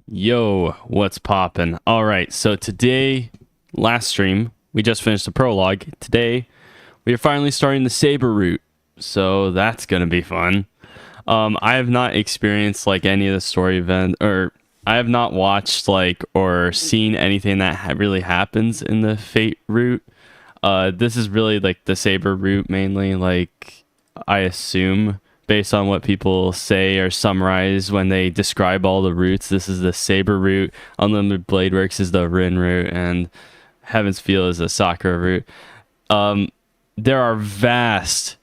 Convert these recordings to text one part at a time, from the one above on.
Yo, what's poppin'? All right, so today, last stream, we just finished the prologue. Today, we are finally starting the Saber route, so that's gonna be fun. I have not experienced like any of the story event, or I have not watched like or seen anything that really happens in the Fate route. This is really like the Saber route mainly. Like I assume based on what people say or summarize when they describe all the routes, this is the Saber route. Unlimited Blade Works is the Rin route, and Heaven's Feel is the Sakura route. Um, there are vast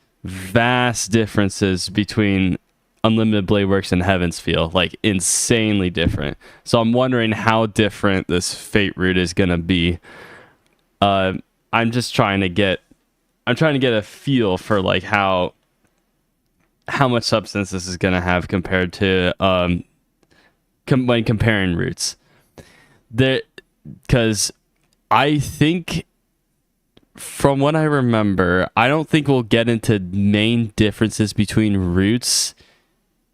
differences between Unlimited Blade Works and Heaven's Feel, like insanely different. So I'm wondering how different this Fate route is gonna be. Uh, I'm just trying to get I'm trying to get a feel for like how much substance this is gonna have compared to when comparing routes. There, because I think from what I remember, I don't think we'll get into main differences between routes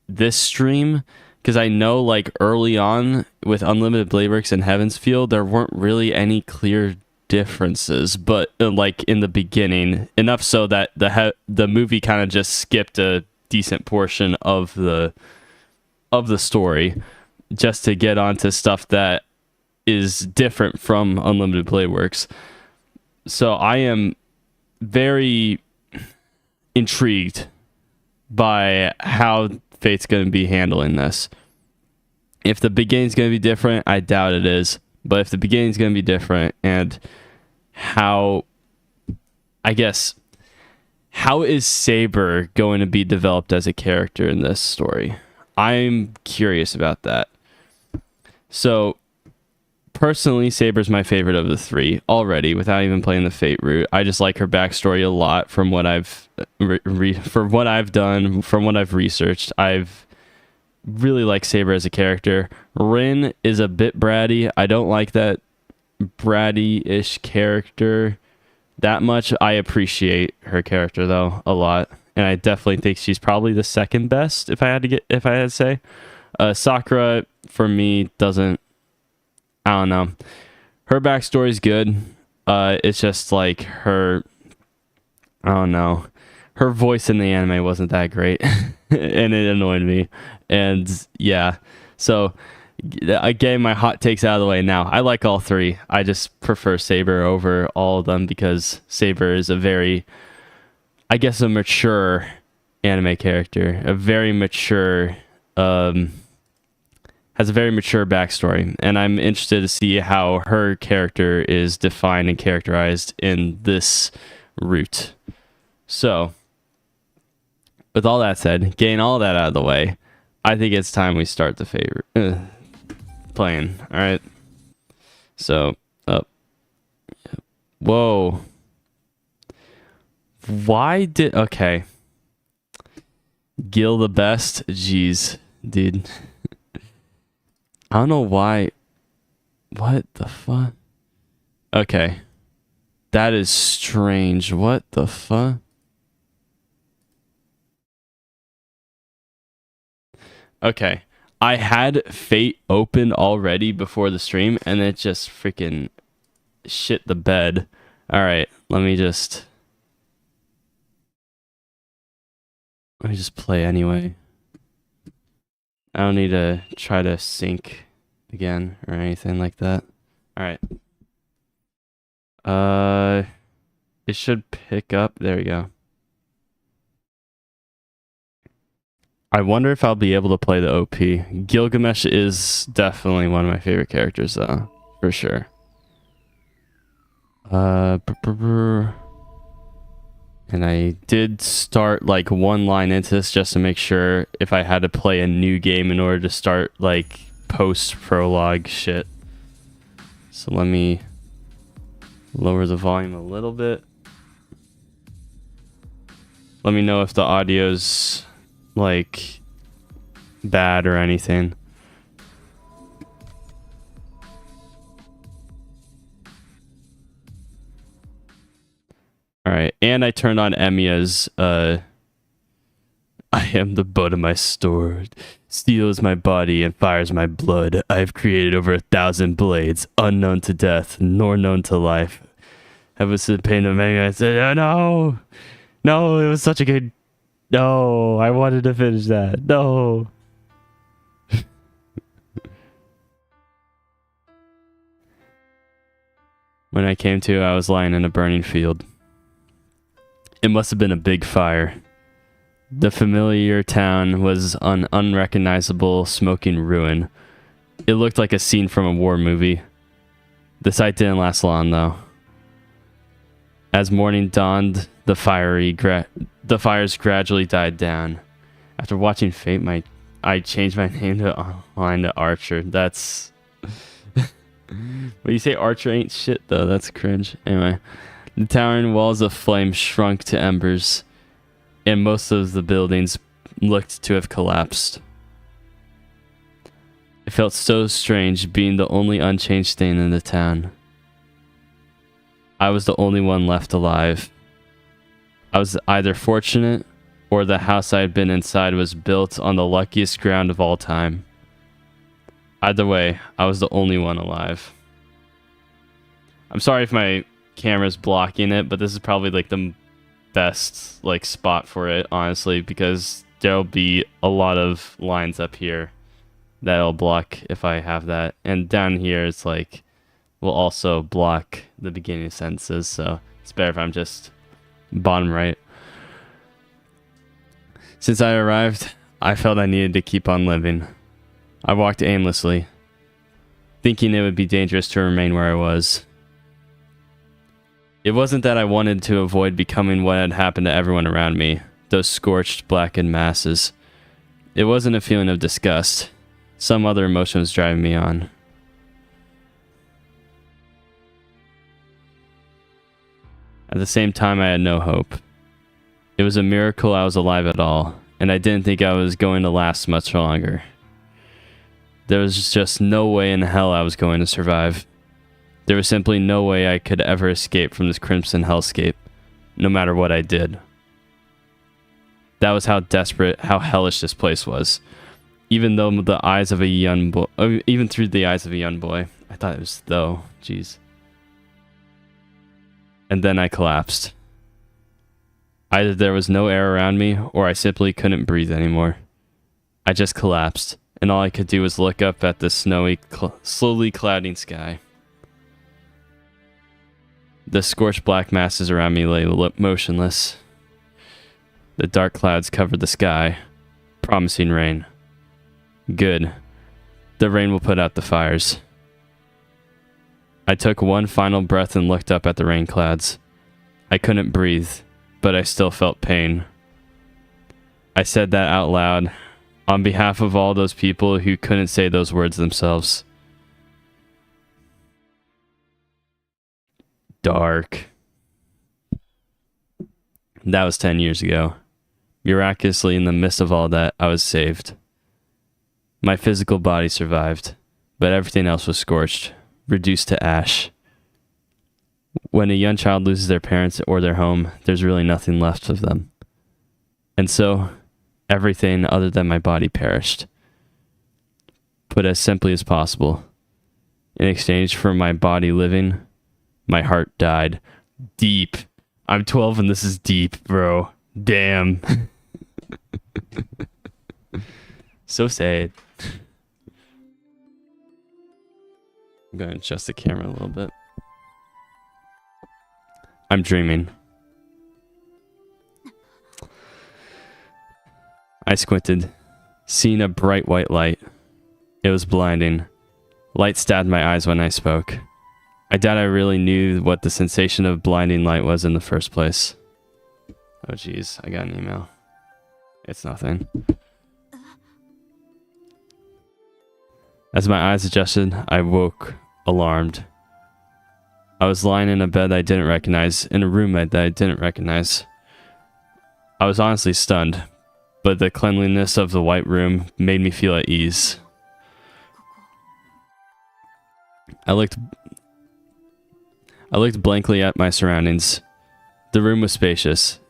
this stream, because I know like early on with Unlimited Blade Works and Heaven's Feel, there weren't really any clear differences, but like in the beginning, enough so that the movie kind of just skipped a decent portion of the story just to get onto stuff that is different from Unlimited Blade Works. So I am very intrigued by how Fate's going to be handling this. If the beginning's going to be different, I doubt it is. But if the beginning's going to be different, and how, I guess, how is Saber going to be developed as a character in this story? I'm curious about that. So, personally, Saber's my favorite of the three already, without even playing the Fate route. I just like her backstory a lot from what I've from what I've done, from what I've researched. I've really like Saber as a character. Rin is a bit bratty. I don't like that bratty-ish character that much. I appreciate her character though a lot, and I definitely think she's probably the second best if I had to say. Sakura for me doesn't. I don't know. Her backstory is good. It's just like her. I don't know. Her voice in the anime wasn't that great, and it annoyed me. And yeah, so getting my hot takes out of the way now. I like all three. I just prefer Saber over all of them because Saber is a very, I guess, a mature anime character. A very mature, has a very mature backstory, and I'm interested to see how her character is defined and characterized in this route. So, with all that said, getting all that out of the way, I think it's time we start the favorite playing. All right. So, up. Whoa. Why did okay? Gil the best. Jeez, dude. I don't know why. What the fuck? Okay. That is strange. What the fuck? Okay. I had Fate open already before the stream, and it just freaking shit the bed. Alright, let me just play anyway. I don't need to try to sync again or anything like that. Alright. It should pick up. There we go. I wonder if I'll be able to play the OP. Gilgamesh is definitely one of my favorite characters, though, for sure. And I did start like one line into this just to make sure if I had to play a new game in order to start like post prologue shit. So let me lower the volume a little bit. Let me know if the audio's like bad or anything. All right, and I turned on Emiya's I am the butt of my sword. Steel is my body and fire is my blood. I have created over 1,000 blades, unknown to death, nor known to life. I was the pain of many. I said, oh, no. No, it was such a good... No, I wanted to finish that. No. When I came to, I was lying in a burning field. It must have been a big fire. The familiar town was an unrecognizable smoking ruin. It looked like a scene from a war movie. The sight didn't last long, though. As morning dawned, the fires gradually died down. After watching Fate, I changed my name to online to Archer. That's... But you say Archer ain't shit, though. That's cringe. Anyway, the towering walls of flame shrunk to embers, and most of the buildings looked to have collapsed. It felt so strange being the only unchanged thing in the town. I was the only one left alive. I was either fortunate, or the house I had been inside was built on the luckiest ground of all time. Either way, I was the only one alive. I'm sorry if my camera's blocking it, but this is probably like the best like spot for it, honestly, because there'll be a lot of lines up here that'll block if I have that. And down here it's like will also block the beginning sentences, so it's better if I'm just bottom right. Since I arrived, I felt I needed to keep on living. I walked aimlessly, thinking it would be dangerous to remain where I was. It wasn't that I wanted to avoid becoming what had happened to everyone around me, those scorched, blackened masses. It wasn't a feeling of disgust. Some other emotion was driving me on. At the same time, I had no hope. It was a miracle I was alive at all, and I didn't think I was going to last much longer. There was just no way in hell I was going to survive. There was simply no way I could ever escape from this crimson hellscape, no matter what I did. That was how desperate, how hellish this place was. Even through the eyes of a young boy, I thought it was though. Jeez. And then I collapsed. Either there was no air around me, or I simply couldn't breathe anymore. I just collapsed, and all I could do was look up at the snowy, slowly clouding sky. The scorched black masses around me lay motionless. The dark clouds covered the sky, promising rain. Good. The rain will put out the fires. I took one final breath and looked up at the rain clouds. I couldn't breathe, but I still felt pain. I said that out loud, on behalf of all those people who couldn't say those words themselves. Dark. That was 10 years ago. Miraculously, in the midst of all that, I was saved. My physical body survived, but everything else was scorched, reduced to ash. When a young child loses their parents or their home, there's really nothing left of them. And so, everything other than my body perished. Put as simply as possible, in exchange for my body living, my heart died. Deep. I'm 12 and this is deep, bro. Damn. So sad. I'm going to adjust the camera a little bit. I'm dreaming. I squinted, seeing a bright white light. It was blinding. Light stabbed my eyes when I spoke. I doubt I really knew what the sensation of blinding light was in the first place. Oh jeez, I got an email. It's nothing. As my eyes adjusted, I woke, alarmed. I was lying in a bed I didn't recognize, in a room that I didn't recognize. I was honestly stunned, but the cleanliness of the white room made me feel at ease. I looked blankly at my surroundings. The room was spacious,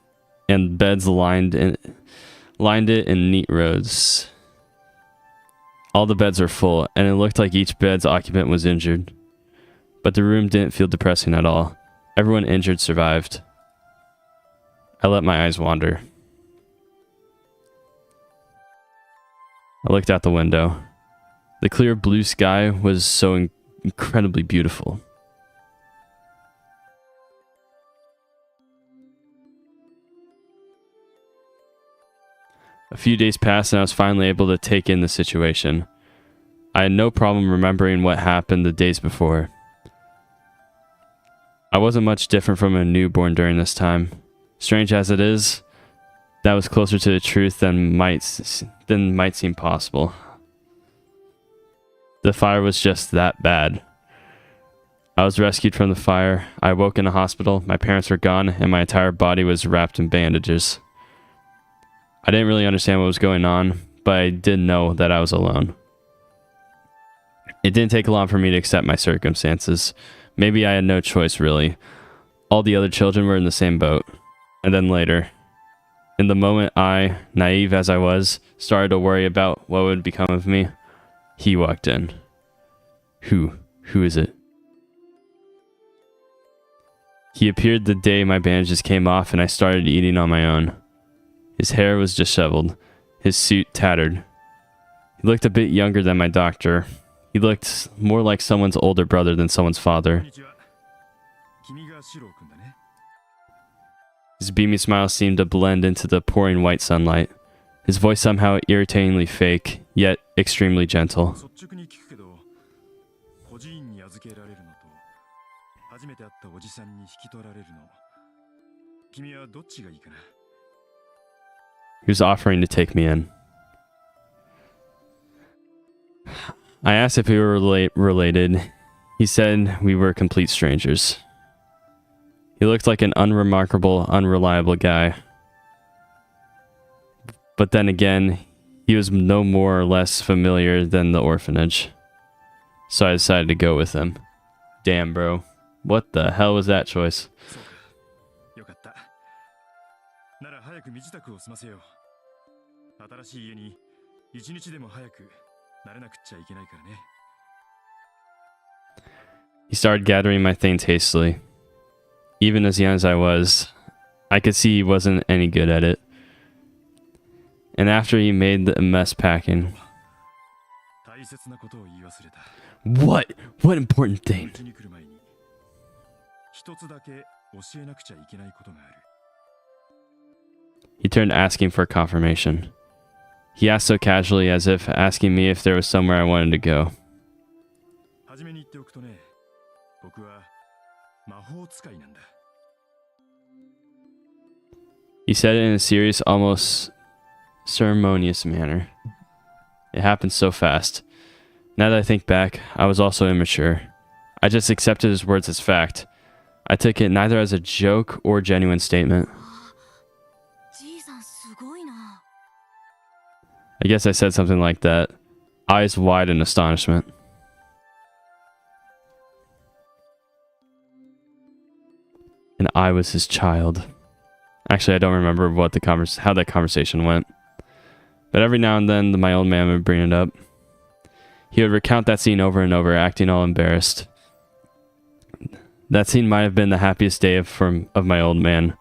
and beds lined lined it in neat rows. All the beds were full, and it looked like each bed's occupant was injured. But the room didn't feel depressing at all. Everyone injured survived. I let my eyes wander. I looked out the window. The clear blue sky was so incredibly beautiful. A few days passed and I was finally able to take in the situation. I had no problem remembering what happened the days before. I wasn't much different from a newborn during this time. Strange as it is, that was closer to the truth than might seem possible. The fire was just that bad. I was rescued from the fire. I woke in a hospital. My parents were gone, and my entire body was wrapped in bandages. I didn't really understand what was going on, but I did know that I was alone. It didn't take long for me to accept my circumstances. Maybe I had no choice, really. All the other children were in the same boat. And then later, in the moment I, naive as I was, started to worry about what would become of me, he walked in. Who is it? He appeared the day my bandages came off and I started eating on my own. His hair was disheveled, his suit tattered. He looked a bit younger than my doctor. He looked more like someone's older brother than someone's father. His beamy smile seemed to blend into the pouring white sunlight. His voice somehow irritatingly fake, yet extremely gentle. He was offering to take me in. I asked if we were related. He said we were complete strangers. He looked like an unremarkable, unreliable guy. But then again, he was no more or less familiar than the orphanage. So I decided to go with him. Damn, bro. What the hell was that choice? He started gathering my things hastily. Even as young as I was, I could see he wasn't any good at it. And after he made the mess packing... What? What important thing? He turned asking for confirmation. He asked so casually as if asking me if there was somewhere I wanted to go. He said it in a serious, almost ceremonious manner. It happened so fast. Now that I think back, I was also immature. I just accepted his words as fact. I took it neither as a joke or genuine statement. I guess I said something like that, eyes wide in astonishment. And I was his child. Actually, I don't remember what how that conversation went. But every now and then, my old man would bring it up. He would recount that scene over and over, acting all embarrassed. That scene might have been the happiest day of my old man,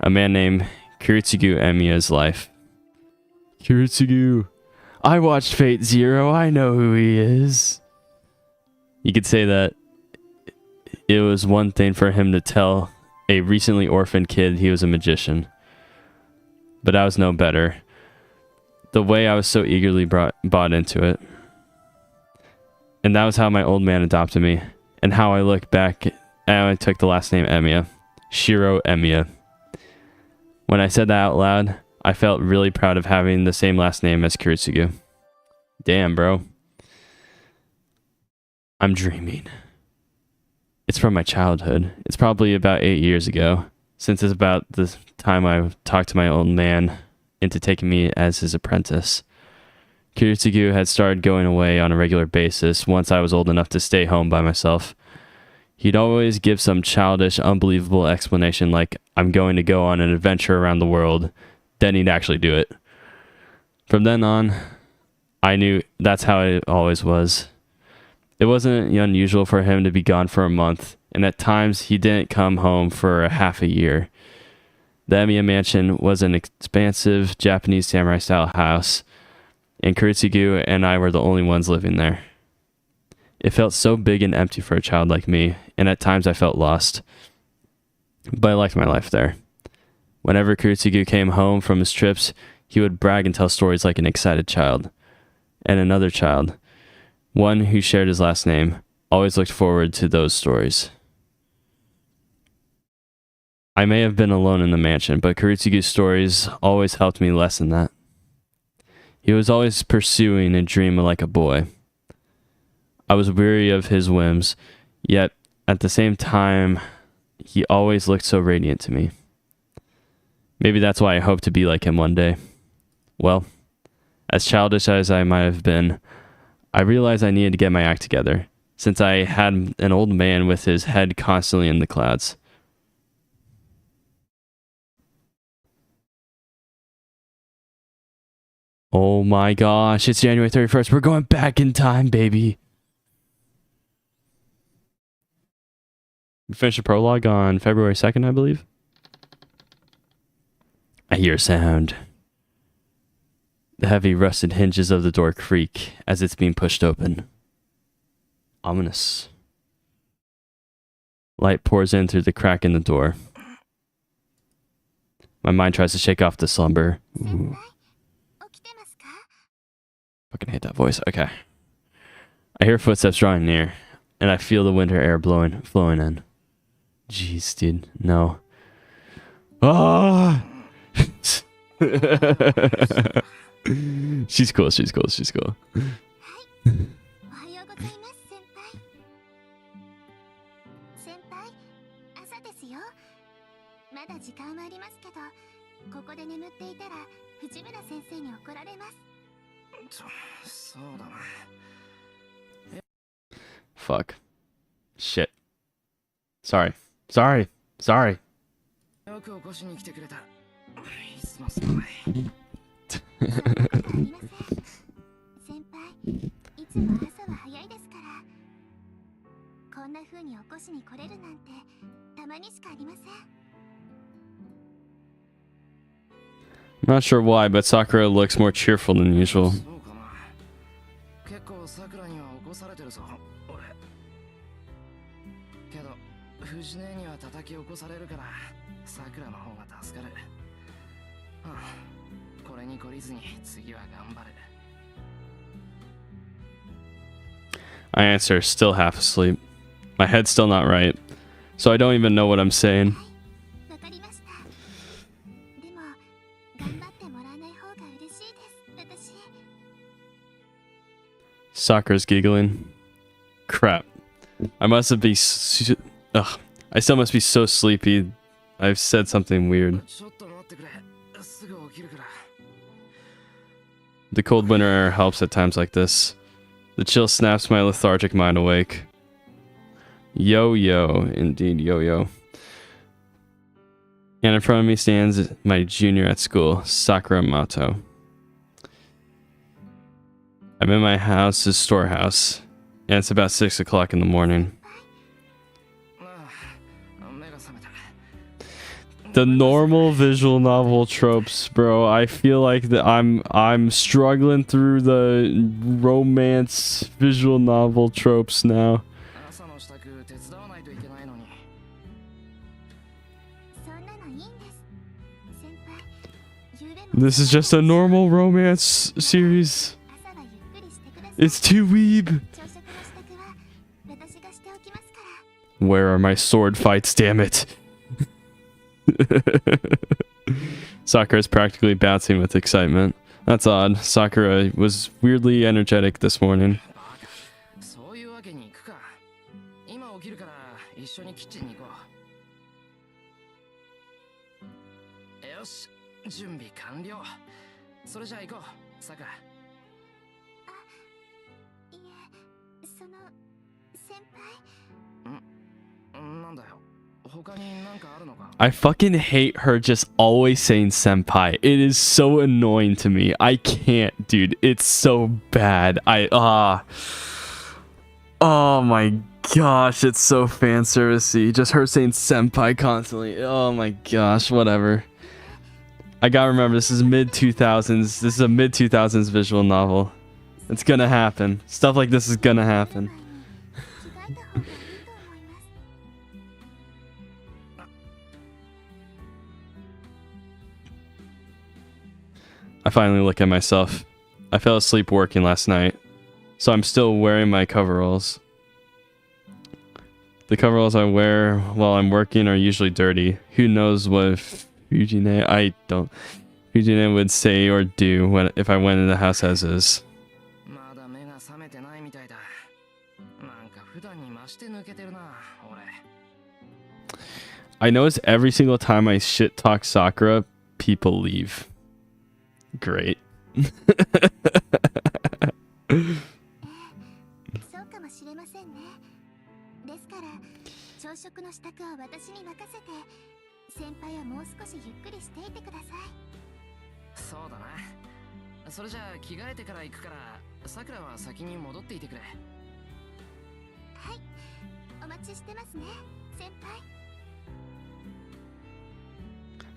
a man named Kiritsugu Emiya's life. Kiritsugu, I watched Fate Zero, I know who he is. You could say that it was one thing for him to tell a recently orphaned kid he was a magician. But I was no better. The way I was so eagerly bought into it. And that was how my old man adopted me. And how I look back and I took the last name Emiya. Shiro Emiya. When I said that out loud, I felt really proud of having the same last name as Kiritsugu. Damn, bro. I'm dreaming. It's from my childhood. It's probably about 8 years ago, since it's about the time I talked to my old man into taking me as his apprentice. Kiritsugu had started going away on a regular basis once I was old enough to stay home by myself. He'd always give some childish, unbelievable explanation like, I'm going to go on an adventure around the world. Then he'd actually do it. From then on, I knew that's how it always was. It wasn't unusual for him to be gone for a month, and at times he didn't come home for a half a year. The Emiya Mansion was an expansive Japanese samurai-style house, and Kurutsugu and I were the only ones living there. It felt so big and empty for a child like me, and at times I felt lost. But I liked my life there. Whenever Kurutsugu came home from his trips, he would brag and tell stories like an excited child. And another child, one who shared his last name, always looked forward to those stories. I may have been alone in the mansion, but Kurutsugu's stories always helped me lessen that. He was always pursuing a dream like a boy. I was weary of his whims, yet at the same time, he always looked so radiant to me. Maybe that's why I hope to be like him one day. Well, as childish as I might have been, I realized I needed to get my act together, since I had an old man with his head constantly in the clouds. Oh my gosh, it's January 31st. We're going back in time, baby. We finished the prologue on February 2nd, I believe. I hear a sound. The heavy rusted hinges of the door creak as it's being pushed open. Ominous. Light pours in through the crack in the door. My mind tries to shake off the slumber. Ooh. Fucking hate that voice. Okay. I hear footsteps drawing near, and I feel the winter air flowing in. Jeez, dude. No. Ah! She's cool. She's cool. She's cool. Fuck. Shit. Sorry. Sorry. Sorry. I'm not sure why, but Sakura looks more cheerful than usual. I answer, still half asleep. My head's still not right, so I don't even know what I'm saying. Sakura's giggling. Crap. I must have been... Ugh. I still must be so sleepy. I've said something weird. The cold winter air helps at times like this. The chill snaps my lethargic mind awake. Yo-yo. Indeed, yo-yo. And in front of me stands my junior at school, Sakura Mato. I'm in my house's storehouse, and it's about 6 o'clock in the morning. The normal visual novel tropes, bro. I feel like I'm struggling through the romance visual novel tropes now. This is just a normal romance series. It's too weeb. Where are my sword fights, damn it? Sakura's practically bouncing with excitement. That's odd. Sakura was weirdly energetic this morning. I fucking hate her just always saying senpai. It is so annoying to me. I can't, dude. It's so bad. Oh my gosh, it's so fan servicey. Just her saying senpai constantly. Oh my gosh, whatever. I gotta remember, this is mid 2000s. This is a mid 2000s visual novel. It's gonna happen. Stuff like this is gonna happen. I finally look at myself. I fell asleep working last night, so I'm still wearing my coveralls. The coveralls I wear while I'm working are usually dirty. Who knows what Fujine would say or do if I went in the house as is. I notice every single time I shit talk Sakura, people leave. Great.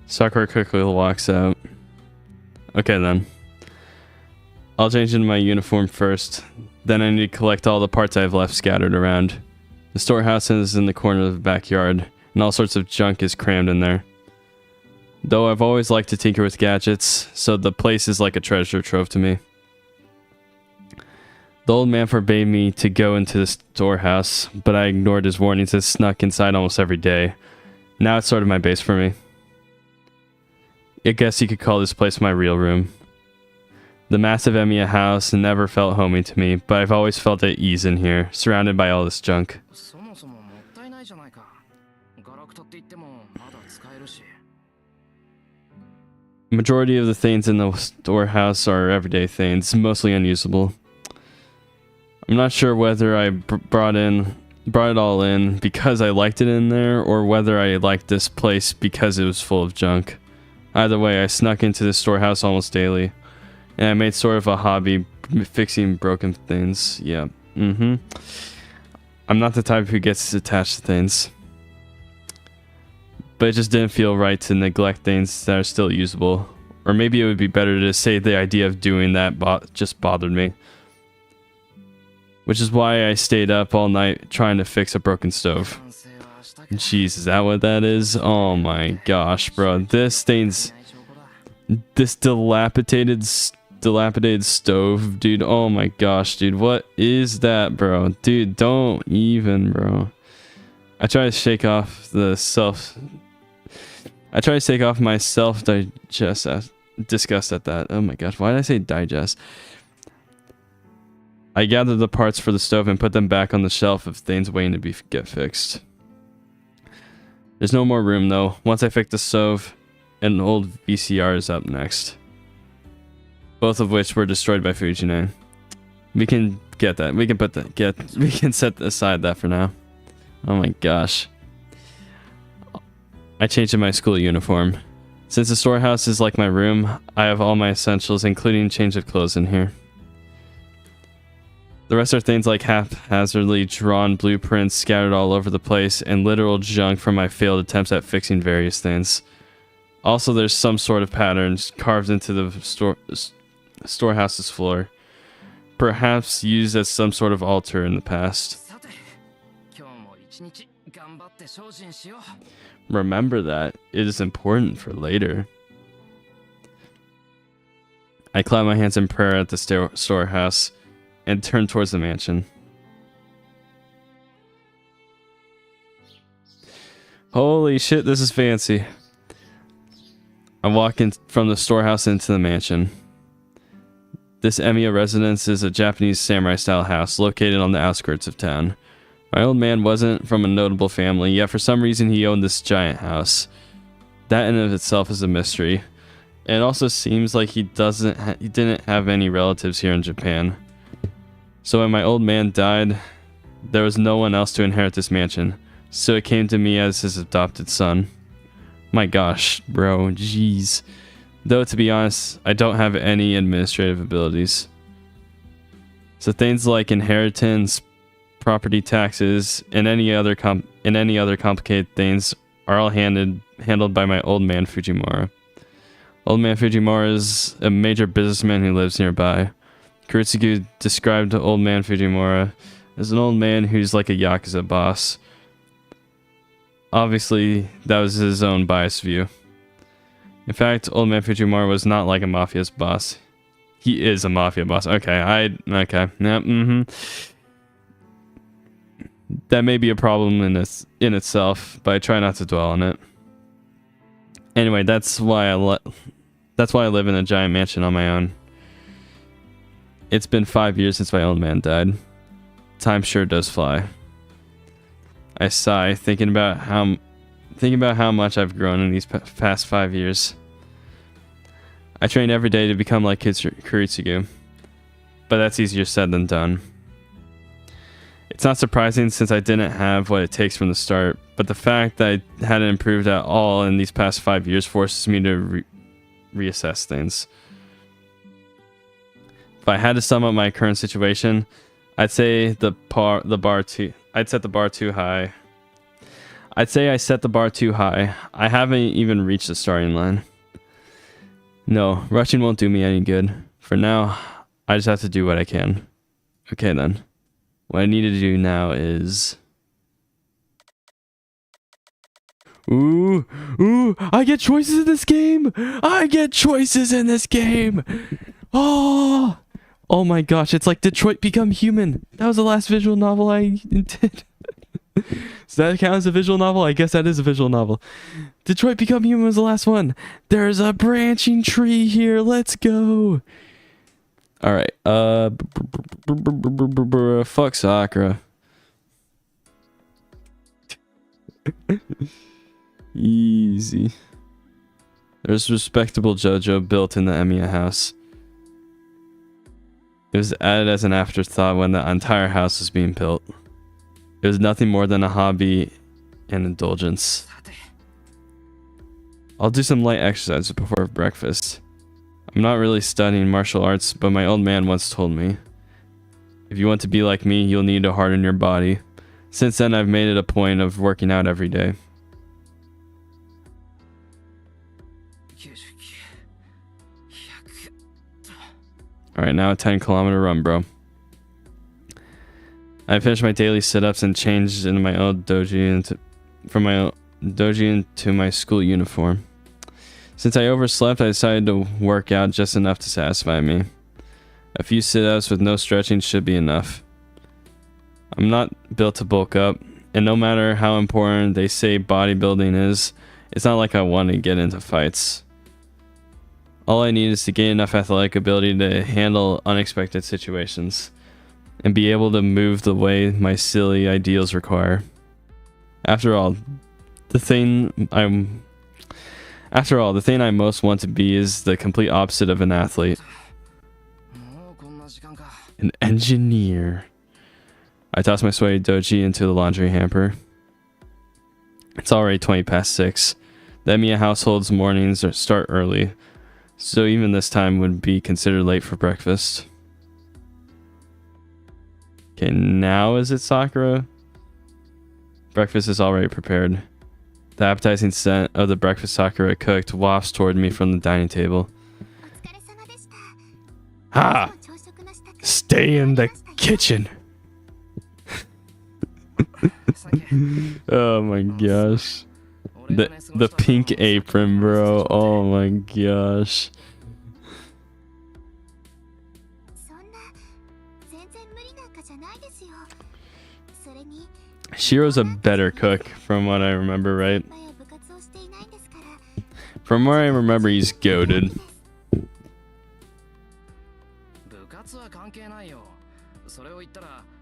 Sakura quickly walks out. Okay then. I'll change into my uniform first. Then I need to collect all the parts I've left scattered around. The storehouse is in the corner of the backyard, and all sorts of junk is crammed in there. Though I've always liked to tinker with gadgets, so the place is like a treasure trove to me. The old man forbade me to go into the storehouse, but I ignored his warnings and snuck inside almost every day. Now it's sort of my base for me. I guess you could call this place my real room. The massive Emiya house never felt homey to me, but I've always felt at ease in here, surrounded by all this junk. Majority of the things in the storehouse are everyday things, mostly unusable. I'm not sure whether I brought it all in because I liked it in there, or whether I liked this place because it was full of junk. Either way, I snuck into the storehouse almost daily, and I made sort of a hobby fixing broken things. Yeah, I'm not the type who gets attached to things. But it just didn't feel right to neglect things that are still usable. Or maybe it would be better to say the idea of doing that just bothered me. Which is why I stayed up all night trying to fix a broken stove. Jeez, is that what that is? Oh my gosh, bro. This dilapidated stove, dude. Oh my gosh, dude. What is that, bro? Dude, don't even, bro. I try to shake off my disgust at that. Oh my gosh, why did I say digest? I gathered the parts for the stove and put them back on the shelf of things waiting to get fixed. There's no more room though. Once I fix the stove, an old VCR is up next. Both of which were destroyed by Fujine. We can get that. We can set aside that for now. Oh my gosh. I changed in my school uniform. Since the storehouse is like my room, I have all my essentials, including change of clothes in here. The rest are things like haphazardly drawn blueprints scattered all over the place and literal junk from my failed attempts at fixing various things. Also, there's some sort of patterns carved into the storehouse's floor, perhaps used as some sort of altar in the past. Remember that. It is important for later. I clap my hands in prayer at the storehouse and turn towards the mansion. Holy shit, this is fancy. I walk in from the storehouse into the mansion. This Emiya residence is a Japanese samurai-style house located on the outskirts of town. My old man wasn't from a notable family, yet for some reason he owned this giant house. That in and of itself is a mystery. And it also seems like he didn't have any relatives here in Japan. So when my old man died, there was no one else to inherit this mansion. so it came to me as his adopted son. My gosh, bro, jeez. Though, to be honest, I don't have any administrative abilities. So things like inheritance, property taxes, and any other complicated things are all handled by my old man Fujimura. Old man Fujimura is a major businessman who lives nearby. Kuretsugu described old man Fujimura as an old man who's like a Yakuza boss. Obviously, that was his own biased view. In fact, old man Fujimura was not like a mafia's boss. He is a mafia boss. Okay, yeah, That may be a problem in itself, but I try not to dwell on it. Anyway, that's why I live in a giant mansion on my own. It's been 5 years since my old man died. Time sure does fly. I sigh, thinking about how much I've grown in these past 5 years. I train every day to become like Kuretsugu, but that's easier said than done. It's not surprising since I didn't have what it takes from the start, but the fact that I hadn't improved at all in these past 5 years forces me to reassess things. If I had to sum up my current situation, I'd say I'd set the bar too high. I'd say I set the bar too high. I haven't even reached the starting line. No, rushing won't do me any good. For now, I just have to do what I can. Okay then. What I need to do now is... Ooh, I get choices in this game! I get choices in this game! Oh my gosh, it's like Detroit Become Human. That was the last visual novel I did. Does that count as a visual novel? I guess that is a visual novel. Detroit Become Human was the last one. There's a branching tree here. Let's go. All right. Fuck Sakura. Easy. There's respectable JoJo built in the Emiya house. It was added as an afterthought when the entire house was being built. It was nothing more than a hobby and indulgence. I'll do some light exercise before breakfast. I'm not really studying martial arts, but my old man once told me, if you want to be like me, you'll need to harden your body. Since then, I've made it a point of working out every day. Alright, now a 10-kilometer run, bro. I finished my daily sit-ups and changed into my old doji from my old doji into my school uniform. Since I overslept, I decided to work out just enough to satisfy me. A few sit-ups with no stretching should be enough. I'm not built to bulk up, and no matter how important they say bodybuilding is, it's not like I want to get into fights. All I need is to gain enough athletic ability to handle unexpected situations and be able to move the way my silly ideals require. After all, the thing I most want to be is the complete opposite of an athlete. An engineer. I toss my sweaty doji into the laundry hamper. It's already 20 past 6. The Emiya household's mornings start early, so even this time would be considered late for breakfast. Okay, now is it Sakura? Breakfast is already prepared. The appetizing scent of the breakfast Sakura cooked wafts toward me from the dining table. Ha! Stay in the kitchen! Oh my gosh. The pink apron, bro. Oh my gosh. Shiro's a better cook, from what I remember, right? From where I remember, he's goated.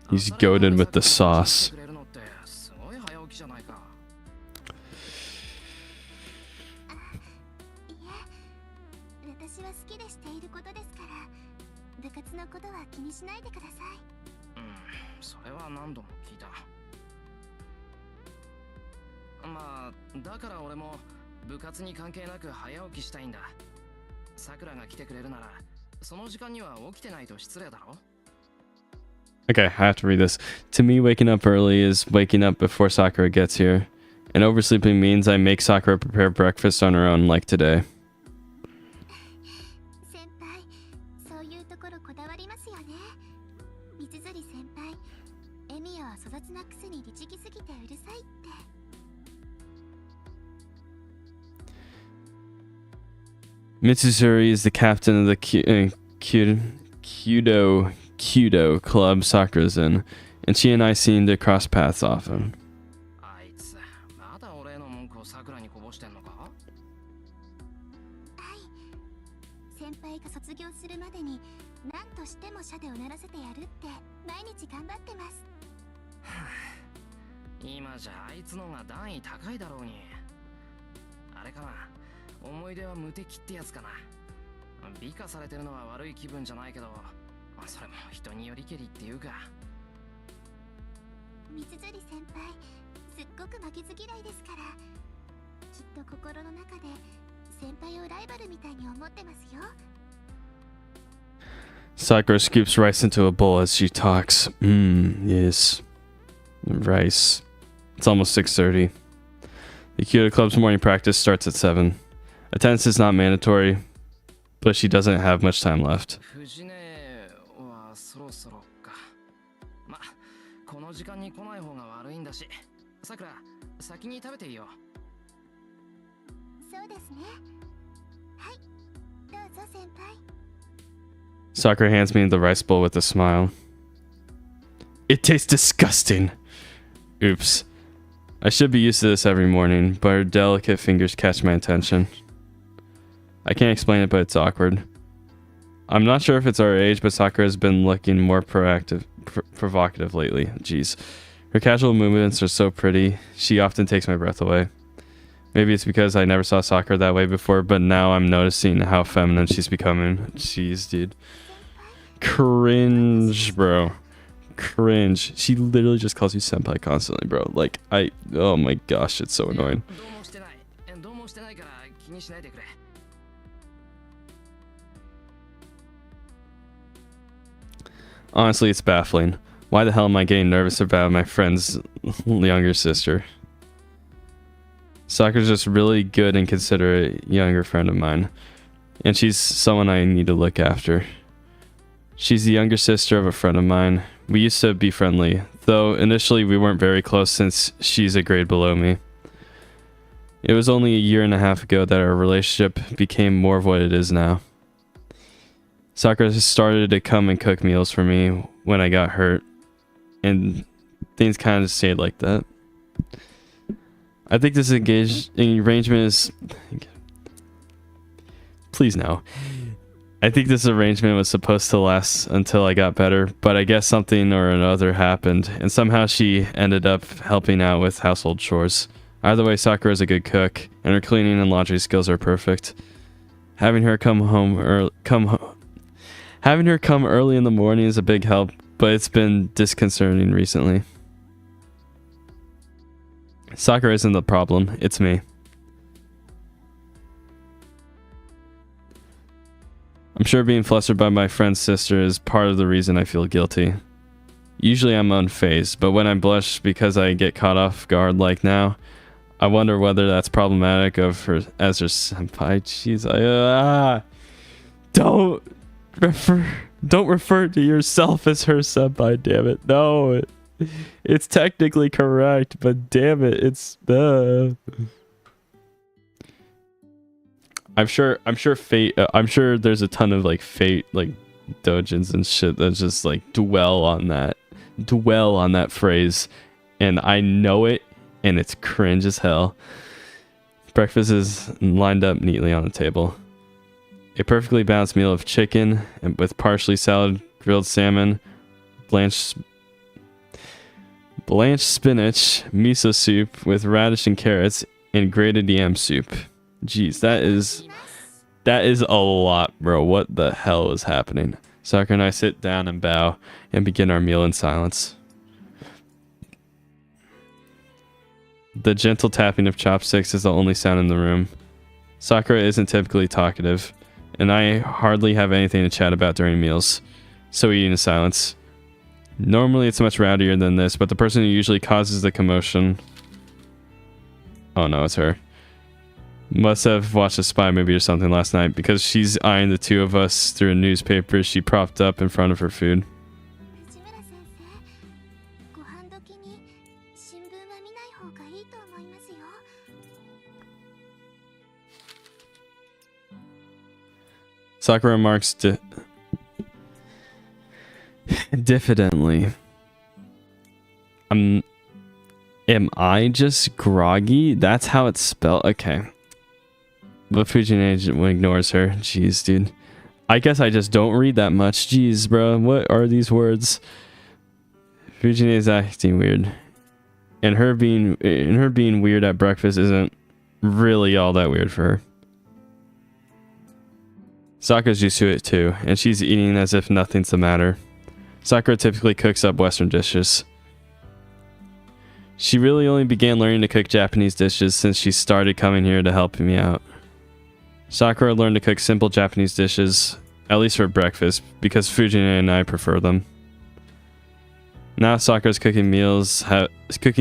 He's goated with the sauce. まあだから俺も部活に関係なく早起きしたいんだ。さくらが来てくれるならその時間には起きてないと失礼だろ。 Okay, I have to read this. To me, waking up early is waking up before Sakura gets here. And oversleeping means I make Sakura prepare breakfast on her own, like today. 先輩、そういうところこだわりますよね。水釣り先輩、エミヤは粗雑なくせに律儀すぎてうるさいって。Mitsuzuri is the captain of the Kyudo club Sakura's in, and she and I seem to cross paths often. あいつまだ俺の文句をさくらにこぼしてんのか。はい。先輩が卒業するまでに何としても社でを鳴らせてやるって毎日頑張ってます。今じゃあいつのが段位高いだろうに。あれかな、思い出は無敵ってやつかな。美化されてるのは悪い気分じゃないけど、それも人によりけりっていうか。水釣り先輩、すっごく負けず嫌いですから、きっと心の中で先輩をライバルみたいに思ってますよ。Sakura scoops rice into a bowl as she talks. Yes. Rice. It's almost 6:30. The Kyoto Club's morning practice starts at 7. Attendance is not mandatory, but she doesn't have much time left. 藤根はそろそろか。ま、この時間に来ない方が悪いんだし、さくら、先に食べていいよ。そうですね。はい、どうぞ先輩。Sakura hands me the rice bowl with a smile. It tastes disgusting. Oops. I should be used to this every morning, but her delicate fingers catch my attention. I can't explain it, but it's awkward. I'm not sure if it's our age, but Sakura has been looking more provocative lately. Jeez. Her casual movements are so pretty. She often takes my breath away. Maybe it's because I never saw Sakura that way before, but now I'm noticing how feminine she's becoming. Jeez, dude. Cringe, bro. Cringe. She literally just calls you senpai constantly, bro. Like, oh my gosh, it's so annoying. Honestly, it's baffling. Why the hell am I getting nervous about my friend's younger sister? Sakura's just really good and considerate younger friend of mine, and she's someone I need to look after. She's the younger sister of a friend of mine. We used to be friendly, though initially we weren't very close since she's a grade below me. It was only a year and a half ago that our relationship became more of what it is now. Sakura started to come and cook meals for me when I got hurt, and things kind of stayed like that. I think this arrangement is... Please no. I think this arrangement was supposed to last until I got better, but I guess something or another happened, and somehow she ended up helping out with household chores. Either way, Sakura is a good cook, and her cleaning and laundry skills are perfect. Having her come early in the morning is a big help, but it's been disconcerting recently. Sakura isn't the problem, it's me. I'm sure being flustered by my friend's sister is part of the reason I feel guilty. Usually I'm unfazed, but when I blush because I get caught off guard like now, I wonder whether that's problematic of her as her senpai. Jeez, don't refer to yourself as her senpai, damn it. No, it's technically correct, but damn it, it's I'm sure Fate. I'm sure there's a ton of like Fate like dojins and shit that just like dwell on that phrase, and I know it, and it's cringe as hell. Breakfast is lined up neatly on the table. A perfectly balanced meal of chicken and with partially salad, grilled salmon, blanched spinach, miso soup with radish and carrots, and grated yam soup. Jeez, that is a lot, bro. What the hell is happening? Sakura and I sit down and bow and begin our meal in silence. The gentle tapping of chopsticks is the only sound in the room. Sakura isn't typically talkative, and I hardly have anything to chat about during meals, so eating in silence. Normally it's much rowdier than this, but the person who usually causes the commotion... Oh no, it's her. Must have watched a spy movie or something last night, because she's eyeing the two of us through a newspaper she propped up in front of her food. 藤村先生、ご飯時に新聞は見ない方がいいと思いますよ。Sakura remarks diffidently. Am I just groggy? That's how it's spelled? Okay. But Fujine ignores her. Jeez, dude. I guess I just don't read that much. Jeez, bro. What are these words? Fujine is acting weird. And her being weird at breakfast isn't really all that weird for her. Sakura's used to it too, and she's eating as if nothing's the matter. Sakura typically cooks up Western dishes. She really only began learning to cook Japanese dishes since she started coming here to help me out. Sakura learned to cook simple Japanese dishes, at least for breakfast, because Fujine and I prefer them. Now Sakura's cooking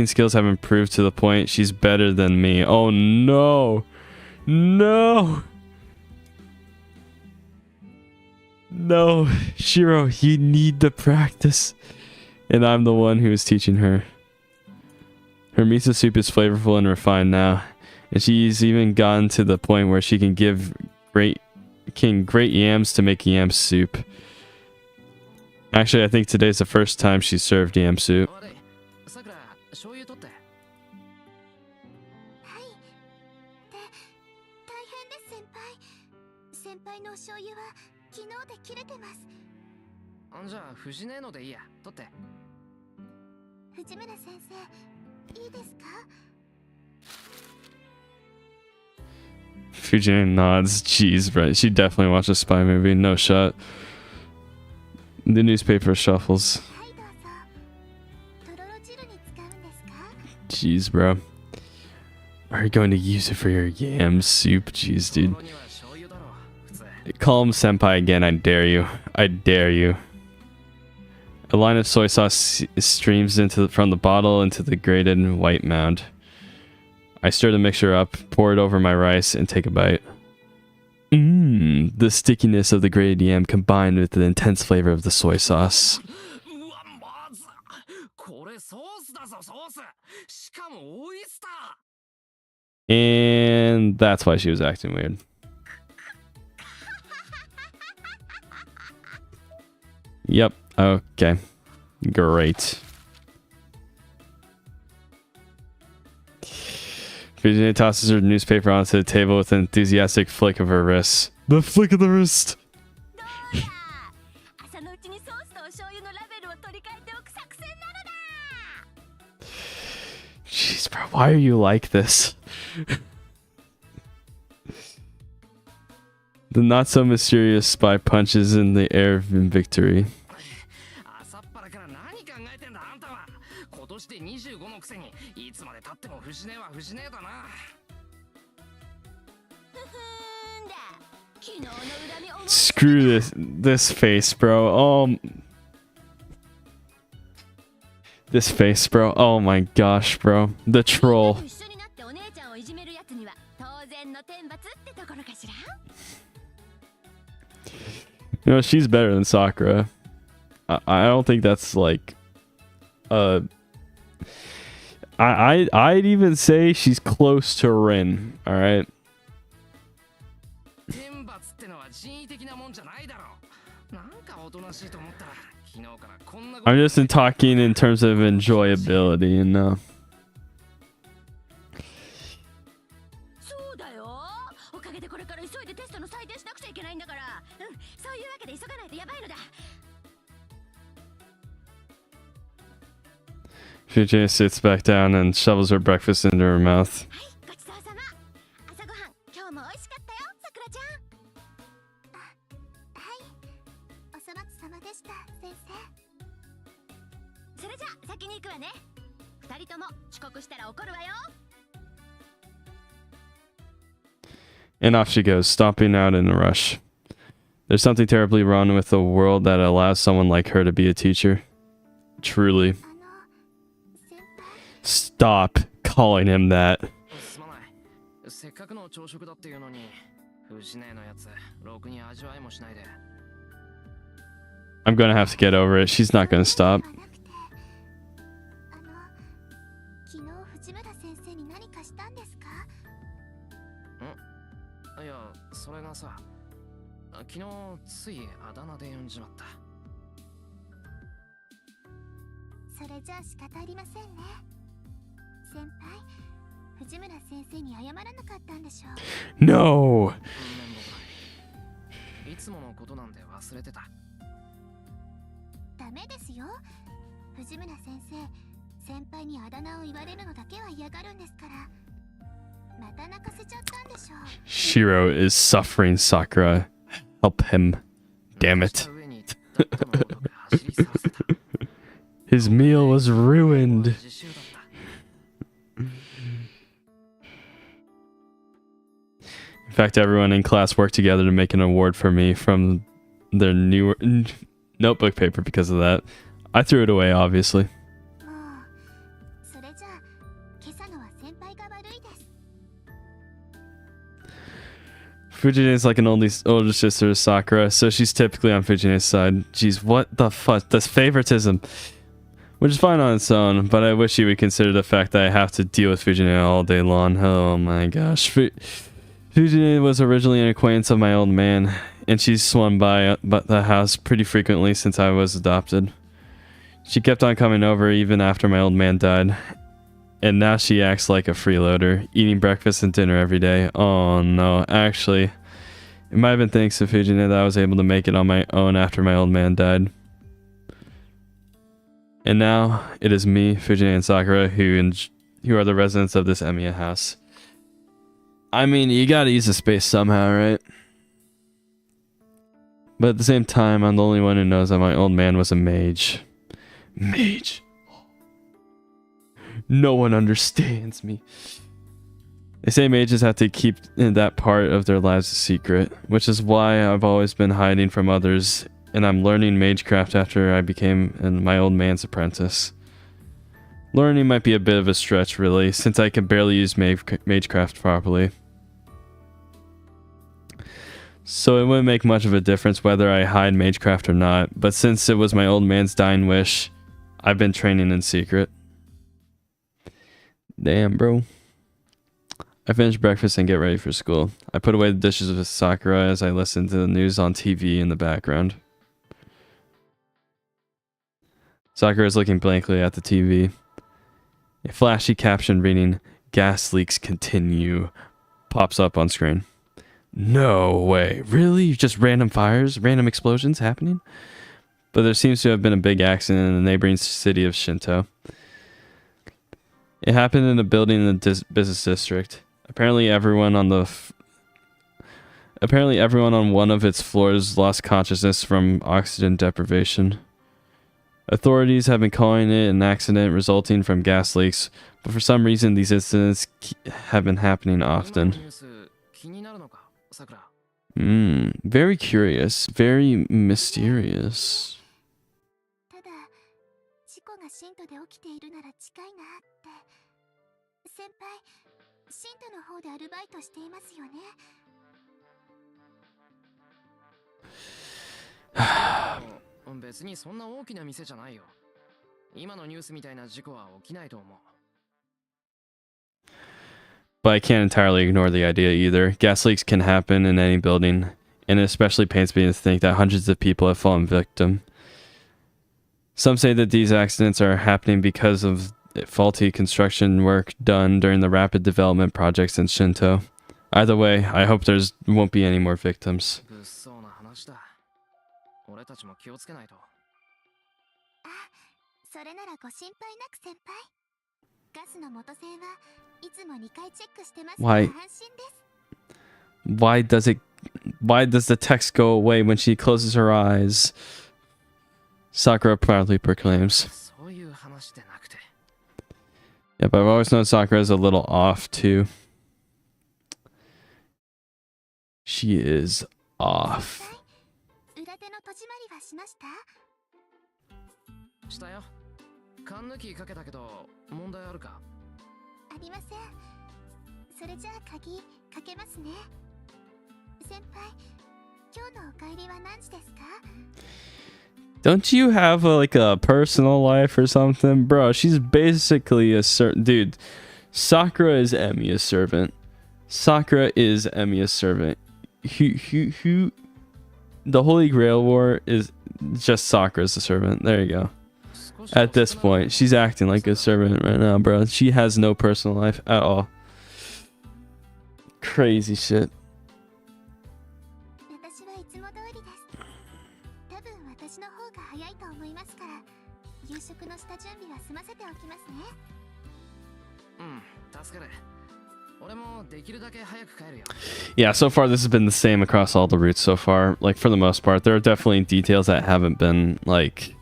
skills have improved to the point she's better than me. Oh no! No! No, Shiro, you need the practice. And I'm the one who is teaching her. Her miso soup is flavorful and refined now. And she's even gotten to the point where she can grate yams to make yam soup. Actually, I think today's the first time she served yam soup. さくら、醤油取って。はい。で、大変です先輩。先輩のお醤油は昨日で切れてます。じゃあ、藤根のでいいや。取って。藤村先生、いいですか？ Fujine nods. Jeez, right. She definitely watched a spy movie. No shot. The newspaper shuffles. はいどうぞ。とろろ汁に使うんですか？ Jeez, bro. Are you going to use it for your yam soup? Jeez, dude. とろろには醤油だろ。普通。 Call him senpai again. I dare you. I dare you. A line of soy sauce streams from the bottle into the grated white mound. I stir the mixture up, pour it over my rice, and take a bite. The stickiness of the grated yam combined with the intense flavor of the soy sauce. うわ、まず。これソースだぞ、ソース。しかもオイスター。 And that's why she was acting weird. Yep. Okay. Great. Virginia tosses her newspaper onto the table with an enthusiastic flick of her wrist. The flick of the wrist. どうや。朝のうちにソースとお醤油のラベルを取り替えておく作戦なのだ。 Jeez, bro. Why are you like this? The not so mysterious spy punches in the air of victory. 朝っぱらから何考えてんだあんたは。今年で25のくせにいつまで経っても藤根は藤根だな。ふふんだ。昨日の恨み思い。 Screw this face, bro. This face, bro. Oh my gosh, bro. The troll. 一緒になってお姉ちゃんをいじめるやつには当然の天罰ってところかしら。 You know, she's better than Sakura. I don't think that's like I'd even say she's close to Rin, alright? 天罰ってのは人為的なもんじゃないだろう。なんかおとなしいと思ったら昨日からこんなこと。 I'm just talking in terms of enjoyability, you know. そうだよ。おかげでこれから急いでテストの採点しなくちゃいけないんだから。そういうわけで急がないとやばいのだ。 Fujine sits back down and shovels her breakfast into her mouth. はい、ごちそうさま。朝ごはん、今日も美味しかったよ、さくらちゃん。あ、はい。お粗末様でした、先生。それじゃあ先に行くわね。二人とも遅刻したら怒るわよ。 And off she goes, stomping out in a rush. There's something terribly wrong with the world that allows someone like her to be a teacher. Truly. 先輩 Stop calling him that. すまない。せっかくの朝食だっていうのに、藤姉のやつ、ろくに味わいもしないで。I'm gonna have to get over it. She's not gonna stop. なくて昨日藤村先生に何かしたんですか？いや、それがさ、昨日ついあだ名で呼んじまった。それじゃあ仕方ありませんね。先輩、藤村先生に謝らなかったんでしょう。 No! いつものことなんで忘れてた。ダメですよ。藤村先生、先輩にあだ名を言われるのだけは嫌がるんですから。また泣かせちゃったんでしょう。 Shiro is suffering Sakura. Help him. Damn it. His meal was ruined. In fact, everyone in class worked together to make an award for me from their new notebook paper because of that. I threw it away, obviously. もうそれじゃあ今朝のは先輩が悪いです。 Fujine is like an older sister to Sakura, so she's typically on Fujine's side. Jeez, what the fuck? That's favoritism. Which is fine on its own, but I wish she would consider the fact that I have to deal with Fujine all day long. Oh my gosh. Fujine was originally an acquaintance of my old man, and she's swung by the house pretty frequently since I was adopted. She kept on coming over even after my old man died, and now she acts like a freeloader, eating breakfast and dinner every day. Oh no, actually, it might have been thanks to Fujine that I was able to make it on my own after my old man died. And now it is me, Fujine, and Sakura who are the residents of this Emiya house. I mean, you gotta use the space somehow, right? But at the same time, I'm the only one who knows that my old man was a mage. Mage. No one understands me. They say mages have to keep that part of their lives a secret, which is why I've always been hiding from others, and I'm learning magecraft after I became my old man's apprentice. Learning might be a bit of a stretch, really, since I can barely use magecraft properly. So it wouldn't make much of a difference whether I hide magecraft or not, but since it was my old man's dying wish, I've been training in secret. Damn, bro. I finish breakfast and get ready for school. I put away the dishes with Sakura as I listen to the news on TV in the background. Sakura is looking blankly at the TV. A flashy caption reading, "Gas leaks continue," pops up on screen. No way. Really? Just random fires? Random explosions happening? But there seems to have been a big accident in the neighboring city of Shinto. It happened in a building in the business district. Apparently everyone on one of its floors lost consciousness from oxygen deprivation. Authorities have been calling it an accident resulting from gas leaks, but for some reason these incidents have been happening often. Very curious, very mysterious. ただ事故がシントで起きているなら近いなって。先輩、シントの方でアルバイトしていますよね。別にそんな大きな店じゃないよ。今のニュースみたいな事故は起きないと思う。 But I can't entirely ignore the idea either. Gas leaks can happen in any building, and it especially pains me to think that hundreds of people have fallen victim. Some say that these accidents are happening because of faulty construction work done during the rapid development projects in Shinto. Either way, I hope there won't be any more victims. 物騒な話だ。俺たちも気をつけないと。あ、それならご心配なく先輩。ガスの元栓はいつも2回チェックしてますから安心です。 Why does the text go away when she closes her eyes? Sakura proudly proclaims. そういう話でなくて。Yeah, but I've always known Sakura is a little off too. She is off. 裏手の戸締まりはしました？したよ。缶抜きかけたけど問題あるか？ありません。それじゃあ鍵かけますね。先輩、今日のお帰りは何時ですか？ Don't you have like a personal life or something? Bro, she's basically a certain dude. Sakura is Emiya's servant. Sakura is Emiya's servant. Who the Holy Grail War is just Sakura's the servant. There you go. At this point, she's acting like a servant right now, bro. She has no personal life at all. Crazy shit. 私はいつも通りです。多分私の方が早いと思いますから、夕食の下準備は済ませておきますね。うん、助かる。俺もできるだけ早く帰るよ。Yeah, so far this has been the same across all the routes so far. Like for the most part, there are definitely details that haven't been like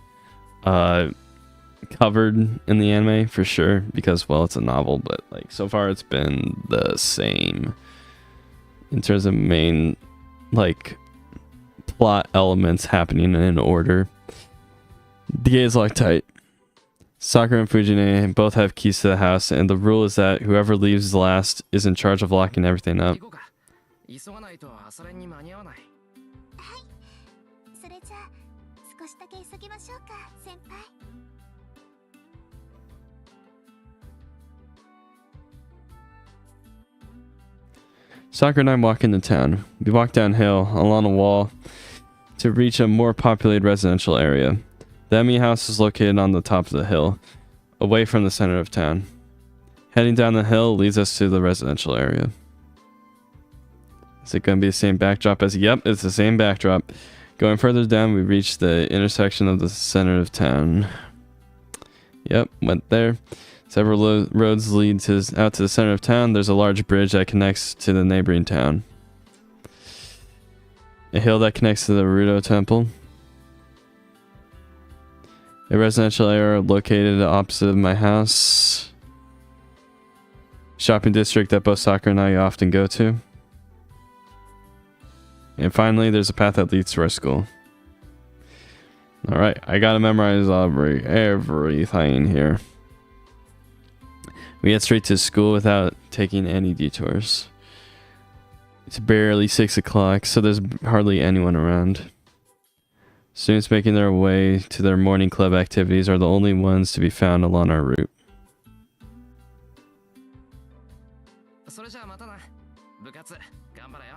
covered in the anime for sure because well, it's a novel, but like so far it's been the same in terms of main like plot elements happening in order. The gate is locked tight. Sakura and Fujine both have keys to the house, and the rule is that whoever leaves last is in charge of locking everything up. 行こうか。急がないと朝練に間に合わない。はい。それじゃあ少しだけ急ぎましょうか、先輩。Sakura and I walk into town. We walk downhill along a wall to reach a more populated residential area. The Emi house is located on the top of the hill, away from the center of town. Heading down the hill leads us to the residential area. Is it going to be the same backdrop as... Yep, it's the same backdrop. Going further down, we reach the intersection of the center of town. Yep, went there. Several roads lead out to the center of town. There's a large bridge that connects to the neighboring town. A hill that connects to the Rudo Temple. A residential area located opposite of my house. Shopping district that both Sakura and I often go to. And finally, there's a path that leads to our school. Alright, I gotta memorize everything here. We get straight to school without taking any detours. It's barely 6 o'clock, so there's hardly anyone around. Students making their way to their morning club activities are the only ones to be found along our route. それじゃあまたな。部活頑張れよ。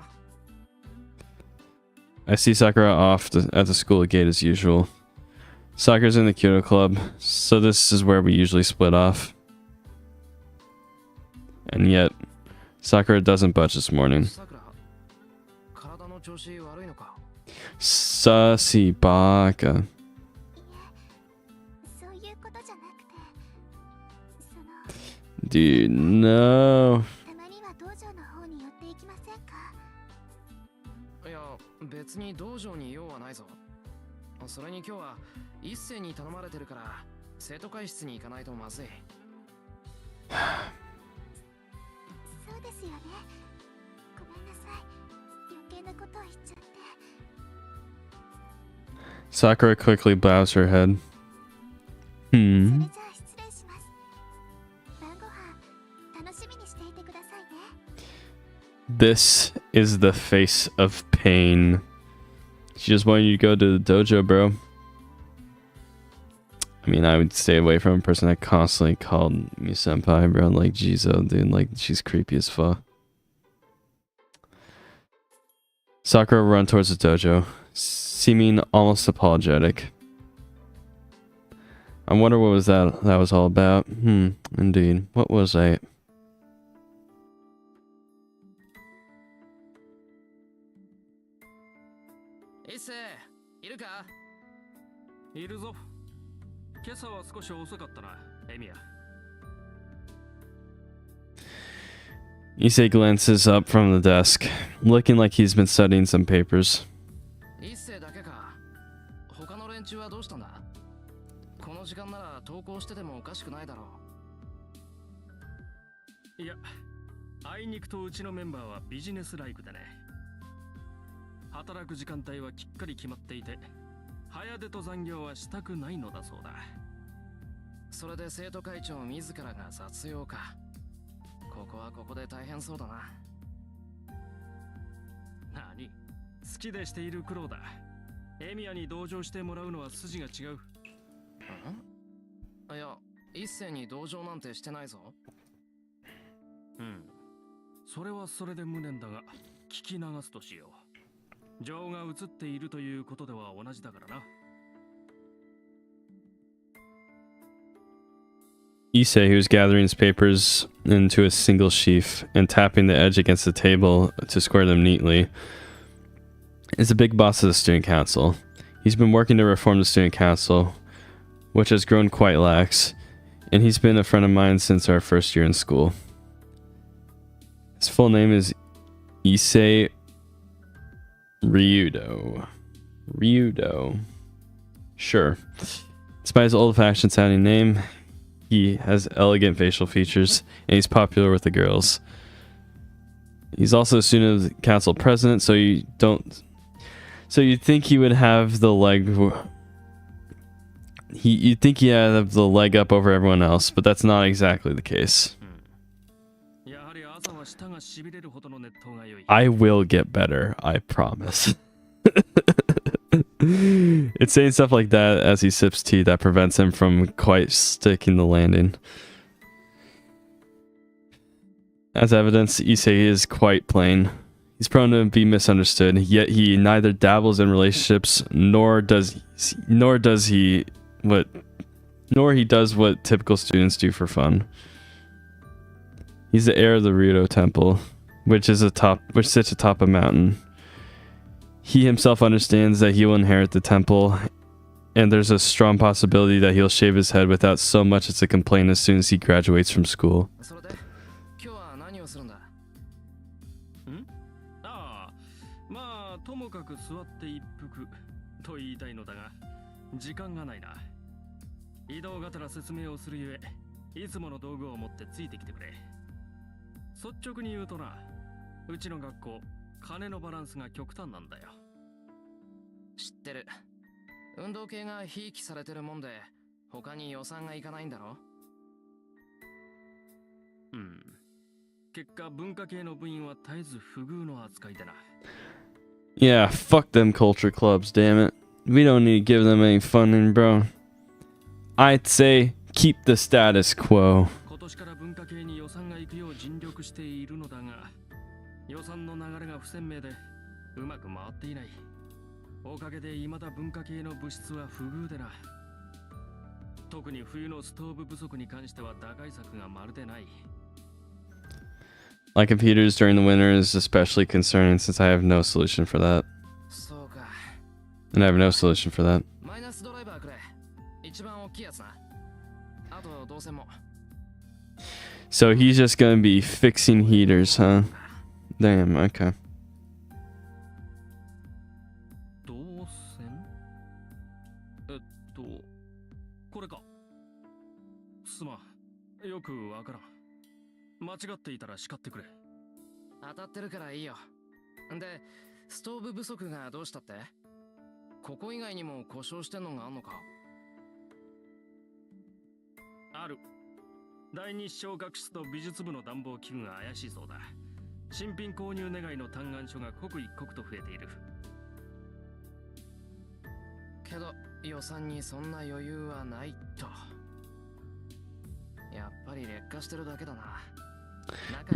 I see Sakura off at the school gate as usual. Sakura's in the Kyoto Club, so this is where we usually split off. And yet, Sakura doesn't budge this morning. さくら、体の調子悪いのか。 Sussy baka. そういうことじゃなくて、その Dude, no. たまには道場の方に寄っていきませんか？いや、別に道場に用はないぞ。それに今日は一斉に頼まれてるから生徒会室に行かないとまずい。そうですよね。ごめんなさい。余計なことを言っちゃって。 Sakura quickly bows her head. それじゃあ失礼します。晩ご飯楽しみにしていてくださいね。 This is the face of pain. She just wanted you to go to the dojo, bro. I mean, I would stay away from a person that constantly called me senpai, bro. Like, Jizo, dude. Like, she's creepy as fuck. Sakura run towards the dojo, seeming almost apologetic. I wonder what that was all about. Indeed. What was that? 一斉、いるか？いるぞ。今朝は少し遅かったな、エミヤ。Issei glances up from the desk, looking like he's been studying some papers. 一斉だけか。他の連中はどうしたんだ？この時間なら登校しててもおかしくないだろう。いや、あいにくとうちのメンバーはビジネスライクでね。働く時間帯はきっかり決まっていて、早出と残業はしたくないのだそうだ。それで生徒会長自らが雑用か。ここはここで大変そうだな。何？好きでしている苦労だ。エミヤに同情してもらうのは筋が違う。いや、一斉に同情なんてしてないぞ。うん。それはそれで無念だが、聞き流すとしよう。情が映っているということでは同じだからな。Issei, who was gathering his papers into a single sheaf and tapping the edge against the table to square them neatly, is the big boss of the student council. He's been working to reform the student council, which has grown quite lax, and he's been a friend of mine since our first year in school. His full name is Issei Ryudo. Sure. Despite his old-fashioned sounding name, he has elegant facial features, and he's popular with the girls. He's also a student of the council president, so you'd think he would have the leg. You'd think he had the leg up over everyone else, but that's not exactly the case. I will get better, I promise. It's saying stuff like that as he sips tea that prevents him from quite sticking the landing. As evidence, Issei is quite plain. He's prone to be misunderstood, yet he neither dabbles in relationships nor does he does what typical students do for fun. He's the heir of the Ryudo Temple, which sits atop a mountain. He himself understands that he will inherit the temple, and there's a strong possibility that he'll shave his head without so much as a complaint as soon as he graduates from school. それで、今日は何をするんだ？まあ、ともかく座って一服と言いたいのだが、時間がないな。移動がてら説明をするゆえ、いつもの道具を持ってついてきてくれ。率直に言うとな、うちの学校、金のバランスが極端なんだよ。知ってる。運動系がひいきされてるもんで、他に予算がいかないんだろ？うん。結果、文化系の部員は絶えず不遇の扱いでな。Yeah, fuck them culture clubs, damn it. We don't need to give them any funding, bro. I'd say keep the status quo. 今年から文化系に予算が行くよう尽力しているのだが、予算の流れが不鮮明でうまく回っていない。おかげで未だ文化系の物質は不遇でな。特に冬のストーブ不足に関しては打開策がまるでない。Like computers during the winter is especially concerning since I have no solution for that. そうか。And I have no solution for that. マイナスドライバーくれ。一番大きいやつな。あと動線も。So he's just gonna be fixing heaters, huh? Damn, okay. 動線？これか。すまん。よくわからん。間違っていたら叱ってくれ。当たってるからいいよ。で、ストーブ不足がどうしたって？ここ以外にも故障してんのがあんのか？ある。第二視聴学室と美術部の暖房器具が怪しいそうだ。新品購入願いの嘆願書が刻一刻と増えている。けど予算にそんな余裕はないと。やっぱり劣化してるだけだな。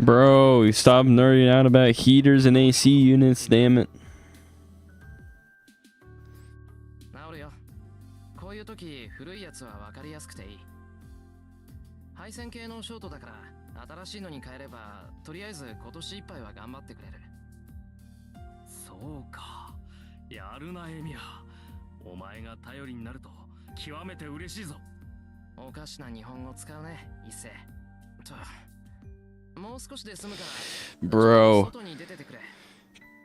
Bro, stop nerding out about heaters and AC units, damn it. 治るよ。こういう時古いやつは分かりやすくていい。配線系のショートだから新しいのに変えればとりあえず今年いっぱいは頑張ってくれる。そうか。やるなエミヤ。お前が頼りになると極めて嬉しいぞ。おかしな日本語使うね、一世。もう少しで済むから。Bro. 外に出ててくれ。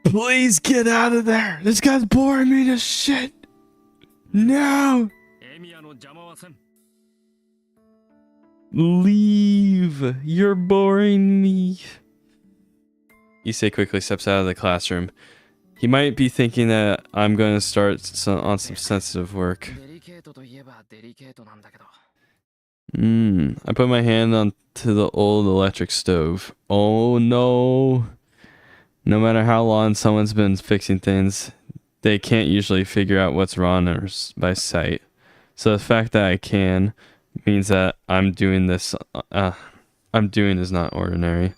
Please get out of there. This guy's boring me to shit. No. エミヤの邪魔はせん。Leave. Move! You're boring me. Issei quickly steps out of the classroom. He might be thinking that I'm going to start on some sensitive work. デリケートといえばデリケートなんだけど。 I put my hand onto the old electric stove. Oh no. No matter how long someone's been fixing things, they can't usually figure out what's wrong by sight. So the fact that I can means that I'm doing is not ordinary.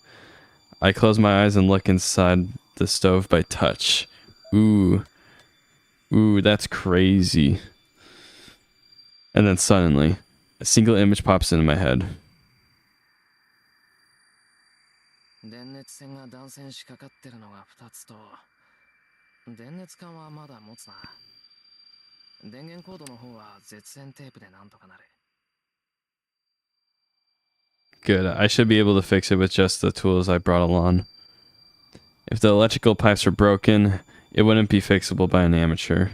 I close my eyes and look inside the stove by touch. Ooh, that's crazy. And then suddenly, a single image pops into my head. 電熱線が断線しかかってるのが2つと、電熱管はまだ持つな。電源コードの方は絶縁テープでなんとかなる。 Good. I should be able to fix it with just the tools I brought along. If the electrical pipes were broken, it wouldn't be fixable by an amateur.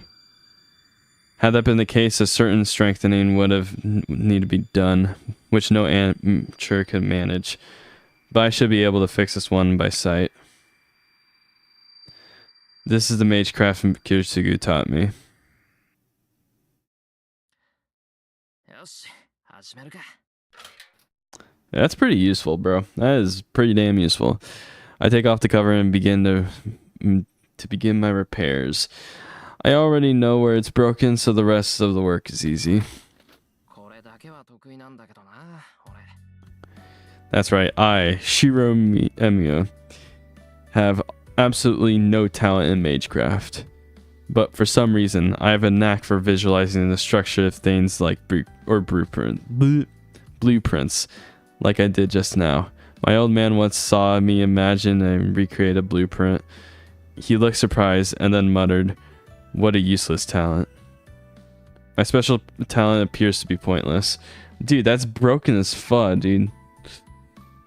Had that been the case, a certain strengthening would have need to be done, which no amateur could manage. But I should be able to fix this one by sight. This is the magecraft Kirisugu taught me. よし、始めるか。 That's pretty useful, bro. That is pretty damn useful. I take off the cover and begin to begin my repairs. I already know where it's broken, so the rest of the work is easy. これだけは得意なんだけどな、俺。 That's right, I, Shiro Emiya, have absolutely no talent in magecraft. But for some reason, I have a knack for visualizing the structure of things like blueprints, like I did just now. My old man once saw me imagine and recreate a blueprint. He looked surprised and then muttered, "What a useless talent." My special talent appears to be pointless. Dude, that's broken as fuck, dude.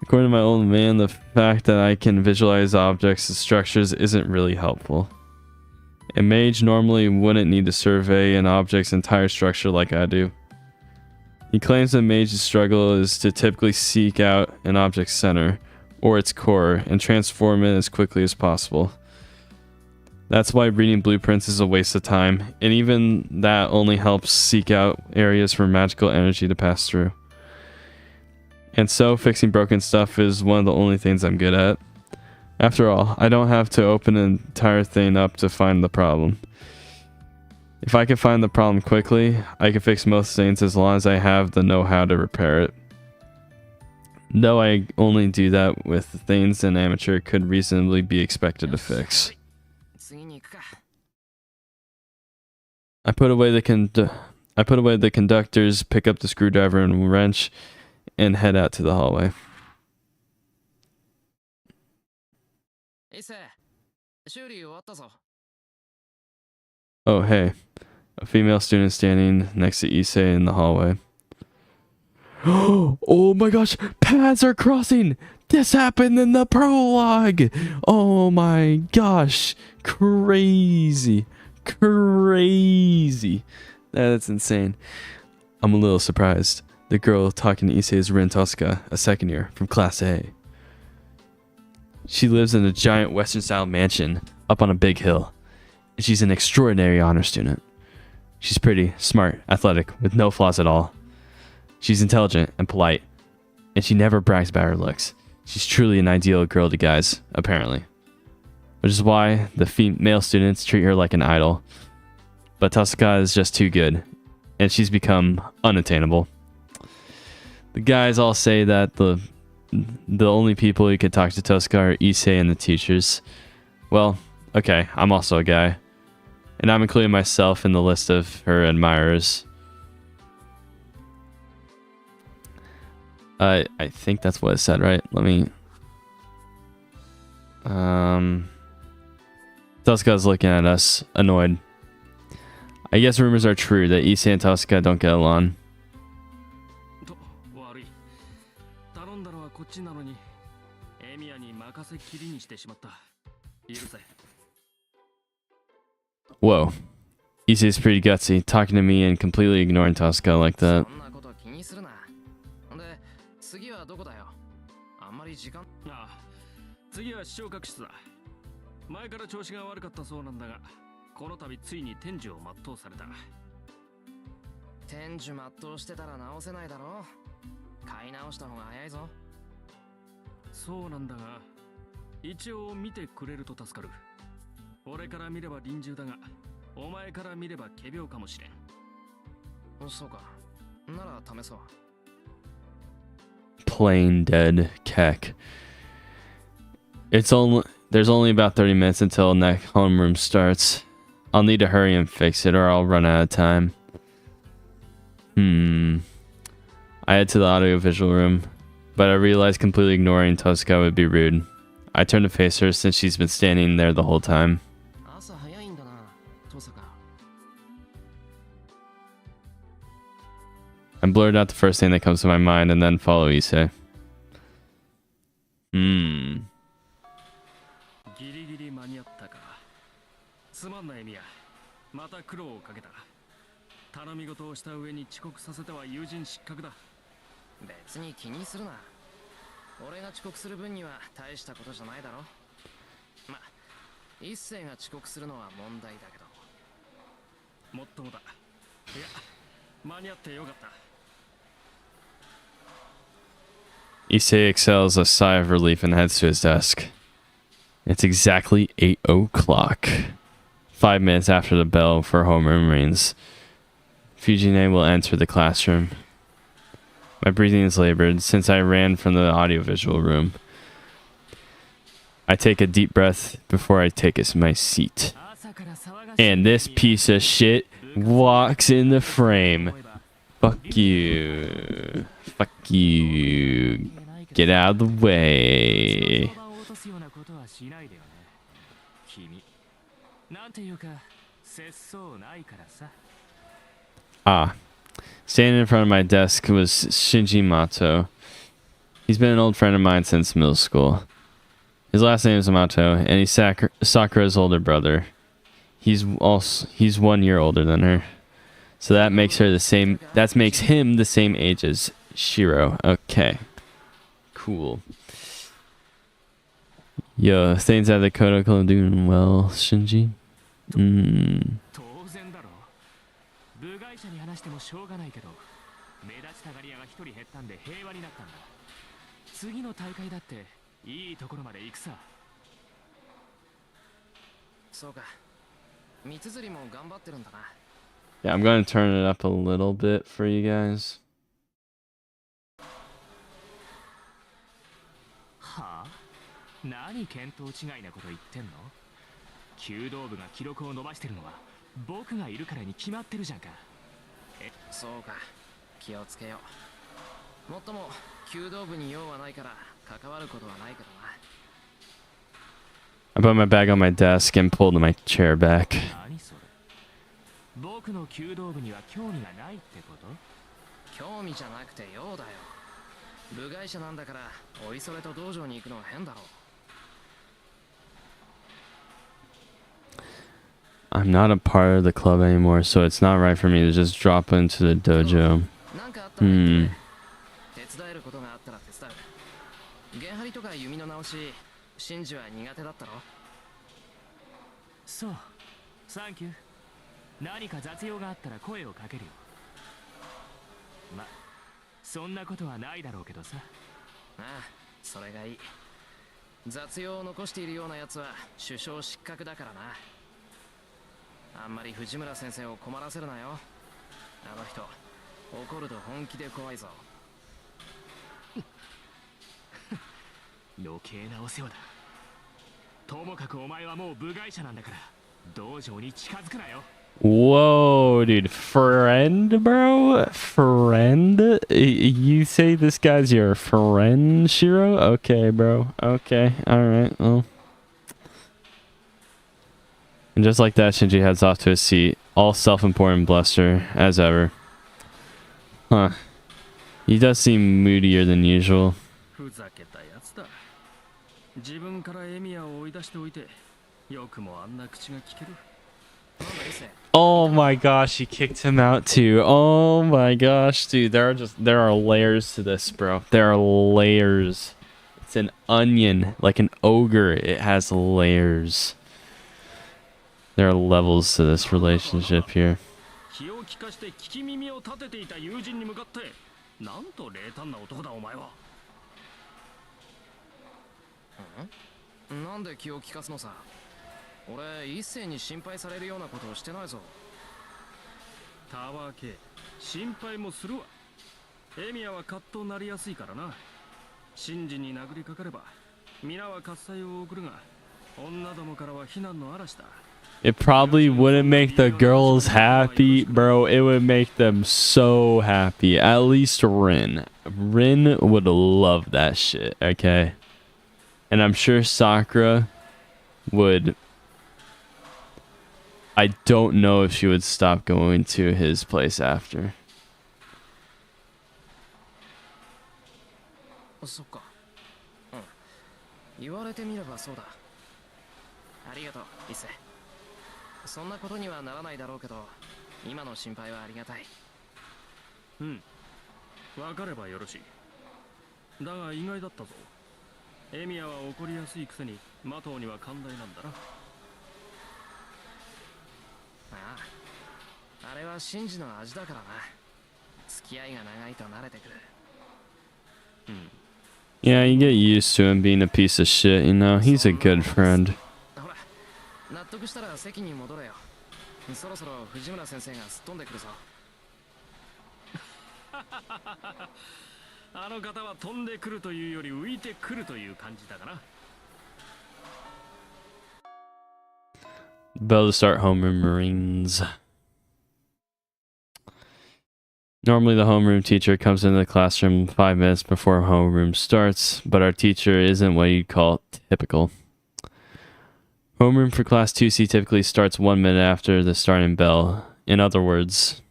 According to my old man, the fact that I can visualize objects and structures isn't really helpful. A mage normally wouldn't need to survey an object's entire structure like I do. He claims that mage's struggle is to typically seek out an object's center, or its core, and transform it as quickly as possible. That's why reading blueprints is a waste of time, and even that only helps seek out areas for magical energy to pass through. And so, fixing broken stuff is one of the only things I'm good at. After all, I don't have to open an entire thing up to find the problem. If I can find the problem quickly, I can fix most things as long as I have the know-how to repair it. Though I only do that with things an amateur could reasonably be expected to fix. 次に行くか。 I put away the conductors, pick up the screwdriver and wrench, and head out to the hallway. 伊勢、修理終わったぞ。 Oh, hey. A female student standing next to Issei in the hallway. Oh my gosh! Paths are crossing! This happened in the prologue! Oh my gosh! Crazy! Crazy! That's insane. I'm a little surprised. The girl talking to Issei is Rin Tosca, a second year, from Class A. She lives in a giant Western-style mansion up on a big hill. And she's an extraordinary honor student. She's pretty, smart, athletic, with no flaws at all. She's intelligent and polite, and she never brags about her looks. She's truly an ideal girl to guys, apparently. Which is why the female students treat her like an idol. But Tosca is just too good, and she's become unattainable. The guys all say that the only people who could talk to Tosca are Issei and the teachers. Well, okay, I'm also a guy. And I'm including myself in the list of her admirers. I think that's what it said, right? Let me... Tosca's looking at us, annoyed. I guess rumors are true that Issei and Tosca don't get along. と悪い。頼んだのはこっちなのに、エミヤに任せっきりにしてしまった。許せ。 Whoa. Issei's pretty gutsy, talking to me and completely ignoring Tosca like that. そんなこと気にするな。で、次はどこだよ。あんまり時間。ああ、次は視聴覚室だ。前から調子が悪かったそうなんだが、この度ついに天寿を全うされた。天寿全うしてたら直せないだろ。買い直した方が早いぞ。そうなんだが、一応見てくれると助かる。俺から見れば臨終だが、お前から見れば仮病かもしれん。そうか。なら試そう。 Plain dead Keck. There's only about 30 minutes until next homeroom starts. I'll need to hurry and fix it or I'll run out of time. I head to the audiovisual room, but I realized completely ignoring Tosca would be rude. I turn to face her since she's been standing there the whole time. 朝早いんだな、トサカ。 I blurt out the first thing that comes to my mind and then follow Issei. ギリギリ間に合ったか。すまんなエミヤ、また苦労をかけた。頼み事をした上に遅刻させては友人失格だ。別に気にするな。俺が遅刻する分には大したことじゃないだろ。ま、一星が遅刻するのは問題だけど。もっともだ。いや、間に合ってよかった。Issei exhales a sigh of relief and heads to his desk. It's exactly 8 o'clock. 5 minutes after the bell for homeroom rings. Fujine will enter the classroom. My breathing is labored since I ran from the audiovisual room. I take a deep breath before I take my seat. And this piece of shit walks in the frame. Fuck you. Fuck you. Get out of the way. Ah. Standing in front of my desk was Shinji Mato. He's been an old friend of mine since middle school. His last name is Mato, and he's Sakura's older brother. He's 1 year older than her. So that makes him the same age as Shiro. Okay. Cool. Yo, things at the Kodako doing well, Shinji? 当然だろう。部外者に話してもしょうがないけど、目立ちたがり屋が一人減ったんで平和になったんだ。次の大会だっていいところまで行くさ。そうか。三つりも頑張ってるんだな。Yeah, I'm going to turn it up a little bit for you guys. はあ？何見当違いなこと言ってんの？弓道部が記録を伸ばしてるのは僕がいるからに決まってるじゃんか。そうか。気をつけよう。もっとも弓道部に用はないから関わることはないけどな。I put my bag on my desk and pulled my chair back. 何それ？僕の弓道部には興味がないってこと？興味じゃなくて用だよ。部外者なんだからおいそれと道場に行くのは変だろう。I'm not a part of the club anymore, so it's not right for me to just drop into the dojo. なんかあったら言ってね。手伝えることがあったら手伝う。弦張りとか弓の直し、シンジは苦手だったろ？そう、サンキュー。何か雑用があったら声をかけるよ。ま、そんなことはないだろうけどさ。ああ、それがいい。雑用を残しているようなやつは首相失格だからな。あんまり藤村先生を困らせるなよ。あの人、怒ると本気で怖いぞ。余計なお世話だ。ともかくお前はもう部外者なんだから、道場に近づくなよ。Whoa, dude. Friend, bro? Friend? You say this guy's your friend, Shiro? Okay, bro. Okay. Alright. Well. And just like that, Shinji heads off to his seat, all self-important bluster, as ever. Huh. He does seem moodier than usual. ふざけたやつだ。自分からエミヤを追い出しておいて、よくもあんな口が聞ける。Oh my gosh, he kicked him out too. Oh my gosh, dude, there are layers to this, bro. There are layers. It's an onion, like an ogre. It has layers. There are levels to this relationship here. 気を利かして聞き耳を立てていた友人に向かってなんと冷淡な男だお前は。なんで気を利かすのさ。俺一斉に心配されるようなことをしてないぞ。たわけ心配もするわ。エミヤはカッとなりやすいからな。真珠に殴りかかれば皆は喝采を送るが、女どもからは非難の嵐だ。 It probably wouldn't make the girls happy, bro. It would make them so happy. At least Rin. Rin would love that shit, okay? And I'm sure Sakura would... I don't know if she would stop going to his place after. そっか。言われてみればそうだ。ありがとう、一世。そんなことにはならないだろうけど、今の心配はありがたい。わかればよろしい。だが意外だったぞ。エミヤは怒りやすいくせにマトウには寛大なんだな。ああ、あれはシンジの味だからな。付き合いが長いと慣れてくる。Yeah, you get used to him being a piece of shit, you know? He's a good friend. ほら、納得したら席に戻れよ。そろそろ藤村先生がすっ飛んでくるぞ。あの方は飛んでくるというより浮いてくるという感じだかな。 Bell to start homeroom Marines. Normally the homeroom teacher comes into the classroom 5 minutes before homeroom starts, but our teacher isn't what you'd call typical. Homeroom for class 2C typically starts 1 minute after the starting bell. In other words...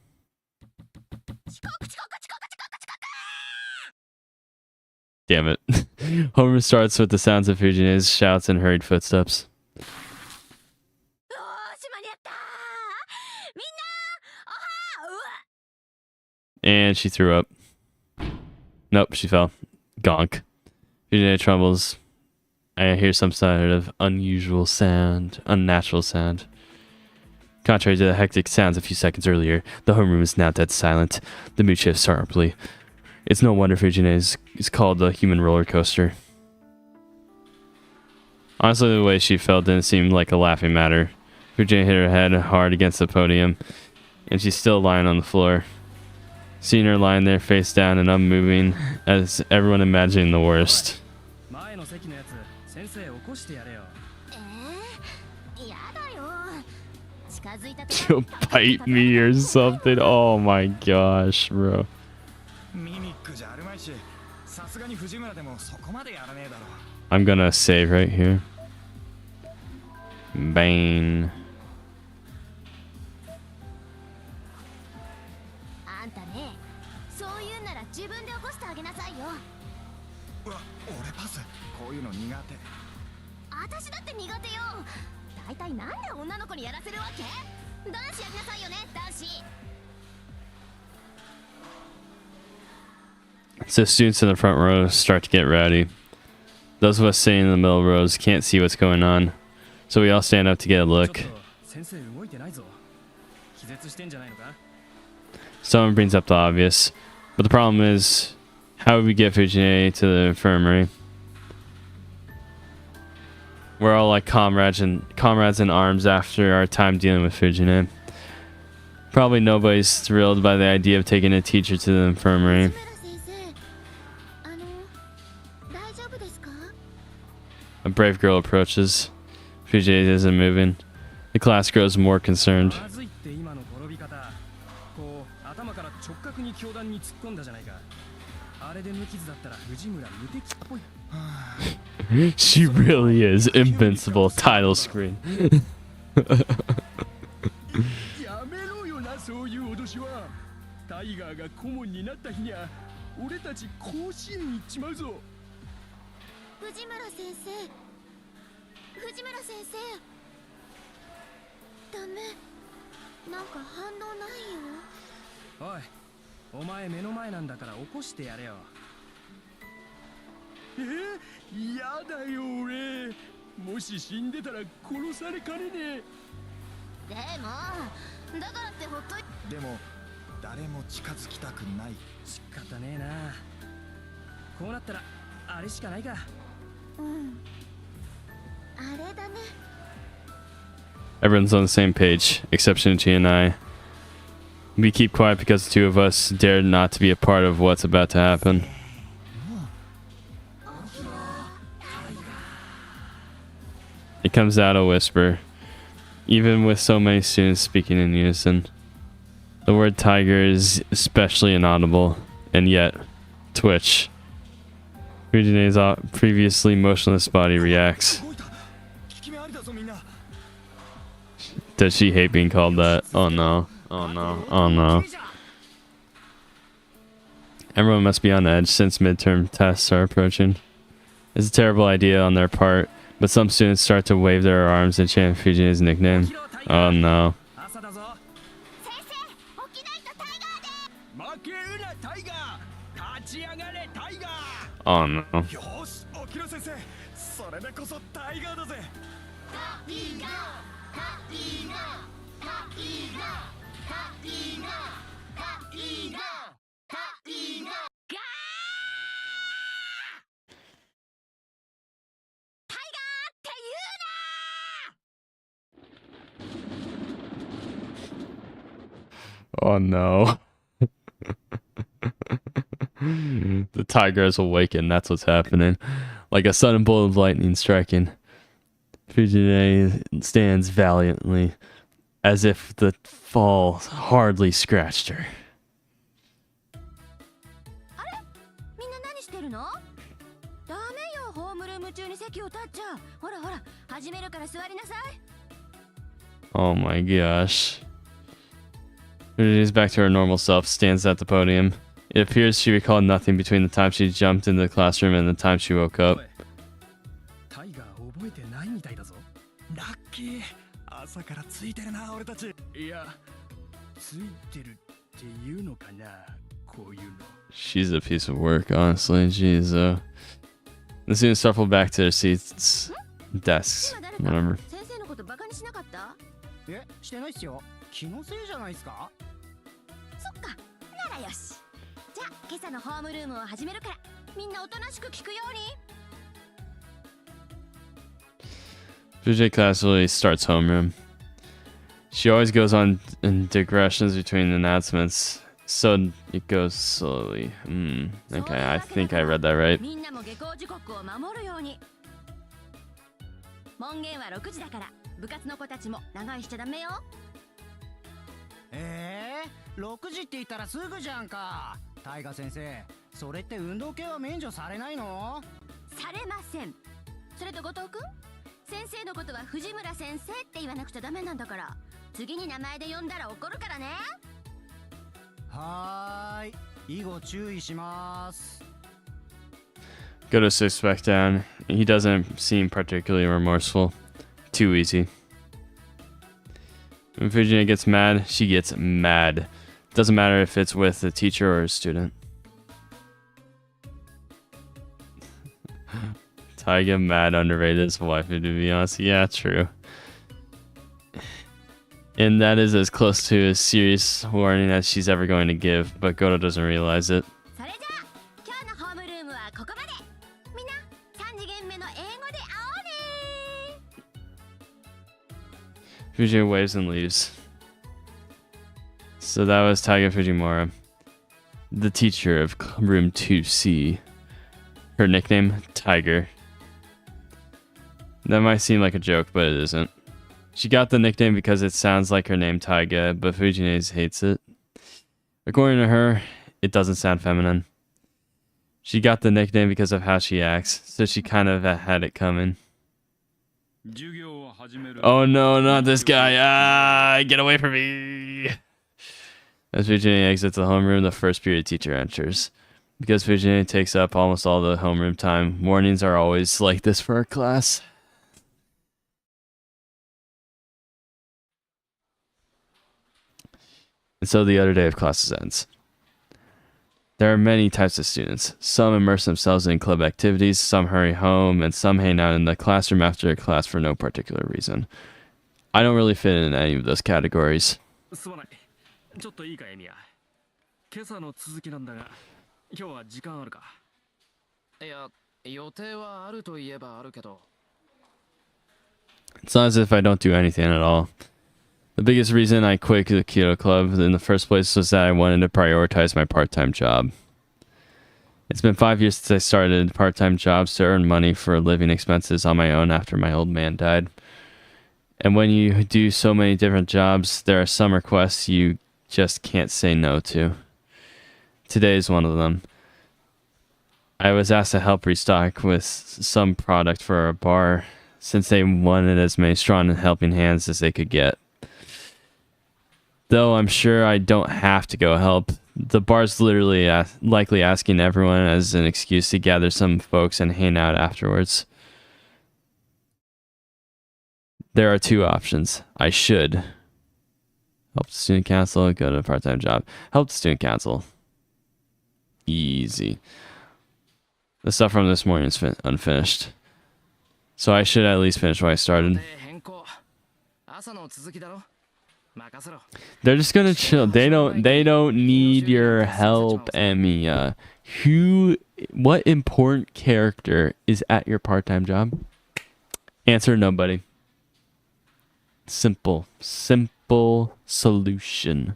Damn it. Homeroom starts with the sounds of Fujine's shouts and hurried footsteps. And she threw up. Nope, she fell. Gonk. Fujine trembles. I hear some sort of unusual sound, unnatural sound. Contrary to the hectic sounds a few seconds earlier, the homeroom is now dead silent. The mood shifts sharply. It's no wonder Fujine is called the human roller coaster. Honestly, the way she fell didn't seem like a laughing matter. Fujine hit her head hard against the podium, and she's still lying on the floor. Seeing her lying there face down and unmoving, as everyone imagining the worst. She'll bite me or something. Oh my gosh, bro. I'm gonna save right here. Bane. So students in the front row start to get rowdy. Those of us sitting in the middle rows can't see what's going on, so we all stand up to get a look. Someone brings up the obvious, but the problem is, how would we get Fujine to the infirmary? We're all like comrades in arms after our time dealing with Fujine. Probably nobody's thrilled by the idea of taking a teacher to the infirmary. A brave girl approaches. Fujine isn't moving. The class grows more concerned. She really is invincible. Title screen. 嫌だよ俺。もし死んでたら殺されかねねえ。でもだからってほっといでも誰も近づきたくない。仕方ねえな。こうなったらあれしかないか。うんあれだね Everyone's on the same page, except Shinichi and I. We keep quiet because the two of us dare not to be a part of what's about to happen. It comes out a whisper, even with so many students speaking in unison. The word tiger is especially inaudible, and yet, twitch. Fujine's previously motionless body reacts. 動いた。効き目ありだぞみんな。 Does she hate being called that? Oh no. Oh no. Oh no. Everyone must be on edge since midterm tests are approaching. It's a terrible idea on their part, but some students start to wave their arms and chant Fujine's nickname. Oh no. 朝だぞ。先生起きないとタイガーで負けるなタイガー。立ち上がれタイガー。 Oh no. よし起きろ先生。それでこそタイガーだぜ。って言う Oh no. The tiger is awakened. That's what's happening. Like a sudden bolt of lightning striking. Fujine stands valiantly, as if the fall hardly scratched her. みんな何してるの？ダメよ、ホームルーム中に席を立っちゃ。ほらほら、始めるから座りなさい。 Oh my gosh. Fujine's back to her normal self, stands at the podium. It appears she recalled nothing between the time she jumped into the classroom and the time she woke up. タイガー覚えてないみたいだぞ。ラッキー。朝からついてるな俺たち。いや、ついてるっていうのかな、こういうの。 She's a piece of work, honestly. Jeez, The students shuffle back to their seats, desks, 今誰か whatever. 先生のことバカにしなかった？え、してないっすよ。気のせいじゃないっすか。そっか、ならよし。じゃあ今朝のホームルームを始めるから、みんなおとなしく聞くように。 Fujine classically starts homeroom. She always goes on in digressions between announcements, so it goes slowly. Okay, I think I read that right. みんなも下校時刻を守るように。門限は6時だから、部活の子たちも長居しちゃダメよ。6時って言ったらすぐじゃんか。タイガ先生、それって運動系は免除されないの？されません。それと後藤くん、先生のことは藤村先生って言わなくちゃダメなんだから、次に名前で呼んだら怒るからね。はーい、以後注意します。 Go to six back down. He doesn't seem particularly remorseful. Too easy. When Fujine gets mad, she gets mad. Doesn't matter if it's with a teacher or a student. Taiga mad underrated as wife, to be honest. Yeah, true. And that is as close to a serious warning as she's ever going to give, but Goto doesn't realize it. それじゃあ今日のホームルームはここまで。みんな3次元目の英語で会おうね。 Fujine waves and leaves. So that was Taiga Fujimura, the teacher of room 2C. Her nickname, Tiger. That might seem like a joke, but it isn't. She got the nickname because it sounds like her name Taiga, but Fujine hates it. According to her, it doesn't sound feminine. She got the nickname because of how she acts, so she kind of had it coming. Oh no, not this guy. Ah, get away from me. As Fujine exits the homeroom, the first period teacher enters. Because Fujine takes up almost all the homeroom time, mornings are always like this for our class. And so the other day of classes ends. There are many types of students. Some immerse themselves in club activities, some hurry home, and some hang out in the classroom after class for no particular reason. I don't really fit in any of those categories. すまない。ちょっといいかエミヤ。今朝の続きなんだが、今日は時間あるか。いや、予定はあるといえばあるけど。It's not as if I don't do anything at all. The biggest reason I quit the Kyoto Club in the first place was that I wanted to prioritize my part-time job. It's been 5 years since I started part-time jobs to earn money for living expenses on my own after my old man died. And when you do so many different jobs, there are some requests you just can't say no to. Today is one of them. I was asked to help restock with some product for a bar since they wanted as many strong helping hands as they could get. Though I'm sure I don't have to go help. The bar's literally likely asking everyone as an excuse to gather some folks and hang out afterwards. There are two options. I should help the student council, go to a part-time job. Help the student council. Easy. The stuff from this morning is unfinished. So I should at least finish what I started. 変更。朝の続きだろ。任せろ。 They're just gonna chill. They don't need your help, Emiya. What important character is at your part-time job? Answer nobody. Simple solution.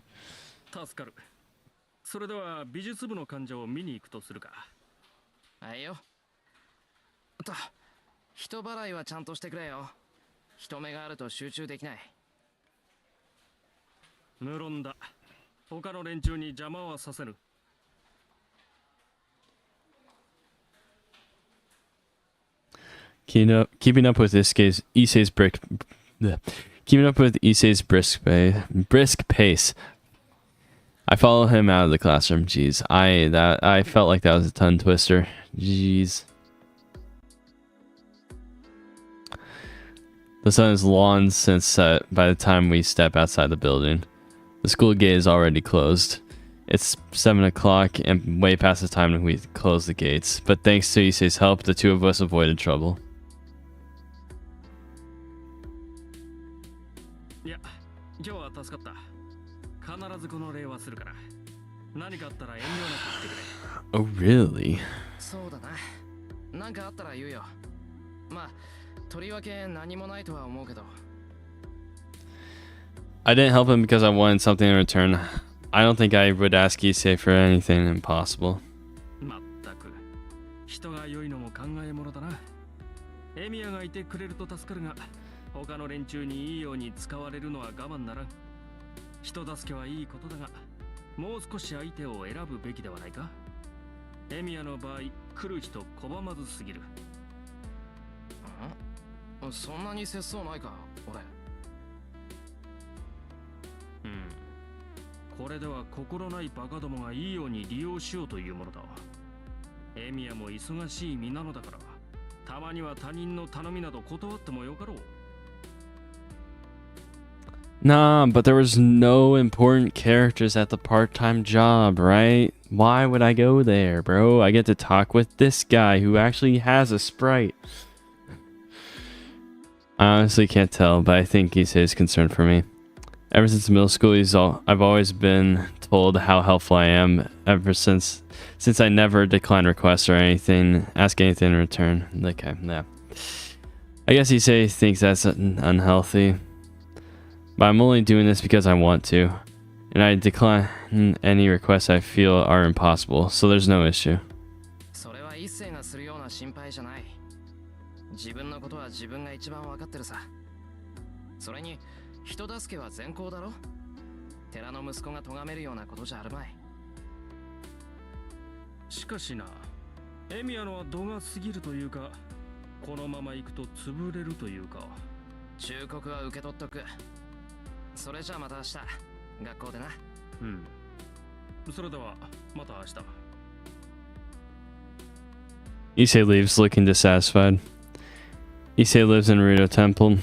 助かる。それでは美術部の患者を見に行くとするか。はいよ。と、人払いはちゃんとしてくれよ。人目があると集中できない。無論だ。他の連中に邪魔はさせぬ。Keeping up with Issei's brisk pace. I follow him out of the classroom. Jeez, I felt like that was a tongue twister. Jeez. The sun is long since set by the time we step outside the building. The school gate is already closed. It's 7 o'clock and way past the time we close the gates. But thanks to Issei's help, the two of us avoided trouble. いや、今日は助かった。必ずこの礼はするから。何かあったら遠慮なく言ってくれ。Oh, really? そうだな。なんかあったら言うよ。まあ、とりわけ何もないとは思うけど。I didn't help him because I wanted something in return. I don't think I would ask Issei for anything impossible. まったく、人が良いのも考えものだな。エミヤがいてくれると助かるが、他の連中にいいように使われるのは我慢ならん。人助けはいいことだが、もう少し相手を選ぶべきではないか。エミヤの場合、来る人拒まずすぎる。そんなに節操ないか、俺。これでは心ないバカどもがいいように利用しようというものだ。エミヤも忙しい身なのだから、たまには他人の頼みなど断ってもよかろう。Nah, but there was no important characters at the part-time job, right? Why would I go there, bro? I get to talk with this guy who actually has a sprite. I honestly can't tell, but I think Issei is concerned for me. Ever since middle school, I've always been told how helpful I am. Ever since I never decline requests or ask anything in return. Okay, yeah. I guess Issei thinks that's unhealthy. But I'm only doing this because I want to. And I decline any requests I feel are impossible, so there's no issue. それは一斉がするような心配じゃない。自分のことは自分が一番わかってるさ。それに、人助けは善行だろ。寺の息子が咎めるようなことじゃあるまい。しかしな、エミヤのは度が過ぎるというか、このまま行くと潰れるというか。忠告は受け取っとく。それじゃあまた明日、学校でな。それではまた明日。Issei leaves looking dissatisfied. Issei lives in Rudo Temple,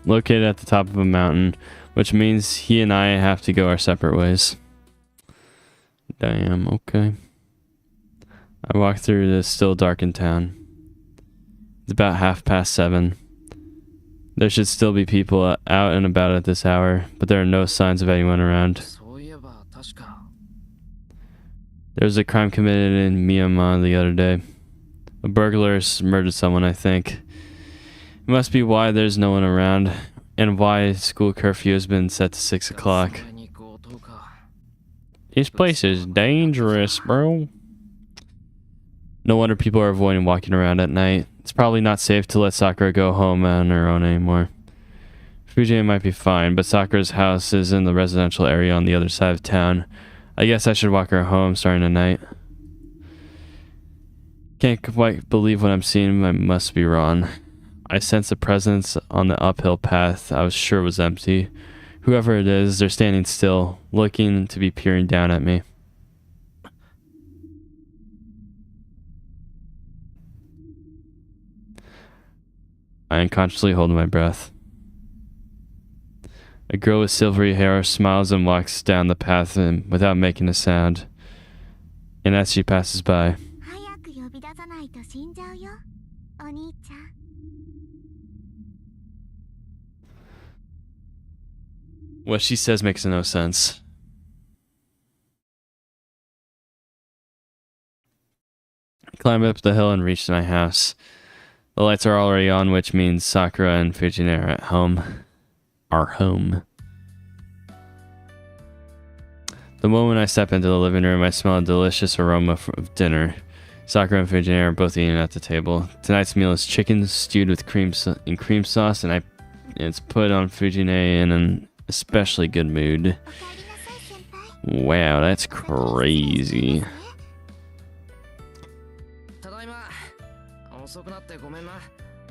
located at the top of a mountain, which means he and I have to go our separate ways. Damn, okay. I walk through the still darkened town. It's about 7:30. There should still be people out and about at this hour, but there are no signs of anyone around. そういえば確か There was a crime committed in Myanmar the other day. A burglar murdered someone, I think. It must be why there's no one around, and why school curfew has been set to 6 o'clock. それに強盗か This place is dangerous, bro. No wonder people are avoiding walking around at night. It's probably not safe to let Sakura go home on her own anymore. Fujine might be fine, but Sakura's house is in the residential area on the other side of town. I guess I should walk her home starting tonight. Can't quite believe what I'm seeing. I must be wrong. I sense a presence on the uphill path I was sure was empty. Whoever it is, they're standing still, looking to be peering down at me. I unconsciously hold my breath. A girl with silvery hair smiles and walks down the path without making a sound. And as she passes by, 早く呼び出さないと死んじゃうよ、お兄ちゃん。 what she says makes no sense. I climb up the hill and reach my house. The lights are already on, which means Sakura and Fujine are at home. Are home. The moment I step into the living room, I smell a delicious aroma of dinner. Sakura and Fujine are both eating at the table. Tonight's meal is chicken stewed with cream sauce, and it's put on Fujine in an especially good mood. お帰りなさい、先輩。 Wow, that's crazy. ただいま遅くなってごめんな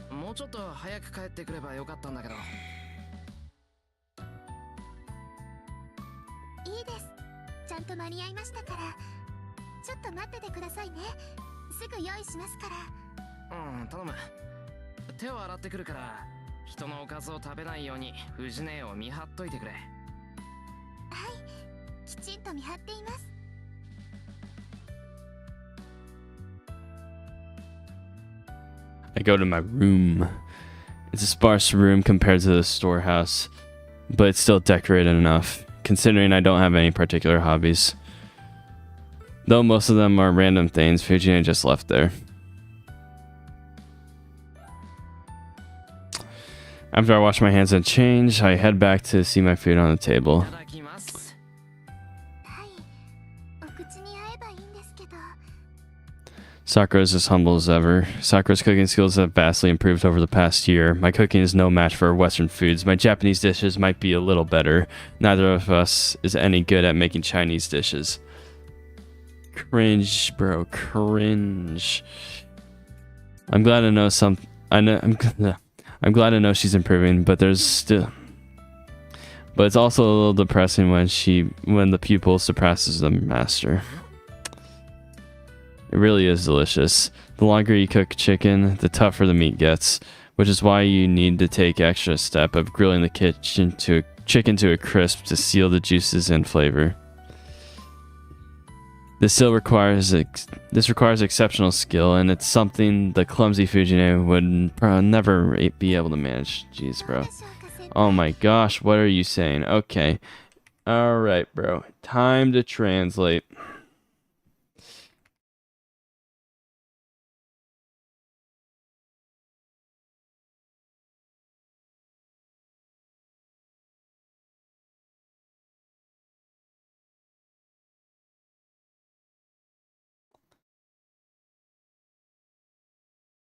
もうちょっと早く帰ってくればよかったんだけどいいです。ちゃんと間に合いましたから。ちょっと待っててくださいね。すぐ用意しますから。うん頼む手を洗ってくるから人のおかずを食べないように藤姉を見張っといてくれはい、きちんと見張っています。 I go to my room. It's a sparse room compared to the storehouse, but it's still decorated enough, considering I don't have any particular hobbies. Though most of them are random things Fujine just left there. After I wash my hands and change, I head back to see my food on the い table. ただきます はい、お口に合えばいいんですけど。 Sakura is as humble as ever. Sakura's cooking skills have vastly improved over the past year. My cooking is no match for Western foods. My Japanese dishes might be a little better. Neither of us is any good at making Chinese dishes. Cringe, bro. Cringe. I'm glad to know I'm glad to know she's improving, but it's also a little depressing when the pupil surpasses the master. It really is delicious. The longer you cook chicken, the tougher the meat gets, which is why you need to take extra step of grilling the chicken to a crisp to seal the juices and flavor. This requires exceptional skill, and it's something the clumsy Fujine would never be able to manage. Jeez, bro. どうでしょうか、先輩。 Oh my gosh, what are you saying? Okay. Alright, bro. Time to translate.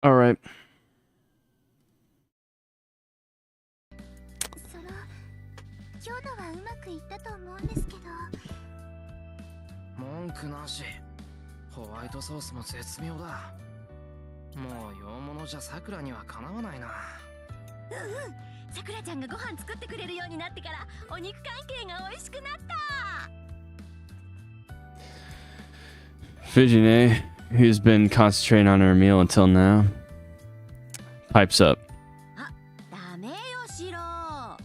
Alright. 今日のはうまくいったと思うんですけど。文句なしホワイトソースも絶妙だもう洋物じゃさくらにはかなわないなさくらちゃんがご飯作ってくれるようになってからお肉関係が美味しくなった Fujine, who's been concentrating on her meal until now, pipes up. ダメよシロ学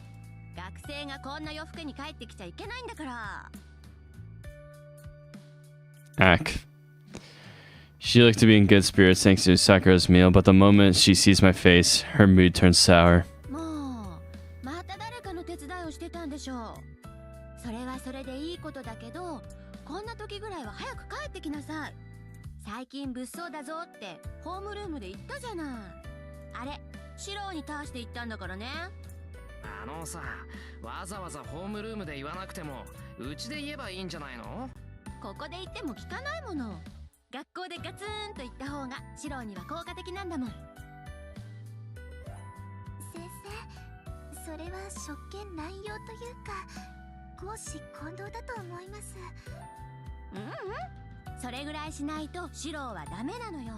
生がこんな夜更けに帰ってきちゃいけないんだから Ack. She looked to be in good spirits thanks to Sakura's meal, but the moment she sees my face, her mood turns sour. もうまた誰かの手伝いをしてたんでしょう。それはそれでいいことだけど、こんな時ぐらいは早く帰ってきなさい。最近物騒だぞってホームルームで言ったじゃない。あれ、シローに倒して言ったんだからね。あのさ、わざわざホームルームで言わなくてもうちで言えばいいんじゃないの？ここで言っても聞かないもの。学校でガツンと言った方がシローには効果的なんだもん。先生、それは職権乱用というか公私混同だと思います。それぐらいしないとシローはダメなのよ。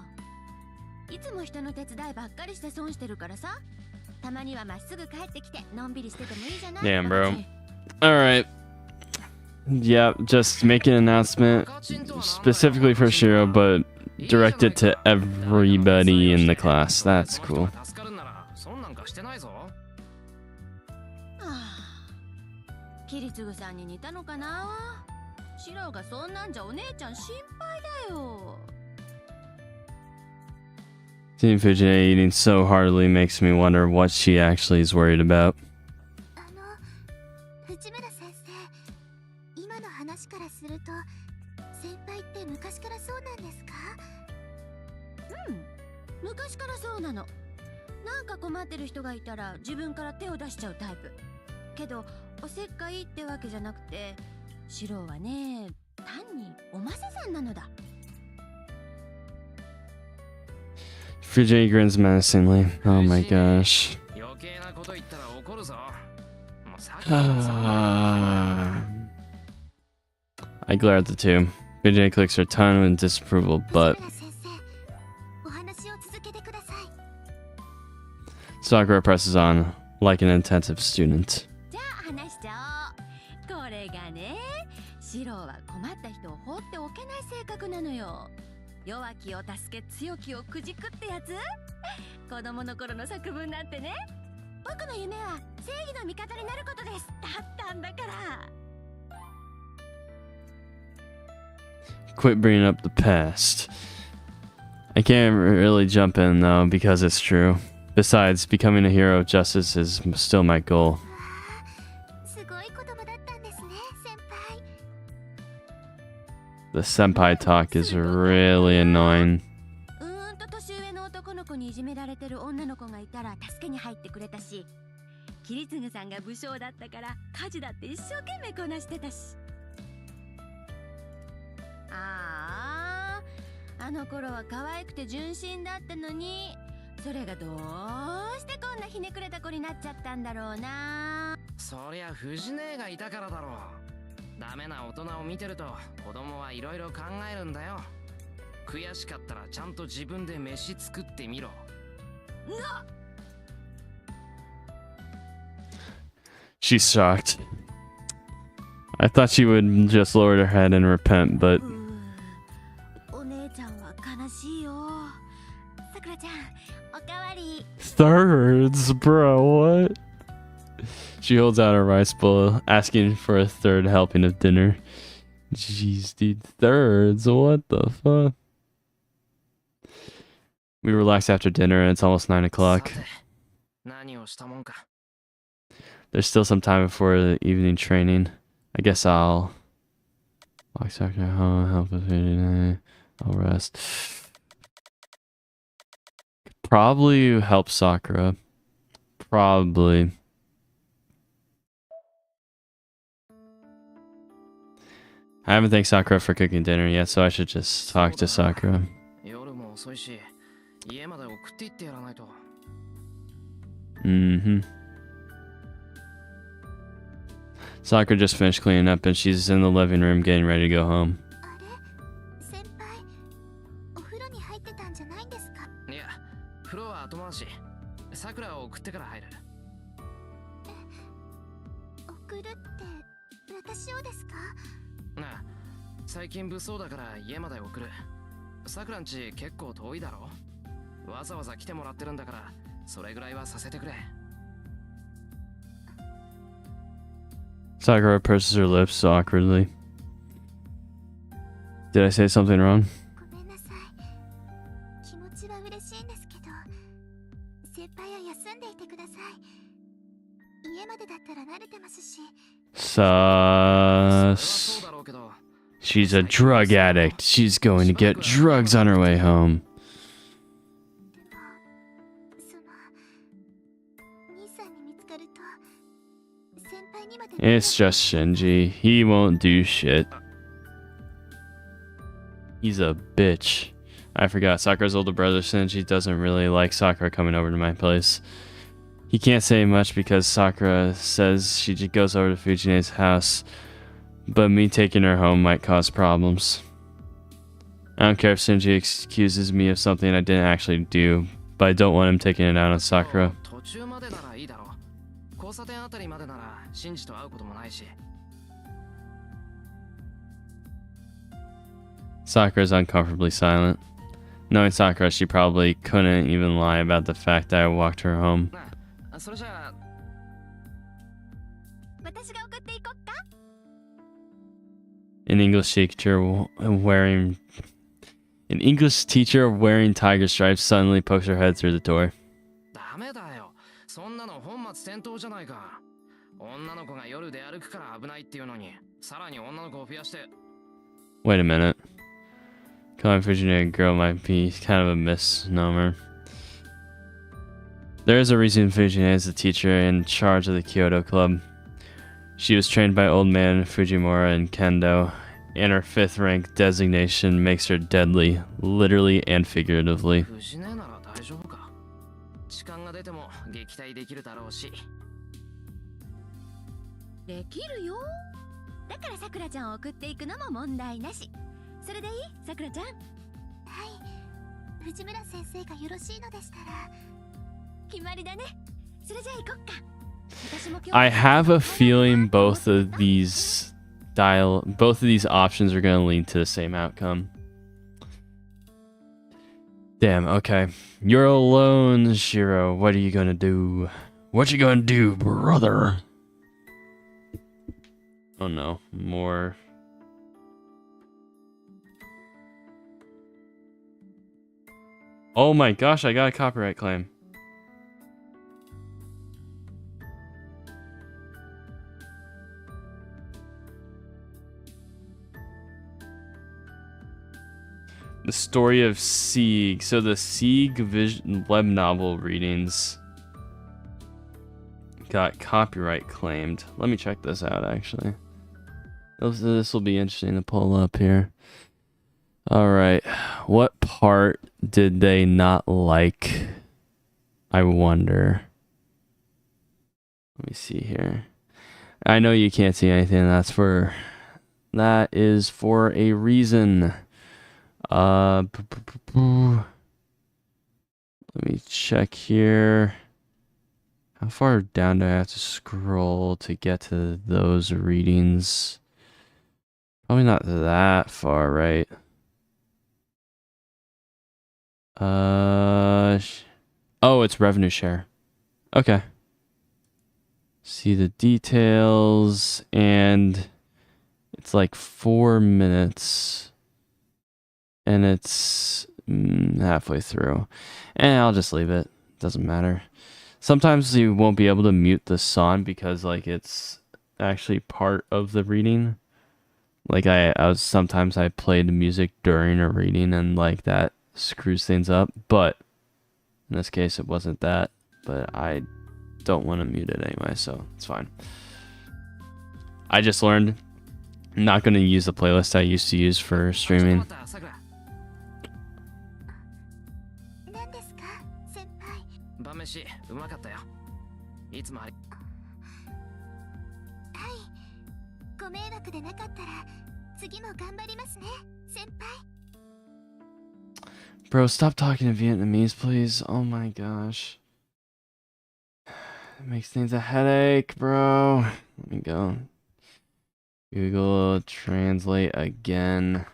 いつも人の手伝いばっかりして損してるからさ。たまにはまっすぐ帰ってきてのんびりしててもいいじゃない。 Damn, bro. Alright. Yeah, just make an announcement specifically for Shiro, but direct it to everybody in the class. That's cool. 助かるならそんなんかしてないぞ。はあ、キリツグさんに似たのかな。シローがそんなんじゃお姉ちゃん心配だよ。Seeing Fujine eating so heartily makes me wonder what she actually is worried about. 藤村先生、今の話からすると先輩って昔からそうなんですか？昔からそうなの。なんか困ってる人がいたら自分から手を出しちゃうタイプ。けどおせっかいってわけじゃなくて、シローはね、単におませさんなのだ。Fujine grins menacingly. Oh my gosh. 余計なこと言ったら怒るぞ。もうさっきからさ I glare at the two. Fujine clicks her tongue in disapproval, but 藤村先生、お話を続けてください。 Sakura presses on like an attentive student. じゃあ話しちゃおう。これがね、シローは困った人を放っておけない性格なのよ。弱きを助け強きをくじくってやつ。子供の頃の作文なんてね、僕の夢は正義の味方になることですだったんだから。 Quit bringing up the past. I can't really jump in though because it's true. Besides, becoming a hero of justice is still my goal. すごい子供だったんですね、先輩。 The senpai talk is really annoying. 年上の男の子にいじめられてる女の子がいたら助けに入ってくれたし、キリツグさんが武将だったから家事だって一生懸命こなしてたし。あの頃は可愛くて純真だったのに、それがどうしてこんなひねくれた子になっちゃったんだろうな。そりゃ藤姉がいたからだろう。ダメな大人を見てると子供はいろいろ考えるんだよ。悔しかったらちゃんと自分で飯作ってみろ。She's shocked. I thought she would just lower her head and repent, but お姉ちゃんは悲しいよ。さくらちゃん、おかわり。 thirds, bro, what? She holds out her rice bowl, asking for a third helping of dinner. Jeez, dude, thirds, what the fuck? We relax after dinner and it's almost 9 o'clock. さて、何をしたもんか。 There's still some time before the evening training. I guess I'll walk Sakura home, help with today. I'll rest. Probably help Sakura. Probably. I haven't thanked Sakura for cooking dinner yet, so I should just talk to Sakura. 夜も遅いし、家まで送って行ってやらないと。Mm-hmm. Sakura just finished cleaning up and she's in the living room getting ready to go home. あれ、先輩、お風呂に入ってたんじゃないんですか？いや、風呂は後回し。さくらを送ってから入る。送るって私をですか？なあ、最近物騒だから家まで送る。さくらんち結構遠いだろ。わざわざ来てもらってるんだから、それぐらいはさせてくれ。 Sakura purses her lips awkwardly. Did I say something wrong? ごめんなさい。気持ちは嬉しいんですけど、先輩は休んでいてください。家までだったら慣れてますし。Sus. She's a drug addict. She's going to get drugs on her way home. その兄さんに見つかると先輩にまで It's just Shinji. He won't do shit. He's a bitch. I forgot Sakura's older brother Shinji doesn't really like Sakura coming over to my place. He can't say much because Sakura says she just goes over to Fujine's house, but me taking her home might cause problems. I don't care if Shinji accuses me of something I didn't actually do, but I don't want him taking it out on Sakura. 途中までならいいだろう。交差点あたりまでならシンジと会うこともないし。Sakura's uncomfortably silent. Knowing Sakura, she probably couldn't even lie about the fact that I walked her home. それじゃあ私が送っていこっか。 An English teacher wearing tiger stripes suddenly pokes her head through the door. ダメだよ。そんなの本末転倒じゃないか。女の子が夜で歩くから危ないっていうのに、さらに女の子を増やして。Wait a minute. Calling Fujine a girl might be kind of a misnomer. There is a reason Fujine is the teacher in charge of the Kyoto Club. She was trained by old man Fujimura in Kendo, and her 5th rank designation makes her deadly, literally and figuratively. 藤根なら大丈夫か。時間が出ても撃退できるだろうし。できるよ。だからさくらちゃんを送っていくのも問題なし。それでいい？さくらちゃん。はい、藤村先生がよろしいのでしたら。決まりだね。それじゃあ行こっか。 I have a feeling both of these options are going to lead to the same outcome. Damn, okay. You're alone, Shiro. What are you going to do? What you going to do, brother? Oh no, more. Oh my gosh, I got a copyright claim. The story of Sieg. So the Sieg web novel readings got copyright claimed. Let me check this out, actually. This will be interesting to pull up here. Alright. What part did they not like? I wonder. Let me see here. I know you can't see anything. That is for a reason. Let me check here. How far down do I have to scroll to get to those readings? Probably not that far, right? Oh, it's revenue share. Okay. See the details, and it's like 4 minutes. And it's halfway through. And I'll just leave it. Doesn't matter. Sometimes you won't be able to mute the song because like it's actually part of the reading. Like sometimes I play the music during a reading and like that screws things up. But in this case it wasn't that. But I don't want to mute it anyway, so it's fine. I just learned I'm not going to use the playlist I used to use for streaming. 晩飯うまかったよ。いつもあり。はい。ご迷惑でなかったら次も頑張りますね、先輩。Bro, stop talking in Vietnamese, please. Oh my gosh. It makes things a headache, bro. Let me go. Google Translate again.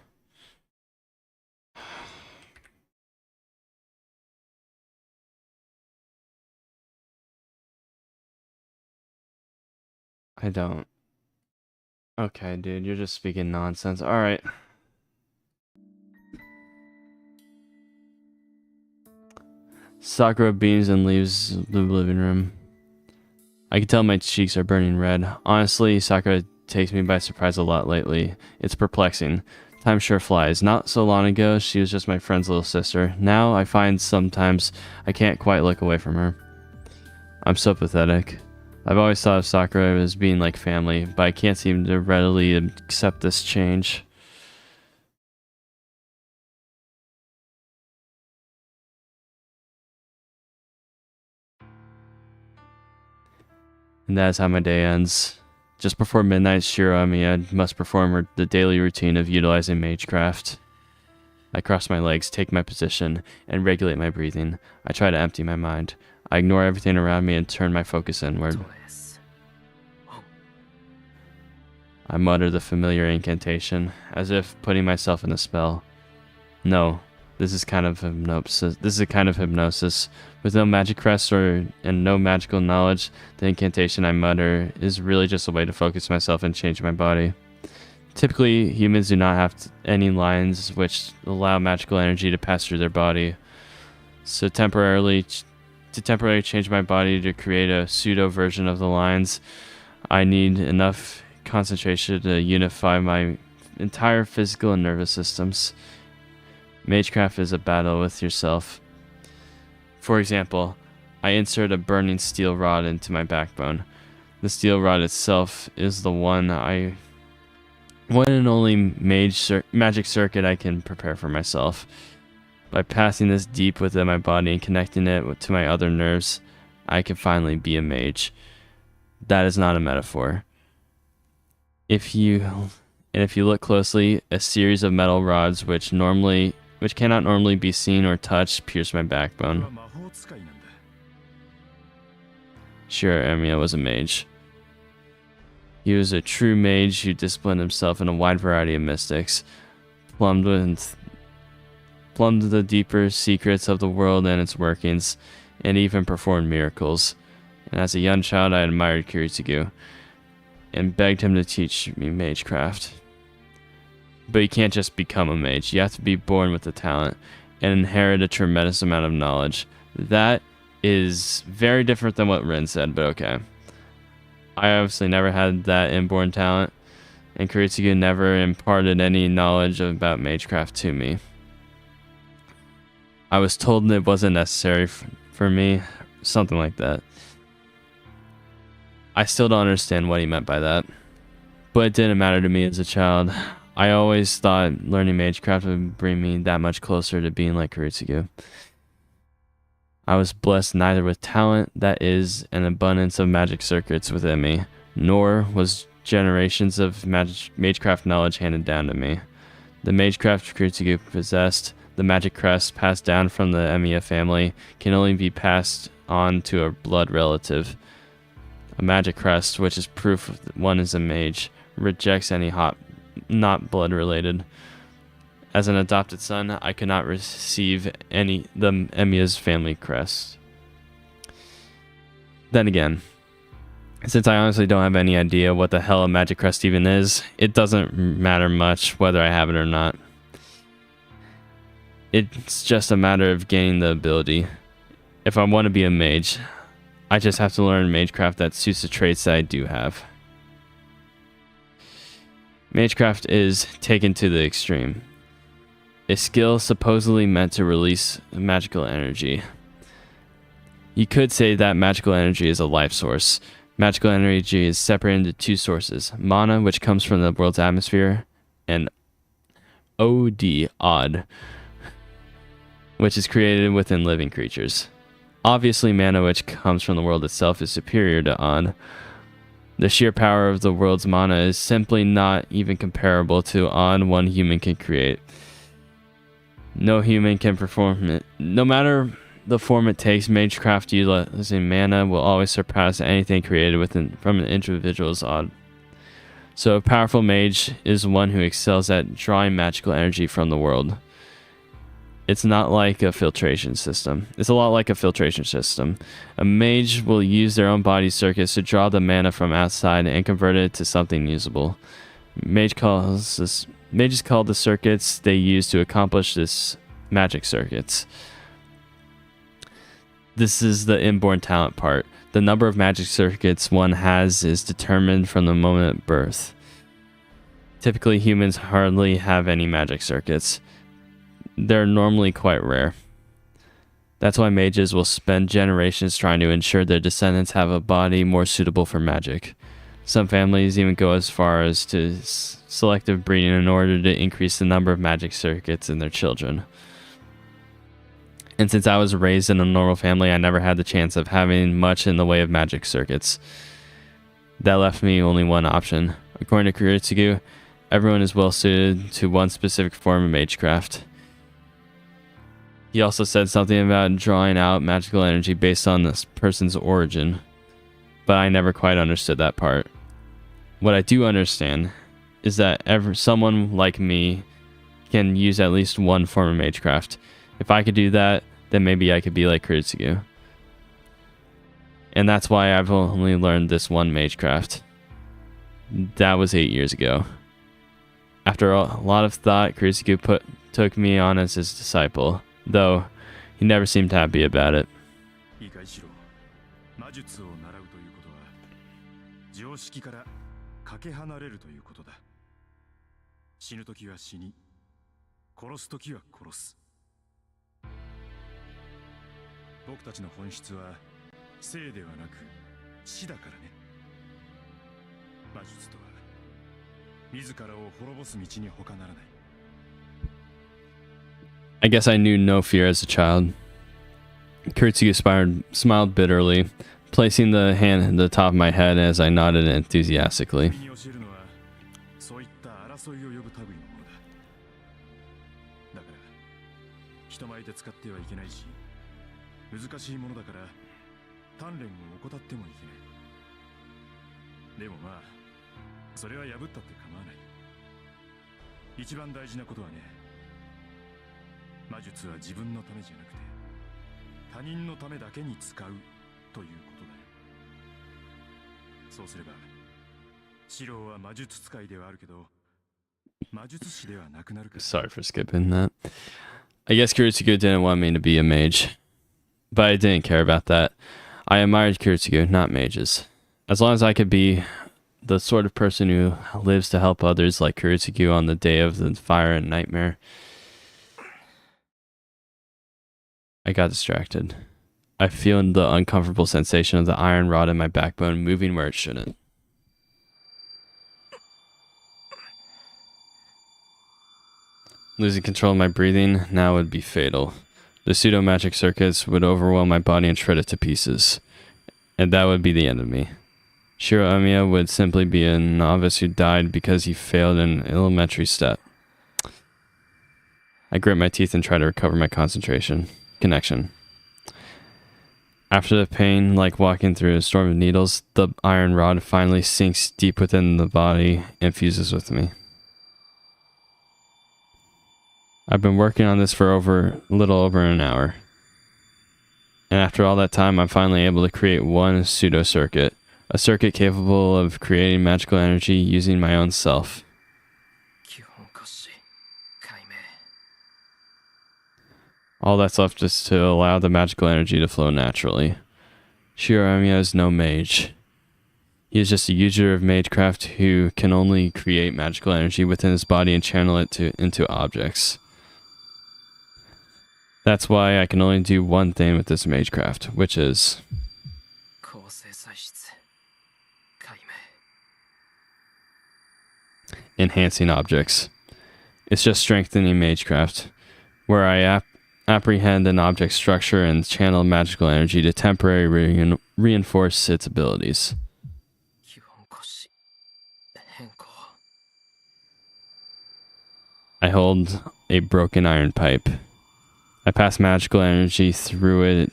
I don't. Okay, dude, you're just speaking nonsense. Alright. Sakura beams and leaves the living room. I can tell my cheeks are burning red. Honestly, Sakura takes me by surprise a lot lately. It's perplexing. Time sure flies. Not so long ago, she was just my friend's little sister. Now, I find sometimes I can't quite look away from her. I'm so pathetic. I've always thought of Sakura as being like family, but I can't seem to readily accept this change. And that is how my day ends. Just before midnight, Shiro Amiya must perform the daily routine of utilizing Magecraft. I cross my legs, take my position, and regulate my breathing. I try to empty my mind. I ignore everything around me and turn my focus inward. I mutter the familiar incantation, as if putting myself in a spell. No, this is a kind of hypnosis. With no magic crest and no magical knowledge, the incantation I mutter is really just a way to focus myself and change my body. Typically, humans do not have any lines which allow magical energy to pass through their body. So to temporarily change my body to create a pseudo version of the lines, I need enough concentration to unify my entire physical and nervous systems. Magecraft is a battle with yourself. For example, I insert a burning steel rod into my backbone. The steel rod itself is the one and only magic circuit I can prepare for myself. By passing this deep within my body and connecting it to my other nerves, I can finally be a mage. That is not a metaphor. If you look closely, a series of metal rods which cannot normally be seen or touched pierce my backbone. Shiro Amiya was a mage. He was a true mage who disciplined himself in a wide variety of mystics, plumbed the deeper secrets of the world and its workings, and even performed miracles. And as a young child, I admired Kiritsugu and begged him to teach me magecraft. But you can't just become a mage. You have to be born with the talent and inherit a tremendous amount of knowledge. That is very different than what Rin said, but okay. I obviously never had that inborn talent, and Kiritsugu never imparted any knowledge about magecraft to me. I was told it wasn't necessary for me, something like that. I still don't understand what he meant by that, but it didn't matter to me as a child. I always thought learning magecraft would bring me that much closer to being like Kiritsugu. I was blessed neither with talent, that is, an abundance of magic circuits within me, nor was generations of magecraft knowledge handed down to me. The magecraft Kiritsugu possessed, the magic crest passed down from the Emiya family, can only be passed on to a blood relative. A magic crest, which is proof that one is a mage, rejects any not blood related. As an adopted son, I could not receive the Emiya's family crest. Then again, since I honestly don't have any idea what the hell a magic crest even is, it doesn't matter much whether I have it or not. It's just a matter of gaining the ability. If I want to be a mage, I just have to learn magecraft that suits the traits that I do have. Magecraft is taken to the extreme. A skill supposedly meant to release magical energy. You could say that magical energy is a life source. Magical energy is separated into two sources: mana, which comes from the world's atmosphere, and odd, which is created within living creatures. Obviously, mana, which comes from the world itself, is superior to odd. The sheer power of the world's mana is simply not even comparable to odd one human can create. No human can perform it. No matter the form it takes, magecraft utilizing mana will always surpass anything created from an individual's odd. So a powerful mage is one who excels at drawing magical energy from the world. It's not like a filtration system. It's a lot like a filtration system. A mage will use their own body circuits to draw the mana from outside and convert it to something usable. Mages call the circuits they use to accomplish this magic circuits. This is the inborn talent part. The number of magic circuits one has is determined from the moment of birth. Typically, humans hardly have any magic circuits. They're normally quite rare. That's why mages will spend generations trying to ensure their descendants have a body more suitable for magic. Some families even go as far as to selective breeding in order to increase the number of magic circuits in their children. And since I was raised in a normal family, I never had the chance of having much in the way of magic circuits. That left me only one option. According to Kuretsugu, everyone is well suited to one specific form of magecraft. He also said something about drawing out magical energy based on this person's origin, but I never quite understood that part. What I do understand is that someone like me can use at least one form of magecraft. If I could do that, then maybe I could be like Kuretsugu. And that's why I've only learned this one magecraft. That was 8 years ago. After a lot of thought, Kuretsugu took me on as his disciple, though he never seemed happy about it. いいかいしろ。魔術を習うということは常識からかけ離れるということだ。死ぬときは死に、殺すときは殺す。僕たちの本質は生ではなく死だからね。魔術とは自らを滅ぼす道に他ならない。I guess I knew no fear as a child. Kuretsugu smiled bitterly, placing the hand at the top of my head as I nodded enthusiastically. 君に教えるのはそういった争いを呼ぶ類のものだ。だから人前で使ってはいけないし、難しいものだから鍛錬を怠ってもいけない。でもまあ、それは破ったって構わない。一番大事なことはね、魔術は自分のためじゃなくて他人のためだけに使うということだよ。そうすればシローは魔術使いではあるけど魔術師ではなくなるから。 Sorry for skipping that. I guess Kuretsugu didn't want me to be a mage, but I didn't care about that. I admired Kuretsugu, not mages. As long as I could be the sort of person who lives to help others like Kuretsugu on the day of the fire and nightmare. I got distracted. I feel the uncomfortable sensation of the iron rod in my backbone moving where it shouldn't. Losing control of my breathing now would be fatal. The pseudo-magic circuits would overwhelm my body and shred it to pieces. And that would be the end of me. Shiro Amiya would simply be a novice who died because he failed an elementary step. I grit my teeth and try to recover my connection. After the pain, like walking through a storm of needles, the iron rod finally sinks deep within the body and fuses with me. I've been working on this for a little over an hour. And after all that time, I'm finally able to create one pseudo circuit, a circuit capable of creating magical energy using my own self. All that's left is to allow the magical energy to flow naturally. Shiro Amiya is no mage. He is just a user of magecraft who can only create magical energy within his body and channel it into objects. That's why I can only do one thing with this magecraft, which is enhancing objects. It's just strengthening magecraft, where I apprehend an object structure and channel magical energy to temporarily reinforce its abilities. I hold a broken iron pipe. I pass magical energy through it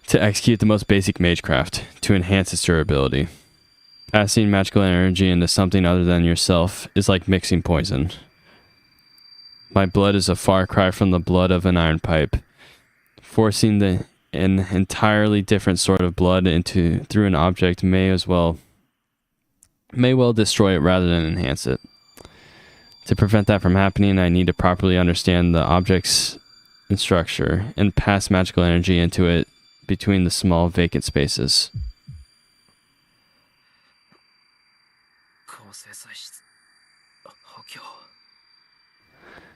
to execute the most basic magecraft, to enhance its durability. Passing magical energy into something other than yourself is like mixing poison. My blood is a far cry from the blood of an iron pipe. Forcing an entirely different sort of blood through an object may well destroy it rather than enhance it. To prevent that from happening, I need to properly understand the object's and structure and pass magical energy into it between the small vacant spaces. 構成材質補強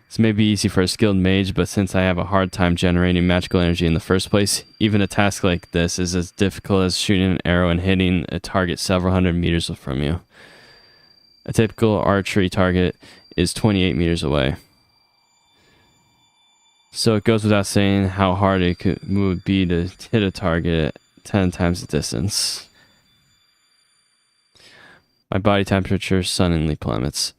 This may be easy for a skilled mage, but since I have a hard time generating magical energy in the first place, even a task like this is as difficult as shooting an arrow and hitting a target several hundred meters from you. A typical archery target is 28 meters away. So it goes without saying how hard would be to hit a target at 10 times the distance. My body temperature suddenly plummets.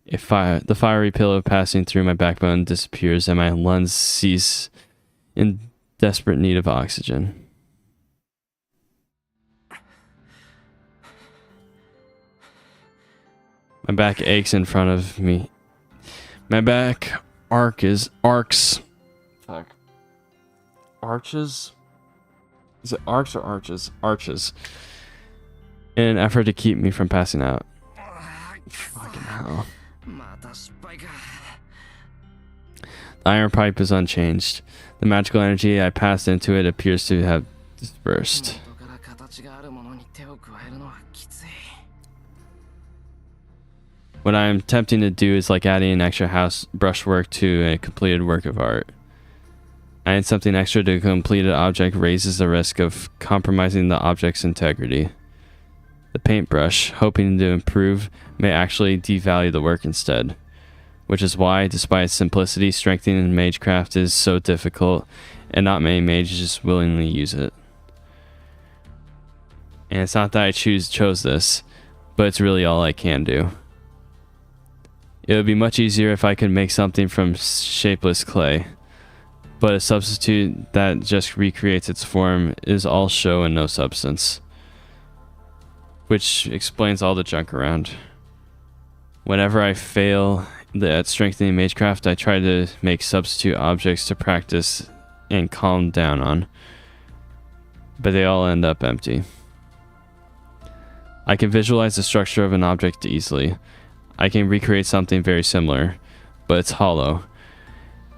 The fiery pillow passing through my backbone disappears and my lungs cease in desperate need of oxygen. My back aches in front of me. My back arcs. Fuck. Arches? Is it arcs or arches? Arches. In an effort to keep me from passing out. Fucking hell. また失敗か The iron pipe is unchanged. The magical energy I passed into it appears to have dispersed. 元から形があるものに手を加えるのはきつい What I am attempting to do is like adding an extra house brushwork to a completed work of art. Adding something extra to a completed object raises the risk of compromising the object's integrity. The paintbrush, hoping to improve, may actually devalue the work instead. Which is why, despite its simplicity, strengthening magecraft is so difficult, and not many mages willingly use it. And it's not that I chose this, but it's really all I can do. It would be much easier if I could make something from shapeless clay, but a substitute that just recreates its form is all show and no substance. Which explains all the junk around. Whenever I fail at strengthening magecraft, I try to make substitute objects to practice and calm down on, but they all end up empty. I can visualize the structure of an object easily. I can recreate something very similar, but it's hollow,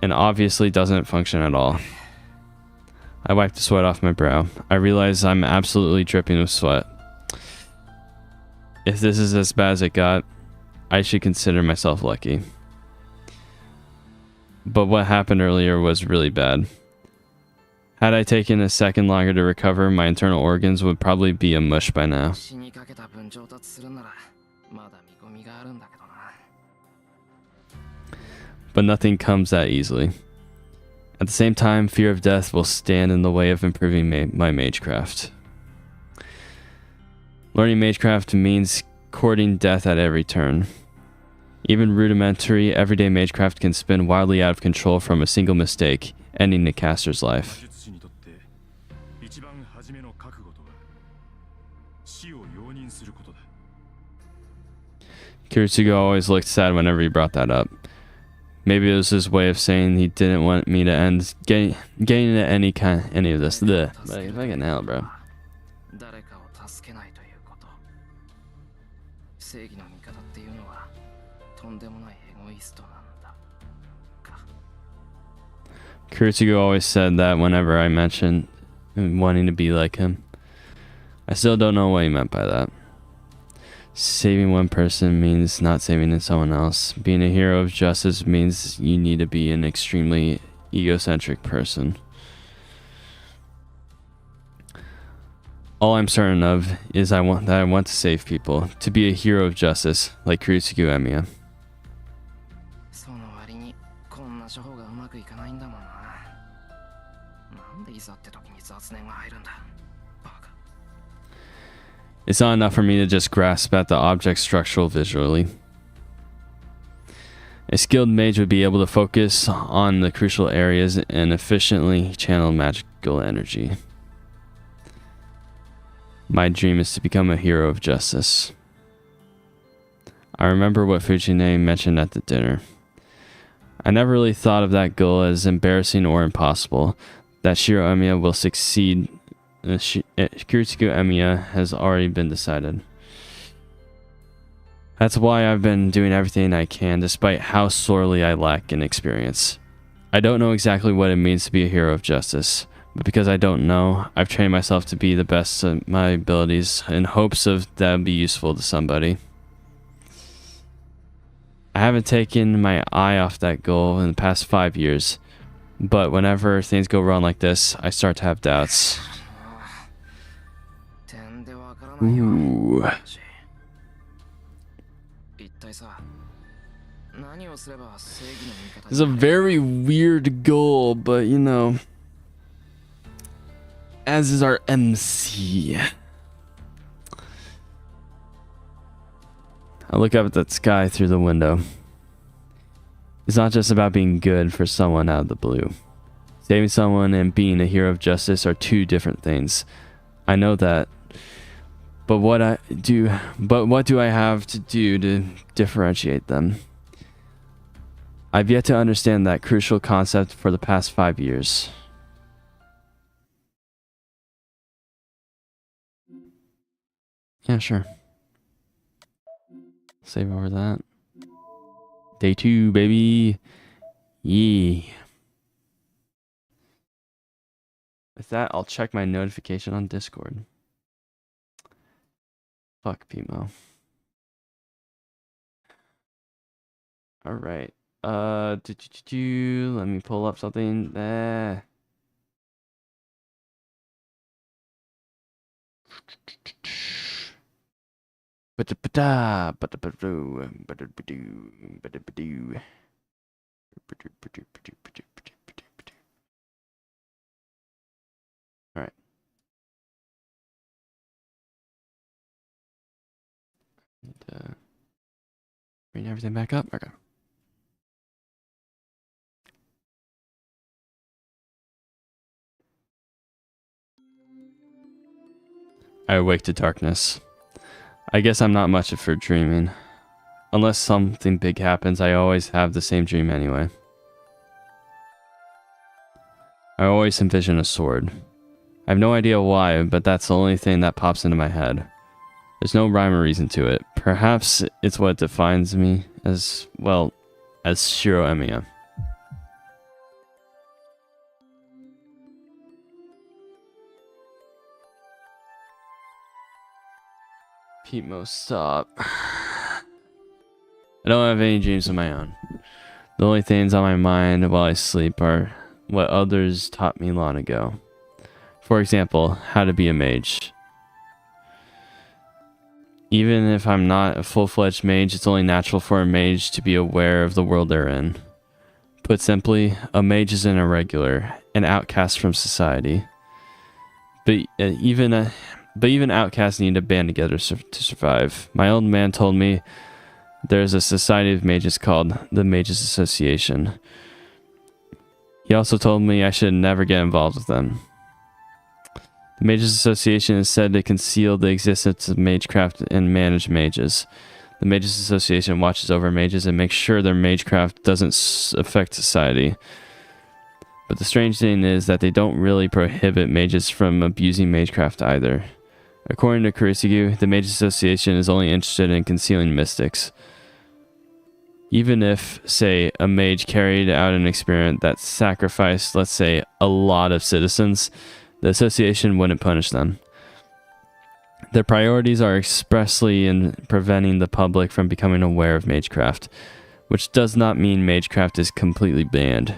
and obviously doesn't function at all. I wipe the sweat off my brow. I realize I'm absolutely dripping with sweat. If this is as bad as it got, I should consider myself lucky. But what happened earlier was really bad. Had I taken a second longer to recover, my internal organs would probably be a mush by now. 死にかけた分上達するならまだ見込みがあるんだけどな But nothing comes that easily. At the same time, fear of death will stand in the way of improving my magecraft. Learning magecraft means courting death at every turn. Even rudimentary, everyday magecraft can spin wildly out of control from a single mistake, ending the caster's life. 術師にとって一番初めの覚悟とは死を容認することだ Kiritsugo always looked sad whenever he brought that up. Maybe it was his way of saying he didn't want me to end getting into any of this. Like fucking hell, bro. 誰かを助けないということ正義の味方っていうのはとんでもないエゴイストなんだか Kiritsugo always said that whenever I mentioned wanting to be like him. I still don't know what he meant by that. Saving one person means not saving someone else. Being a hero of justice means you need to be an extremely egocentric person. All I'm certain of is I want to save people, to be a hero of justice, like Kiritsugu Emiya. その割にこんな処方がうまくいかないんだもんななんでいざって時に雑念が入るんだバカ It's not enough for me to just grasp at the object structural visually. A skilled mage would be able to focus on the crucial areas and efficiently channel magical energy. My dream is to become a hero of justice. I remember what Fujine mentioned at the dinner. I never really thought of that goal as embarrassing or impossible. That Shiro Emiya will succeed. Kiritsugu Emiya has already been decided. That's why I've been doing everything I can, despite how sorely I lack in experience. I don't know exactly what it means to be a hero of justice, but because I don't know, I've trained myself to be the best of my abilities in hopes of that would be useful to somebody. I haven't taken my eye off that goal in the past 5 years, but whenever things go wrong like this, I start to have doubts. 点でわからないよ。 Ooh. 一体さ、何をすれば正義の味方 It's a very weird goal, but you know, as is our MC. I look up at that sky through the window. It's not just about being good for someone out of the blue. Saving someone and being a hero of justice are two different things. I know that. But what do I have to do to differentiate them? I've yet to understand that crucial concept for the past 5 years. Yeah, sure. Save over that. Day 2, baby. Yeah. With that, I'll check my notification on Discord. Fuck Pimo. Alright. Let me pull up something. Alright. Need to bring everything back up. Okay. I awake to darkness. I guess I'm not much for dreaming. Unless something big happens, I always have the same dream anyway. I always envision a sword. I have no idea why, but that's the only thing that pops into my head. There's no rhyme or reason to it. Perhaps it's what defines me as, well, as Shiro Emiya. Pimo, stop. I don't have any dreams of my own. The only things on my mind while I sleep are what others taught me long ago. For example, how to be a mage. Even if I'm not a full-fledged mage, it's only natural for a mage to be aware of the world they're in. Put simply, a mage is an irregular, an outcast from society. But even outcasts need to band together to survive. My old man told me there's a society of mages called the Mages Association. He also told me I should never get involved with them. The Mages Association is said to conceal the existence of magecraft and manage mages. The Mages Association watches over mages and makes sure their magecraft doesn't affect society. But the strange thing is that they don't really prohibit mages from abusing magecraft either. According to Kurisugu, the Mages Association is only interested in concealing mystics. Even if, say, a mage carried out an experiment that sacrificed, let's say, a lot of citizens, the association wouldn't punish them. Their priorities are expressly in preventing the public from becoming aware of magecraft, which does not mean magecraft is completely banned.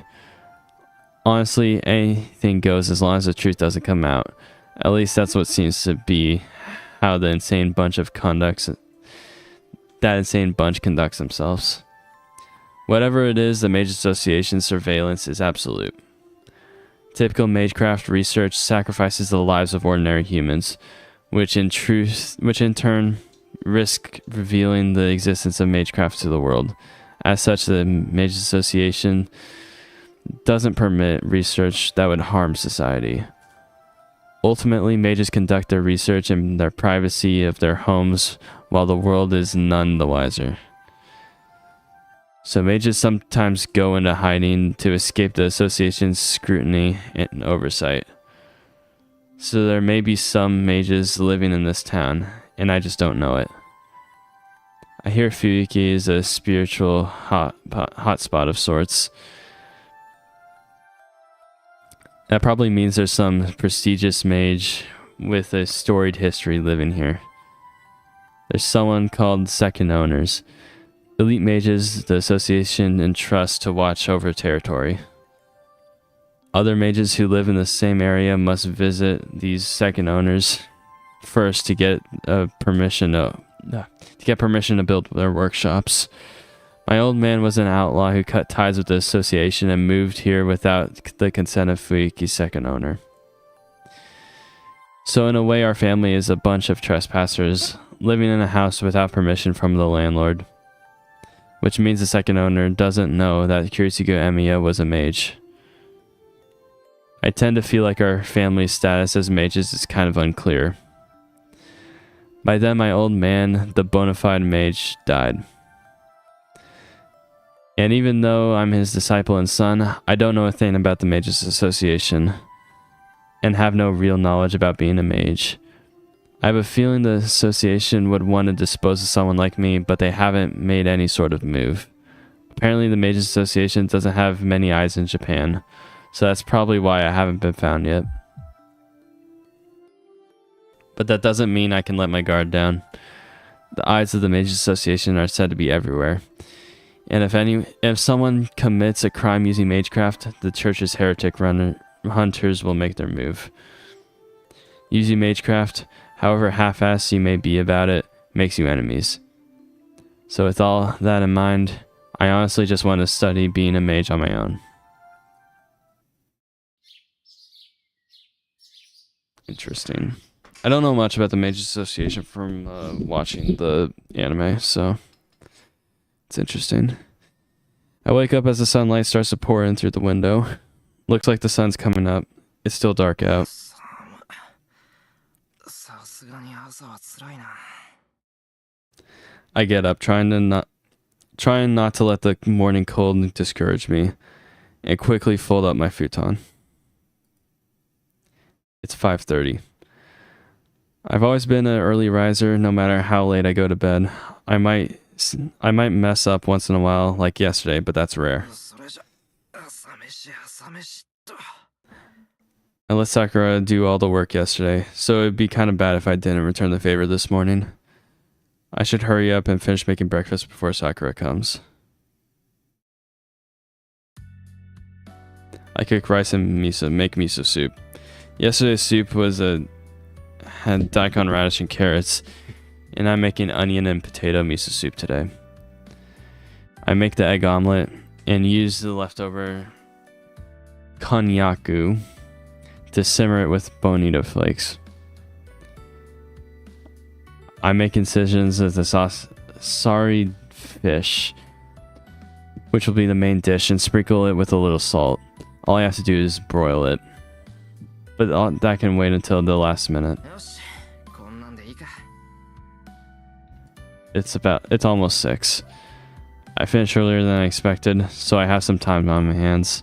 Honestly, anything goes as long as the truth doesn't come out. At least that's what seems to be how the insane bunch conducts themselves. Whatever it is, the Mage Association's surveillance is absolute. Typical magecraft research sacrifices the lives of ordinary humans, which in turn risk revealing the existence of magecraft to the world. As such, the Mage Association doesn't permit research that would harm society. Ultimately, mages conduct their research in their privacy of their homes, while the world is none the wiser. So mages sometimes go into hiding to escape the association's scrutiny and oversight. So there may be some mages living in this town, and I just don't know it. I hear Fuyuki is a spiritual hotspot of sorts. That probably means there's some prestigious mage with a storied history living here. There's someone called Second Owners. Elite mages the association entrusts to watch over territory. Other mages who live in the same area must visit these Second Owners first to get permission to build their workshops. My old man was an outlaw who cut ties with the association and moved here without the consent of Fuiki's second owner. So in a way, our family is a bunch of trespassers living in a house without permission from the landlord, which means the second owner doesn't know that Kiritsugu Emiya was a mage. I tend to feel like our family's status as mages is kind of unclear. By then, my old man, the bona fide mage, died. And even though I'm his disciple and son, I don't know a thing about the Mages Association and have no real knowledge about being a mage. I have a feeling the association would want to dispose of someone like me, but they haven't made any sort of move. Apparently the Mages Association doesn't have many eyes in Japan, so that's probably why I haven't been found yet. But that doesn't mean I can let my guard down. The eyes of the Mages Association are said to be everywhere. And if someone commits a crime using magecraft, the church's heretic hunters will make their move. Using magecraft, however half-assed you may be about it, makes you enemies. So with all that in mind, I honestly just want to study being a mage on my own. Interesting. I don't know much about the Mages Association from watching the anime, so it's interesting. I wake up as the sunlight starts to pour in through the window. Looks like the sun's coming up. It's still dark out. I get up, trying not to let the morning cold discourage me, and quickly fold up my futon. It's 5:30. I've always been an early riser, no matter how late I go to bed. I might mess up once in a while, like yesterday, but that's rare. I let Sakura do all the work yesterday, so it'd be kind of bad if I didn't return the favor this morning. I should hurry up and finish making breakfast before Sakura comes. I cook rice and make miso soup. Yesterday's soup had daikon radish and carrots, and I'm making onion and potato miso soup today. I make the egg omelet and use the leftover konnyaku to simmer it with bonito flakes. I make incisions of the sari fish, which will be the main dish, and sprinkle it with a little salt. All I have to do is broil it, but that can wait until the last minute. It's almost 6. I finished earlier than I expected, so I have some time on my hands.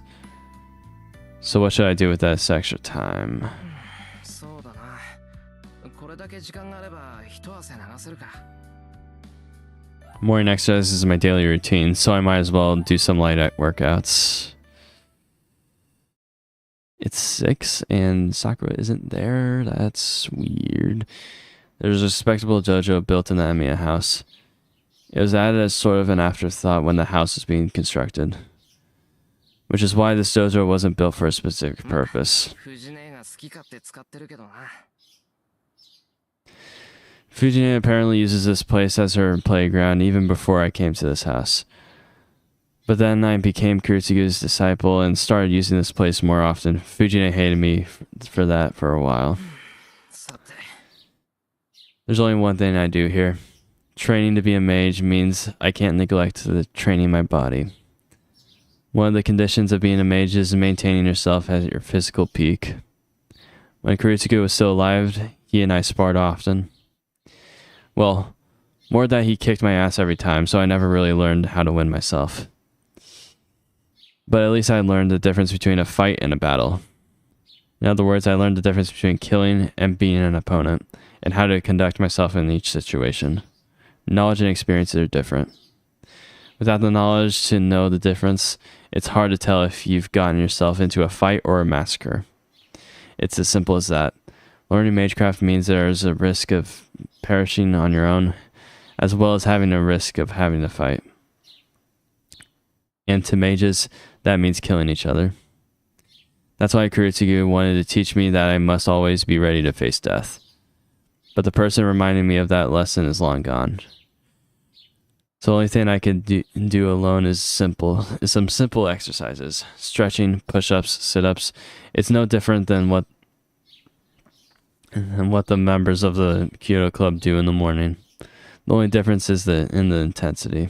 So what should I do with that extra time? Morning exercise is my daily routine, so I might as well do some light workouts. It's 6 and Sakura isn't there. That's weird. There's a respectable dojo built in the Emiya house. It was added as sort of an afterthought when the house was being constructed, which is why this dojo wasn't built for a specific purpose. Fujine apparently uses this place as her playground even before I came to this house. But then I became Kiritsugu's disciple and started using this place more often. Fujine hated me for that for a while. There's only one thing I do here. Training to be a mage means I can't neglect the training my body. One of the conditions of being a mage is maintaining yourself at your physical peak. When Kiritsugu was still alive, he and I sparred often. Well, more that he kicked my ass every time, so I never really learned how to win myself. But at least I learned the difference between a fight and a battle. In other words, I learned the difference between killing and beating an opponent, and how to conduct myself in each situation. Knowledge and experience are different. Without the knowledge to know the difference, it's hard to tell if you've gotten yourself into a fight or a massacre. It's as simple as that. Learning Magecraft means there is a risk of perishing on your own, as well as having a risk of having to fight. And to mages, that means killing each other. That's why Kurotsugu wanted to teach me that I must always be ready to face death. But the person reminding me of that lesson is long gone. So the only thing I can do alone is some simple exercises. Stretching, push-ups, sit-ups. It's no different than what the members of the Kyoto Club do in the morning. The only difference is in the intensity.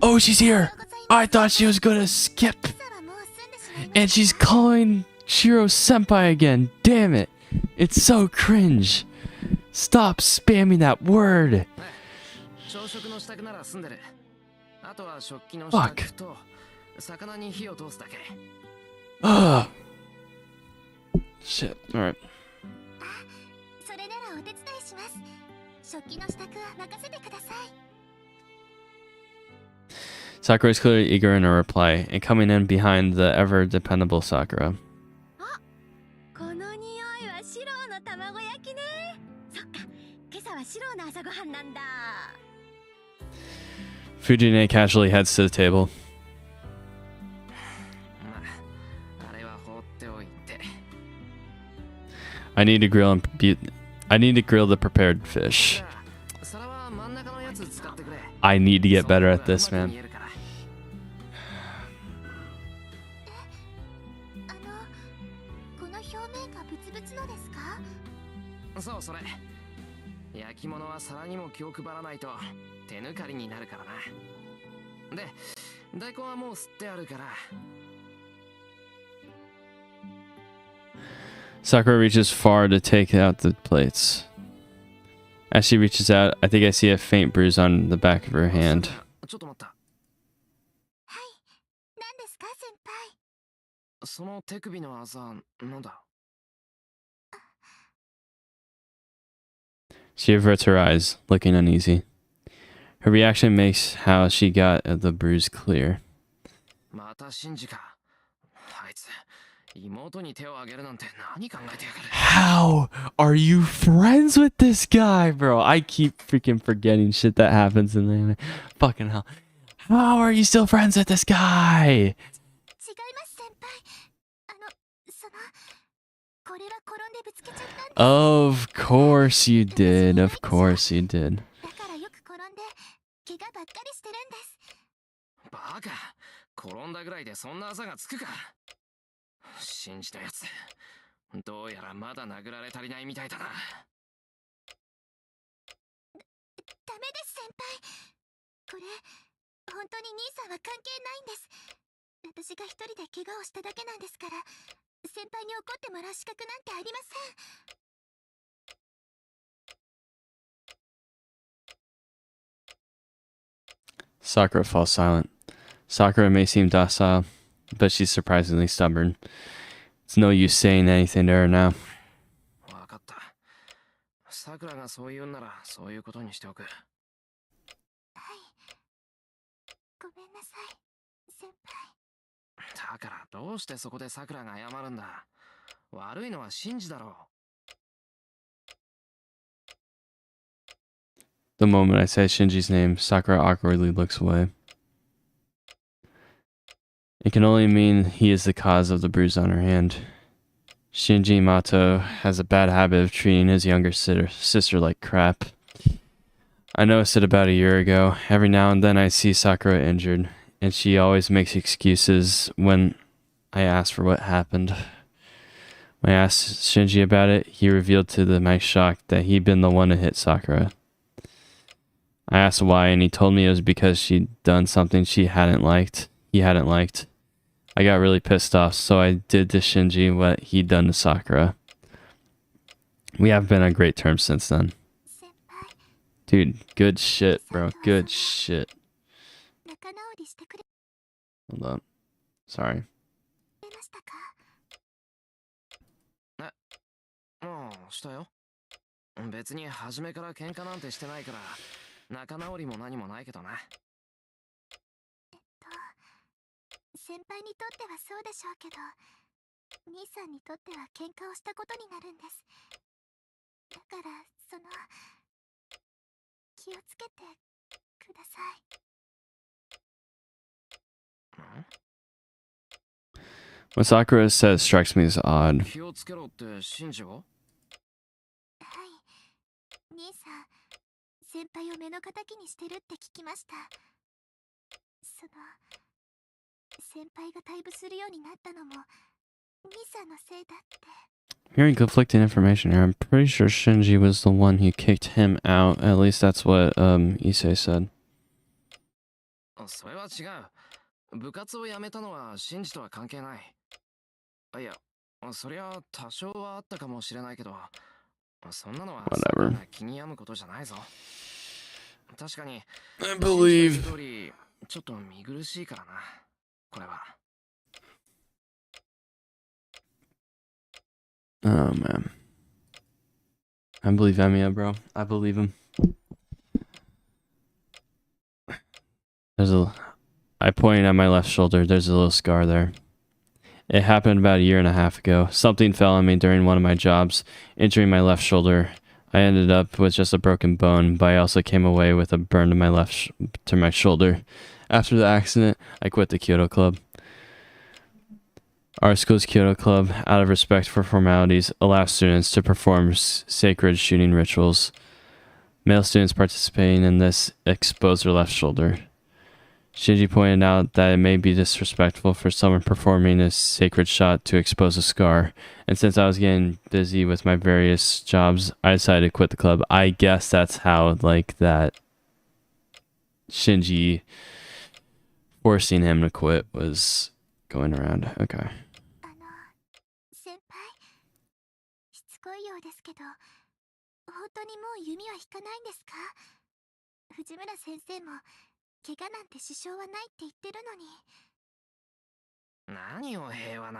Oh, she's here! I thought she was gonna skip! And she's calling Shiro Senpai again. Damn it! It's so cringe. Stop spamming that word. Fuck. Ugh. Shit. Alright. それならお手伝いします。食器の支度は任せてください。 Sakura is clearly eager in her reply, and coming in behind the ever-dependable Sakura. この匂いはシローの卵焼きね。そっか、今朝はシローの朝ごはんなんだ。 Fujine casually heads to the table. I need to grill the prepared fish. I need to get better at this, man. この表面がブツブツのですか？そうそれ。焼き物は皿にも気を配らないと手抜かりになるからな。で、大根はもう吸ってあるから。 Sakura reaches far to take out the plates. As she reaches out, I think I see a faint bruise on the back of her hand. ちょっと待った。はい。何ですか、先輩？その手首のあざ、なんだ？ She averts her eyes, looking uneasy. Her reaction makes how she got the bruise clear. またシンジか。あいつ、妹に手をあげるなんて何考えてやがる。 How are you friends with this guy, bro? I keep freaking forgetting shit that happens in the anime. Fucking hell. How are you still friends with this guy? 違います先輩。これは転んでぶつけちゃったんです。 Of course you did. Of course you did. だからよく転んで怪我ばっかりしてるんです。バカ。転んだぐらいでそんなあざがつくか。信じたやつ。どうやらまだ殴られ足りないみたいだな。ダメです先輩。これ本当に兄さんは関係ないんです。私が一人で怪我をしただけなんですから、先輩に怒ってもらう資格なんてありません。 Sakura falls silent. Sakura may seem docile, but she's surprisingly stubborn. It's no use saying anything to her now. わかった。さくらがそう言うならそういうことにしておく。はい。ごめんなさい、先輩。だからどうしてそこでさくらが謝るんだ。悪いのはシンジだろう。 The moment I say Shinji's name, Sakura awkwardly looks away. It can only mean he is the cause of the bruise on her hand. Shinji Mato has a bad habit of treating his younger sister like crap. I noticed it about a year ago. Every now and then I see Sakura injured, and she always makes excuses when I ask for what happened. When I asked Shinji about it, he revealed to my shock that he'd been the one to hit Sakura. I asked why, and he told me it was because she'd done something he hadn't liked. I got really pissed off, so I did to Shinji what he'd done to Sakura. We have been on great terms since then. Dude, good shit, bro. Good shit. Hold on. Sorry. もうしたよ。別に初めから喧嘩なんてしてないから仲直りも何もないけどな。先輩にとってはそうでしょうけど、兄さんにとっては喧嘩をしたことになるんです。だから気をつけてください。What Sakura says strikes me as odd. 気をつけろってシンジが？はい、兄さん、先輩を目の敵にしてるって聞きました。先輩が退部するようになったのも兄さんのせいだって。Hearing conflicting information here, I'm pretty sure Shinji was the one who kicked him out. At least that's what Issei said. それは違う。部活を辞めたのはシンジとは関係ない。いや、そりゃ多少はあったかもしれないけど、そんなのは気に病むことじゃないぞ。確かに、I believe. 通りちょっと見苦しいからな、これは。Oh man. I believe Emiya, bro. I believe him. I pointed at my left shoulder. There's a little scar there. It happened about a year and a half ago. Something fell on me during one of my jobs, injuring my left shoulder. I ended up with just a broken bone, but I also came away with a burn to my to my shoulder. After the accident, I quit the Kyoto Club. Our school's Kyoto Club, out of respect for formalities, allows students to perform sacred shooting rituals. Male students participating in this expose their left shoulder. Shinji pointed out that it may be disrespectful for someone performing a sacred shot to expose a scar, and since I was getting busy with my various jobs, I decided to quit the club. I guess that's how, like, that Shinji forcing him to quit was going around. Okay. 先輩、しつこいようですけど、本当にもう弓は引かないんですか？藤村先生も怪我なんて支障はないって言ってるのに。何を平和な。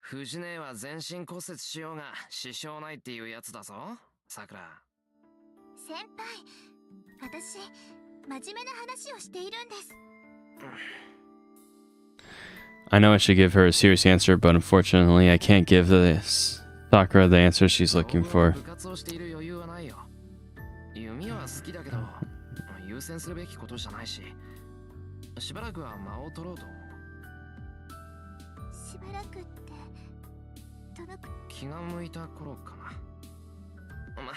藤姉は全身骨折しようが支障ないっていうやつだぞ、さくら。先輩、私真面目な話をしているんです。I know I should give her a serious answer, but unfortunately I can't give Sakura the answer she's looking for. 部活をしている余裕はないよ。弓は好きだけど、優先するべきことじゃないし、しばらくは間を取ろうと思う。しばらくってどのく気が向いた頃かな。まあ、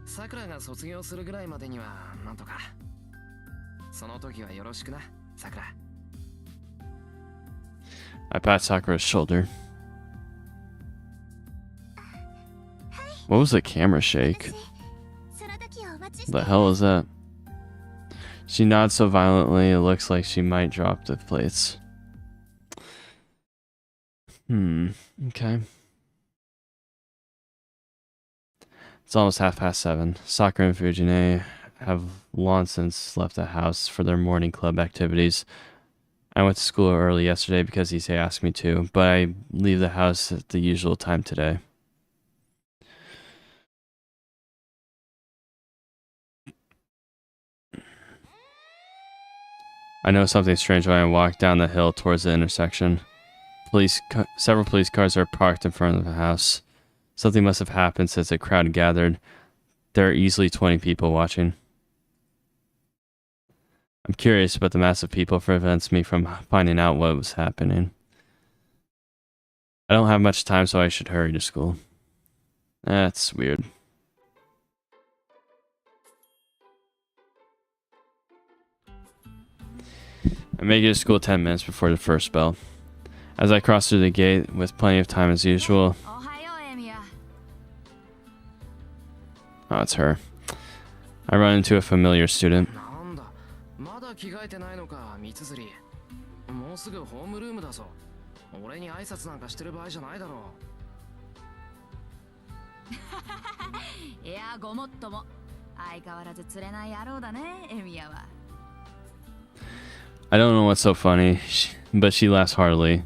さくらが卒業するぐらいまでにはなんとか。その時はよろしくな、さくら。I pat Sakura's shoulder. What was the camera shake? その時をお待ちして。 The hell is that? She nods so violently it looks like she might drop the plates. Okay. It's almost 7:30. Sakura and Fujine have long since left the house for their morning club activities. I went to school early yesterday because Issei asked me to, but I leave the house at the usual time today. I noticed something strange when I walked down the hill towards the intersection. Several police cars are parked in front of the house. Something must have happened since a crowd gathered. There are easily 20 people watching. I'm curious, but the mass of people prevents me from finding out what was happening. I don't have much time, so I should hurry to school. That's weird. I make it to school 10 minutes before the first bell. As I cross through the gate, with plenty of time as usual... Oh, it's her. I run into a familiar student. まだ着替えてないのか、三辻。もうすぐホームルームだぞ。俺に挨拶なんかしてる場合じゃないだろう。いや、ごもっとも。相変わらず釣れない野郎だね、エミヤは。I don't know what's so funny, but she laughs heartily,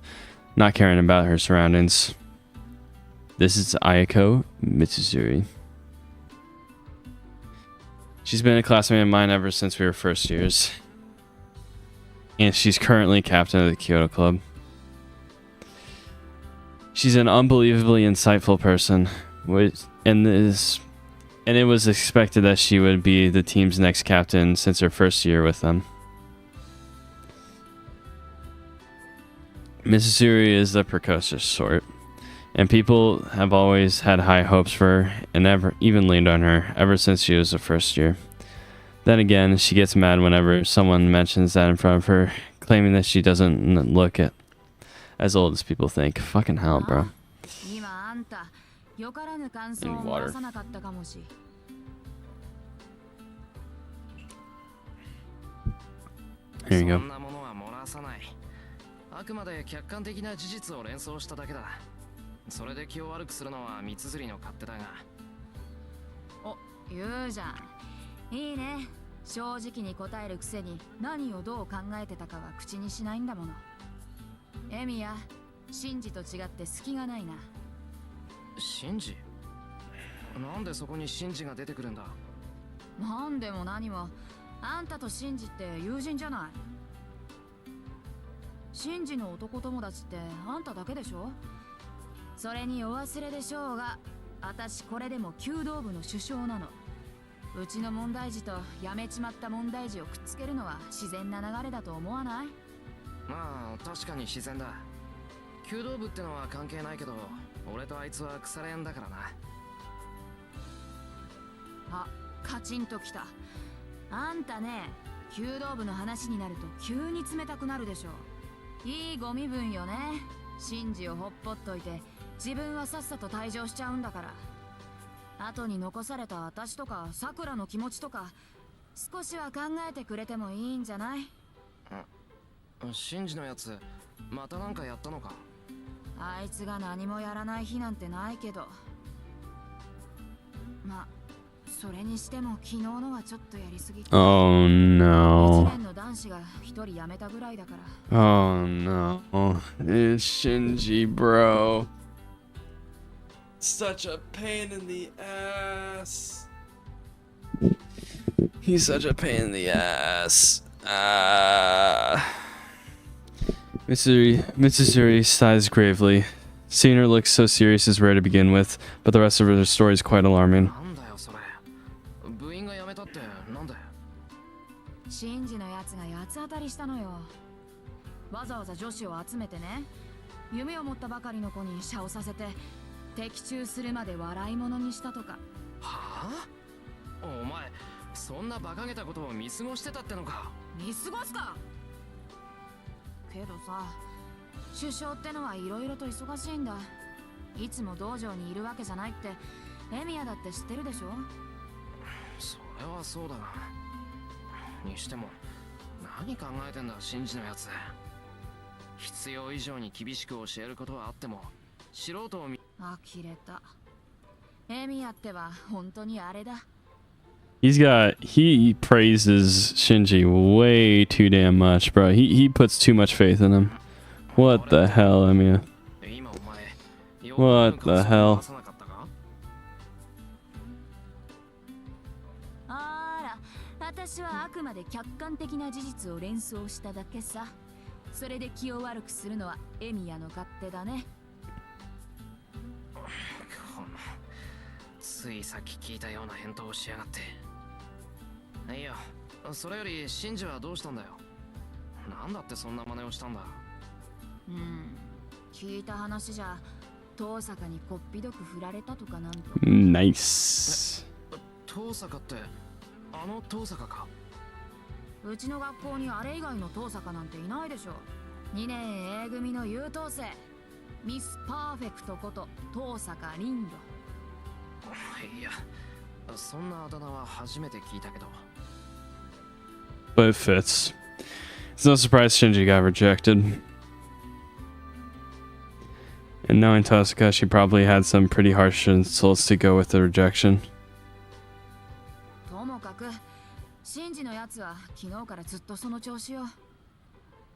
not caring about her surroundings. This is Ayako Mitsuzuri. She's been a classmate of mine ever since we were first years. and she's currently captain of the Kyoto Club. She's an unbelievably insightful person, and it was expected that she would be the team's next captain since her first year with them. Mrs. Suri is the precocious sort, and people have always had high hopes for her and even leaned on her ever since she was the first year. Then again, she gets mad whenever someone mentions that in front of her, claiming that she doesn't look as old as people think. Fucking hell, bro. 今あんたよからぬ感想を In 漏 water. らさなかったかもし。 Here you そ go. んなものは漏らさない。あくまで客観的な事実を連想しただけだ。それで気を悪くするのは三綴りの勝手だが。お、言うじゃん。いいね。正直に答えるくせに何をどう考えてたかは口にしないんだもの。エミヤ、シンジと違って隙がないな。シンジ？なんでそこにシンジが出てくるんだ？なんでも何も、あんたとシンジって友人じゃない。シンジの男友達ってあんただけでしょ。それにお忘れでしょうが、私これでも弓道部の首相なの。うちの問題児とやめちまった問題児をくっつけるのは自然な流れだと思わない？まあ確かに自然だ。弓道部ってのは関係ないけど、俺とあいつは腐れ縁だからな。あ、カチンときた。あんたね、弓道部の話になると急に冷たくなるでしょ。いいご身分よね。シンジをほっぽっといて自分はさっさと退場しちゃうんだから。後に残された私とかさくらの気持ちとか少しは考えてくれてもいいんじゃない？シンジのやつまたなんかやったのか？あいつが何もやらない日なんてないけど、まあそれにしても昨日のはちょっとやりすぎ。 Oh 1 no. 年の男子が1人辞めたぐらいだから。 Oh no. It's Shinji, bro. Such a pain in the ass. He's such a pain in the ass. Mitsuzuri sighs gravely. Seeing her look so serious is rare to begin with, but the rest of her story is quite alarming. なんだよそれ。部員が辞めたってなんだよ。シンジのやつが八つ当たりしたのよ。わざわざ女子を集めてね、夢を持ったばかりの子にシャをさせて的中するまで笑い物にしたとか。はあ？お前そんな馬鹿げたことを見過ごしてたってのか？見過ごすか。けどさ、首相ってのはいろいろと忙しいんだ。いつも道場にいるわけじゃないってエミヤだって知ってるでしょ。それはそうだが、にしても何考えてんだシンジのやつ。必要以上に厳しく教えることはあっても素人を見。呆れた。エミヤっては本当にあれだ。He praises Shinji way too damn much, bro. He puts too much faith in him. What the hell, Emiya? 今お前 What the hell? あら、私はあくまで客観的な事実を連想しただけさ。それで気を悪くするのはエミヤの勝手だね。ついさっき聞いたような返答をしやがって。いや、それよりシンジはどうしたんだよ。なんだってそんな真似をしたんだ。聞いた話じゃ遠坂にこっぴどく振られたとかなんと。Nice. 遠坂ってあの遠坂か？うちの学校にあれ以外の遠坂なんていないでしょ。2年 A 組の優等生、ミスパーフェクトこと遠坂リンド。いや、そんなあだ名は初めて聞いたけど。But it fits. It's no surprise Shinji got rejected. And knowing Tosaka, she probably had some pretty harsh insults to go with the rejection. ともかくシンジのやつは昨日からずっとその調子よ。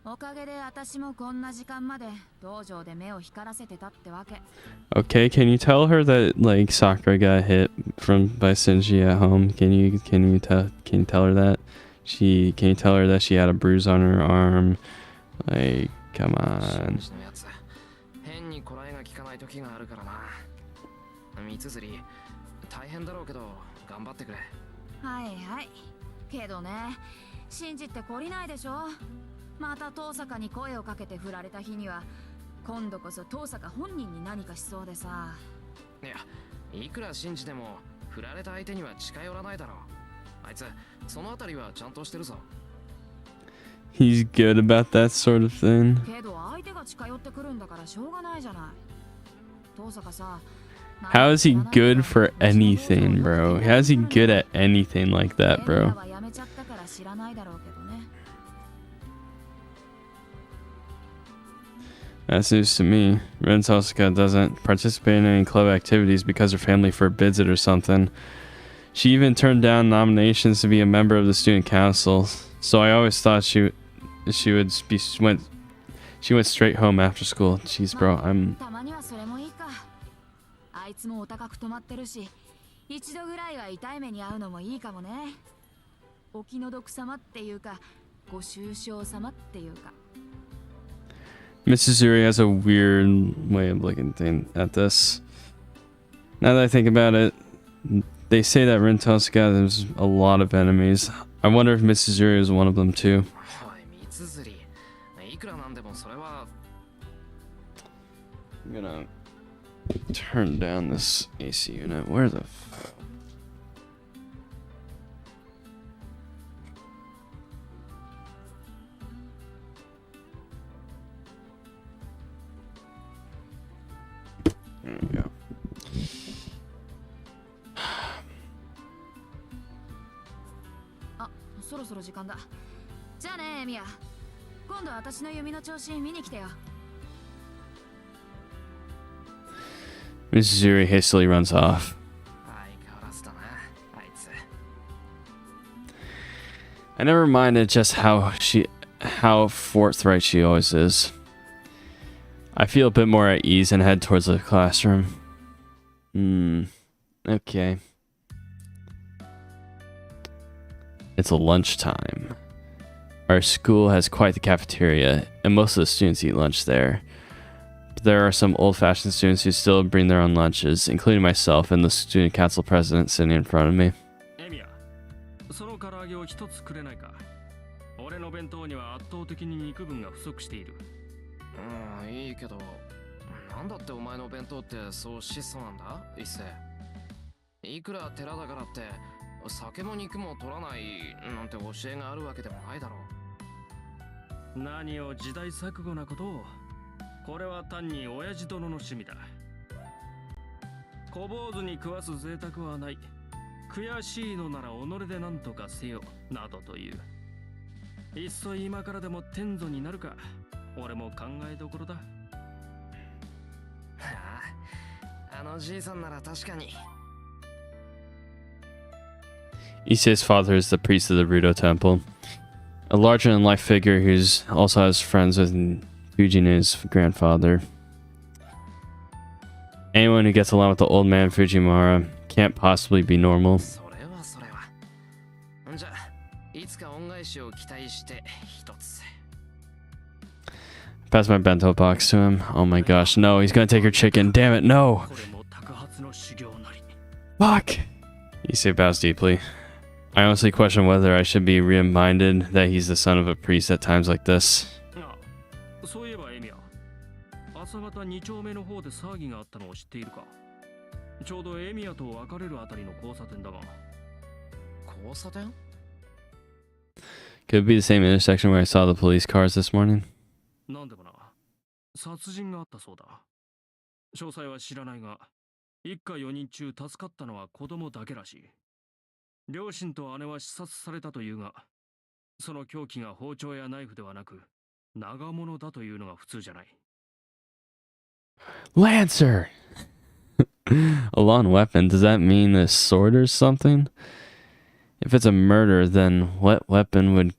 おかげで私もこんな時間まで道場で目を光らせてたってわけ。 Okay, can you tell her that like Sakura got hit by Shinji at home? Can you tell her that? Can you tell her that she had a bruise on her arm? Like, come 新 on. 次のやつ変にこらえが効かない時があるからな。三つり大変だろうけど頑張ってくれ。はいはい。けどね、信じって懲りないでしょ。また遠坂に声をかけて振られた日には、今度こそ遠坂本人に何かしそうでさ。いや、いくら信じても振られた相手には近寄らないだろう。あいつそのあたりはちゃんとしてるぞ。 He's good about that sort of thing. けど相手が近寄ってくるんだからしょうがないじゃない。遠坂さ。 How is he good for anything, bro? How is he good at anything like that, bro? That's news to me. Ren Tosaka doesn't participate in any club activities because her family forbids it or something. She even turned down nominations to be a member of the student council. So I always thought she went straight home after school. Jeez, bro, I'm... あいつもお高く止まってるし、一度ぐらいは痛い目に遭うのもいいかもね。お気の毒様っていうか、ご愁傷様っていうか。Mrs. Zuri has a weird way of looking at this. Now that I think about it, they say that Ren Tosaka has a lot of enemies. I wonder if Mrs. Zuri is one of them too. おい、三つり。いくらなんでもそれは。I'm gonna turn down this AC unit. Where the fuck? There we go. あ、そろそろ時間だ。じゃあね、エミヤ。今度私の弓の調子見に来てよ。 Mrs. Zuri hastily runs off. I never minded just how forthright she always is. I feel a bit more at ease and head towards the classroom. Okay. It's a lunchtime. Our school has quite the cafeteria, and most of the students eat lunch there. But there are some old-fashioned students who still bring their own lunches, including myself and the student council president sitting in front of me. エミヤ、その唐揚げを一つくれないか。俺の弁当には圧倒的に肉分が不足している。いいけど、なんだってお前の弁当ってそう質素なんだ、一世。いくら寺だからって酒も肉も取らないなんて教えがあるわけでもないだろう。何を時代錯誤なことを。これは単に親父殿の趣味だ。小坊主に食わす贅沢はない。悔しいのなら己で何とかせよなどという。いっそ今からでも天祖になるか。俺も考えどころだ。あのじいさんなら確かに。Issei's father is the priest of the Rudo Temple, a larger-than-life figure who also has friends with Fujine's grandfather. Anyone who gets along with the old man Fujimura can't possibly be normal. それはそれは。じゃあいつか恩返しを期待して一つ。Pass my bento box to him. Oh my gosh, no, he's gonna take her chicken. Damn it, no! Fuck! Issei bows deeply. I honestly question whether I should be reminded that he's the son of a priest at times like this. そういえばエミヤ、朝方2丁目の方で騒ぎがあったのを知っているか。ちょうどエミヤと別れるあたりの交差点だが。交差点？ Could it be the same intersection where I saw the police cars this morning? なんでもな、殺人があったそうだ。詳細は知らないが、一家4人中助かったのは子供だけらしい。両親と姉は刺殺されたというが、その凶器が包丁やナイフではなく、長物だというのが普通じゃない。Lancer! A long weapon, does that mean a sword or something? If it's a murder, then what weapon would...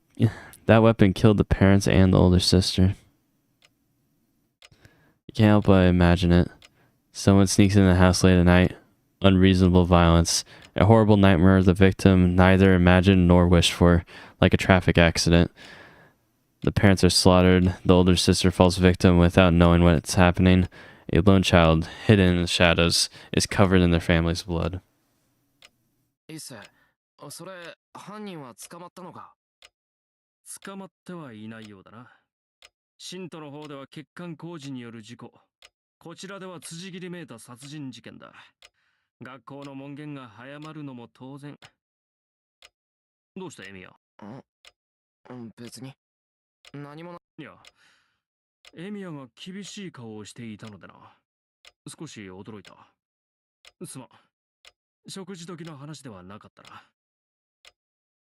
That weapon killed the parents and the older sister. You can't help but imagine it. Someone sneaks in the house late at night. Unreasonable violence. A horrible nightmare the victim neither imagined nor wished for, like a traffic accident. The parents are slaughtered. The older sister falls victim without knowing what's happening. A lone child, hidden in the shadows, is covered in their family's blood. いっせ、それ、犯人は捕まったのか？捕まってはいないようだな。信徒の方では欠陥工事による事故。こちらでは辻切りめいた殺人事件だ。学校の門限が早まるのも当然。どうしたエミヤ？別に。何もな。いや、エミヤが厳しい顔をしていたのでな。少し驚いた。すまん。食事時の話ではなかったな。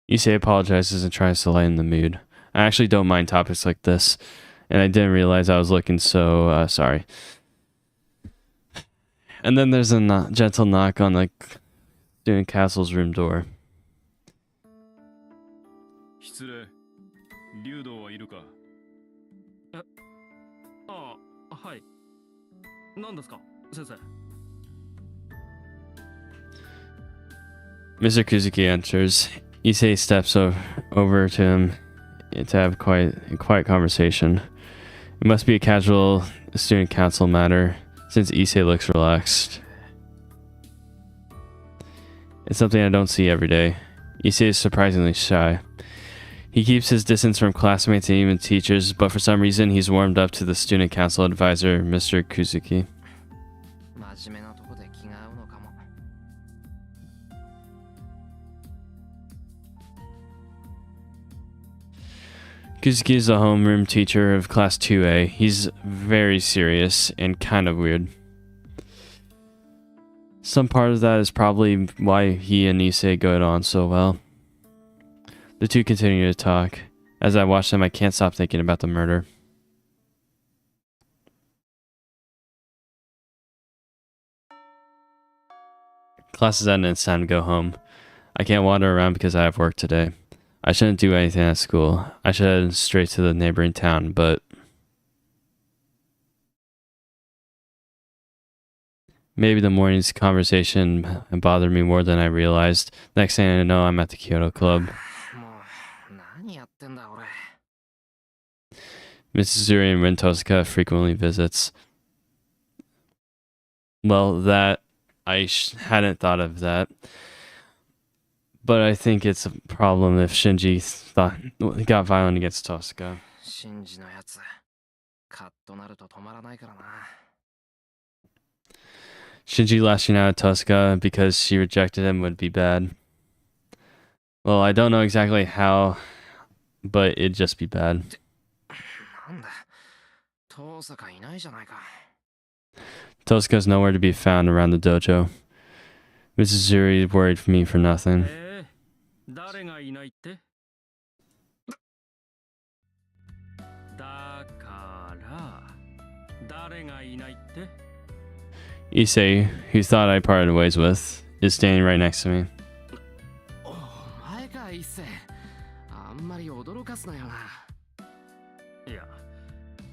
Issei apologizes and tries to lighten the mood. I actually don't mind topics like this, and I didn't realize I was looking so sorry. And then there's a gentle knock on the student castle's room door. 失礼。竜道はいるか？ああ、はい。何ですか、先生。Mr. Kuzuki enters. Issei steps over to him to have a quiet conversation. It must be a casual student council matter, since Issei looks relaxed. It's something I don't see every day. Issei is surprisingly shy. He keeps his distance from classmates and even teachers, but for some reason he's warmed up to the student council advisor, Mr. Kuzuki. 真面目なとこで気が合うのかも。Kuzuki is a homeroom teacher of class 2A. He's very serious and kind of weird. Some part of that is probably why he and Issei go on so well. The two continue to talk. As I watch them, I can't stop thinking about the murder. Class is ended and it's time to go home. I can't wander around because I have work today. I shouldn't do anything at school. I should head straight to the neighboring town, but maybe the morning's conversation bothered me more than I realized. Next thing I know, I'm at the Kyoto Club. もう、何やってんだ俺。Mrs. Zuri and Rin Tosaka frequently visits. Well, that I hadn't thought of that. But I think it's a problem if Shinji got violent against Tosaka. シンジのやつ、カッとなると止まらないからな。Shinji lashing out at Tosaka because she rejected him would be bad. Well, I don't know exactly how, but it'd just be bad. なんだ、遠坂いないじゃないか。Tosaka's nowhere to be found around the dojo. Mrs. Zuri worried me for nothing. 誰がいないって？だから誰がいないって？ Issei, who thought I parted ways with, is standing right next to me. お前か、一世。あんまり驚かすなよな。いや、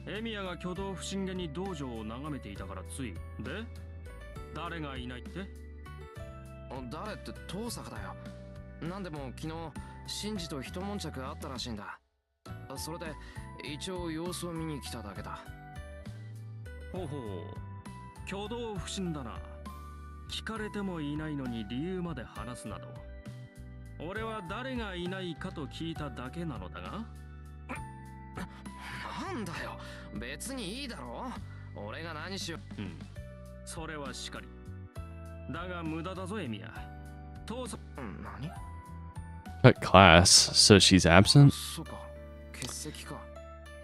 エミヤが挙動不審げに道場を眺めていたからつい。で、誰がいないって？誰って遠坂だよ。なんでも昨日、シンジと一悶着あったらしいんだ。それで、一応様子を見に来ただけだ。ほうほう、挙動不審だな。聞かれてもいないのに理由まで話すなど。俺は誰がいないかと聞いただけなのだが。なんだよ、別にいいだろ。俺が何しよう。それはしかり。だが無駄だぞエミヤ。父さん、何Cut class, so she's absent? そうか、欠席か。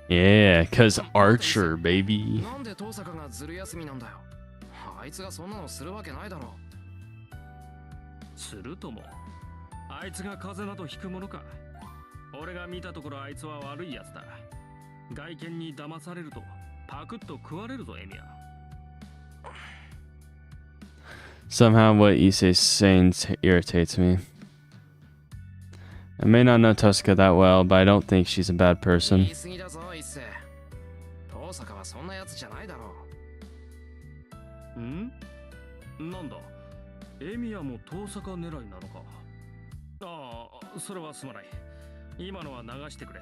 Yeah, cause Archer, baby. なんで遠坂がずる休みなんだよ。あいつがそんなのするわけないだろ。するとも。あいつが風邪などひくものか。俺が見たところあいつは悪いやつだ。外見に騙されるとパクッと食われるぞエミヤ。Somehow what Issei's saying irritates me. I may not know Tosaka that well, but I don't think she's a bad 言 person. い過ぎだぞ、一世。遠坂はそんなやつじゃないだろう。ん？なんだエミヤも遠坂狙いなのか。ああ、それはすまない。今のは流してくれ。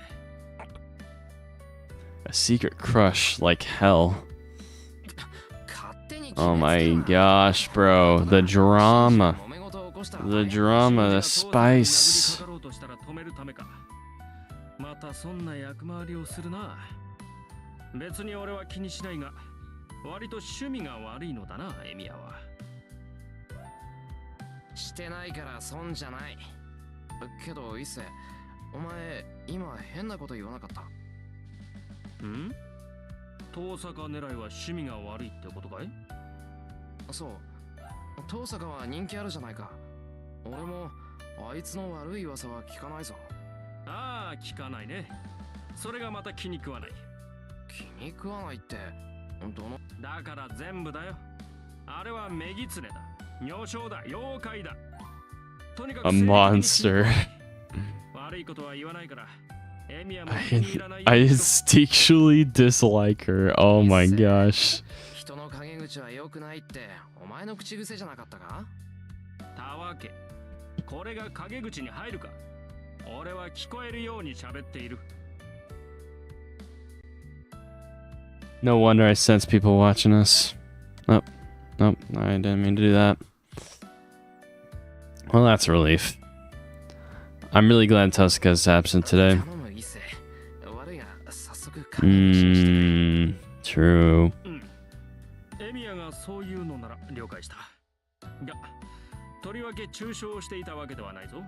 A secret crush like hell. 勝手に決めつけ Oh る my な gosh, bro. The drama. 揉め事を起こしたら The drama, the 信者が遠坂 spice. に殴りかかろうとしたら止めるためか。またそんな役回りをするな。別に俺は気にしないが、割と趣味が悪いのだな、エミヤは。してないから損じゃない。けど伊勢、お前今変なこと言わなかった？ん？遠坂狙いは趣味が悪いってことかい？そう、遠坂は人気あるじゃないか。俺もあいつの悪い噂は聞かないぞ。ああ、聞かないね。それがまた気に食わない。気に食わないってどの？だから全部だよ。あれはメギツネだ。女性だ。妖怪だ。とにかく A 正義に monster. 悪いことは言わないから。エミヤも気 I, に入らない I instinctually dislike her. Oh my gosh. 人の陰口は良くないってお前の口癖じゃなかったか？たわけ。これが陰口に入るか。俺は聞こえるように喋っている。 No wonder I sense people watching us. Oh, nope, I didn't mean to do that. Well, that's a relief. I'm really glad Tuska's absent today. 頼む伊勢。悪いが早速確認してきてくれ。 True. エミヤがそういうのなら了解した。が、とりわけ中傷していたわけではないぞ。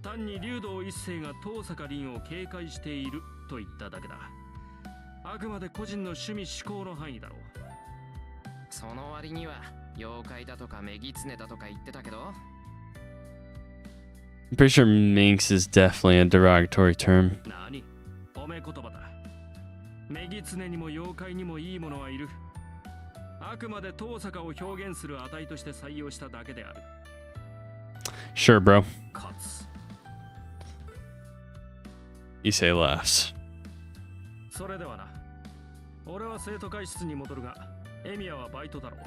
単に竜道一世が遠坂凛を警戒していると言っただけだ。あくまで個人の趣味思考の範囲だろう。その割には妖怪だとかメギツネだとか言ってたけど。I'm pretty sure minx is definitely a derogatory term. 何？褒め言葉だ。メギツネにも妖怪にもいいものはいる。あくまで遠坂を表現する値として採用しただけである。 Sure, bro. かつ。 Issei laughs. それではな。俺は生徒会室に戻るが、エミヤはバイトだろう。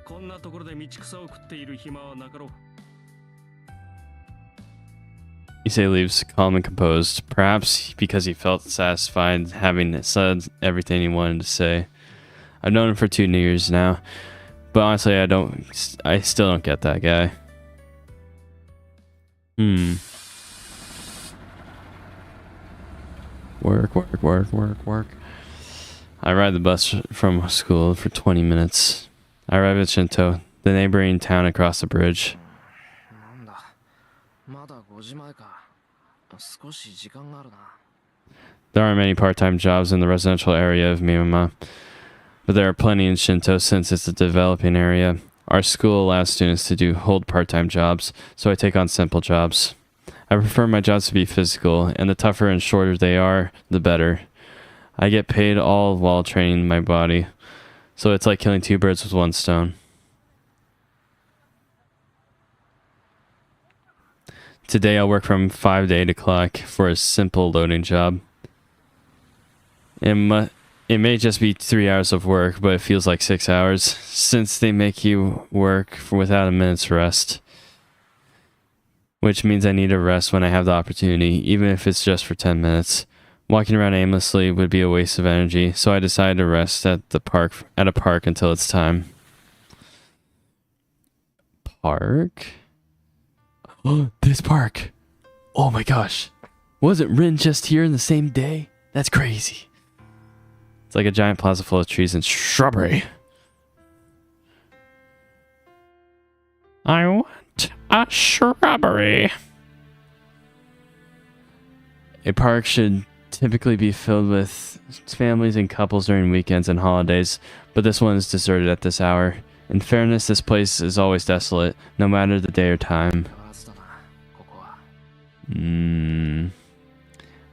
こんなところで道草を食っている暇はなかろう。 Issei leaves calm and composed, perhaps because he felt satisfied having said everything he wanted to say. I've known him for 2 years now, but honestly, I still don't get that guy. Work. I ride the bus from school for 20 minutes. I arrive at Shinto, the neighboring town across the bridge. なんだ、まだ5時前か。少し時間があるな。 There aren't many part-time jobs in the residential area of Mimama, but there are plenty in Shinto since it's a developing area. Our school allows students to hold part-time jobs, so I take on simple jobs. I prefer my jobs to be physical, and the tougher and shorter they are, the better. I get paid all while training my body, so it's like killing 2 birds with 1 stone. Today I'll work from 5 to 8 o'clock for a simple loading job. It may just be 3 hours of work, but it feels like 6 hours, since they make you work without a minute's rest. Which means I need to rest when I have the opportunity, even if it's just for 10 minutes. Walking around aimlessly would be a waste of energy, so I decided to rest at a park until it's time. Park? Oh, this park! Oh my gosh! Wasn't Rin just here in the same day? That's crazy. It's like a giant plaza full of trees and shrubbery. I want a shrubbery. A park should typically be filled with families and couples during weekends and holidays, but this one is deserted at this hour. In fairness, this place is always desolate, no matter the day or time. ガラスだな、ここは。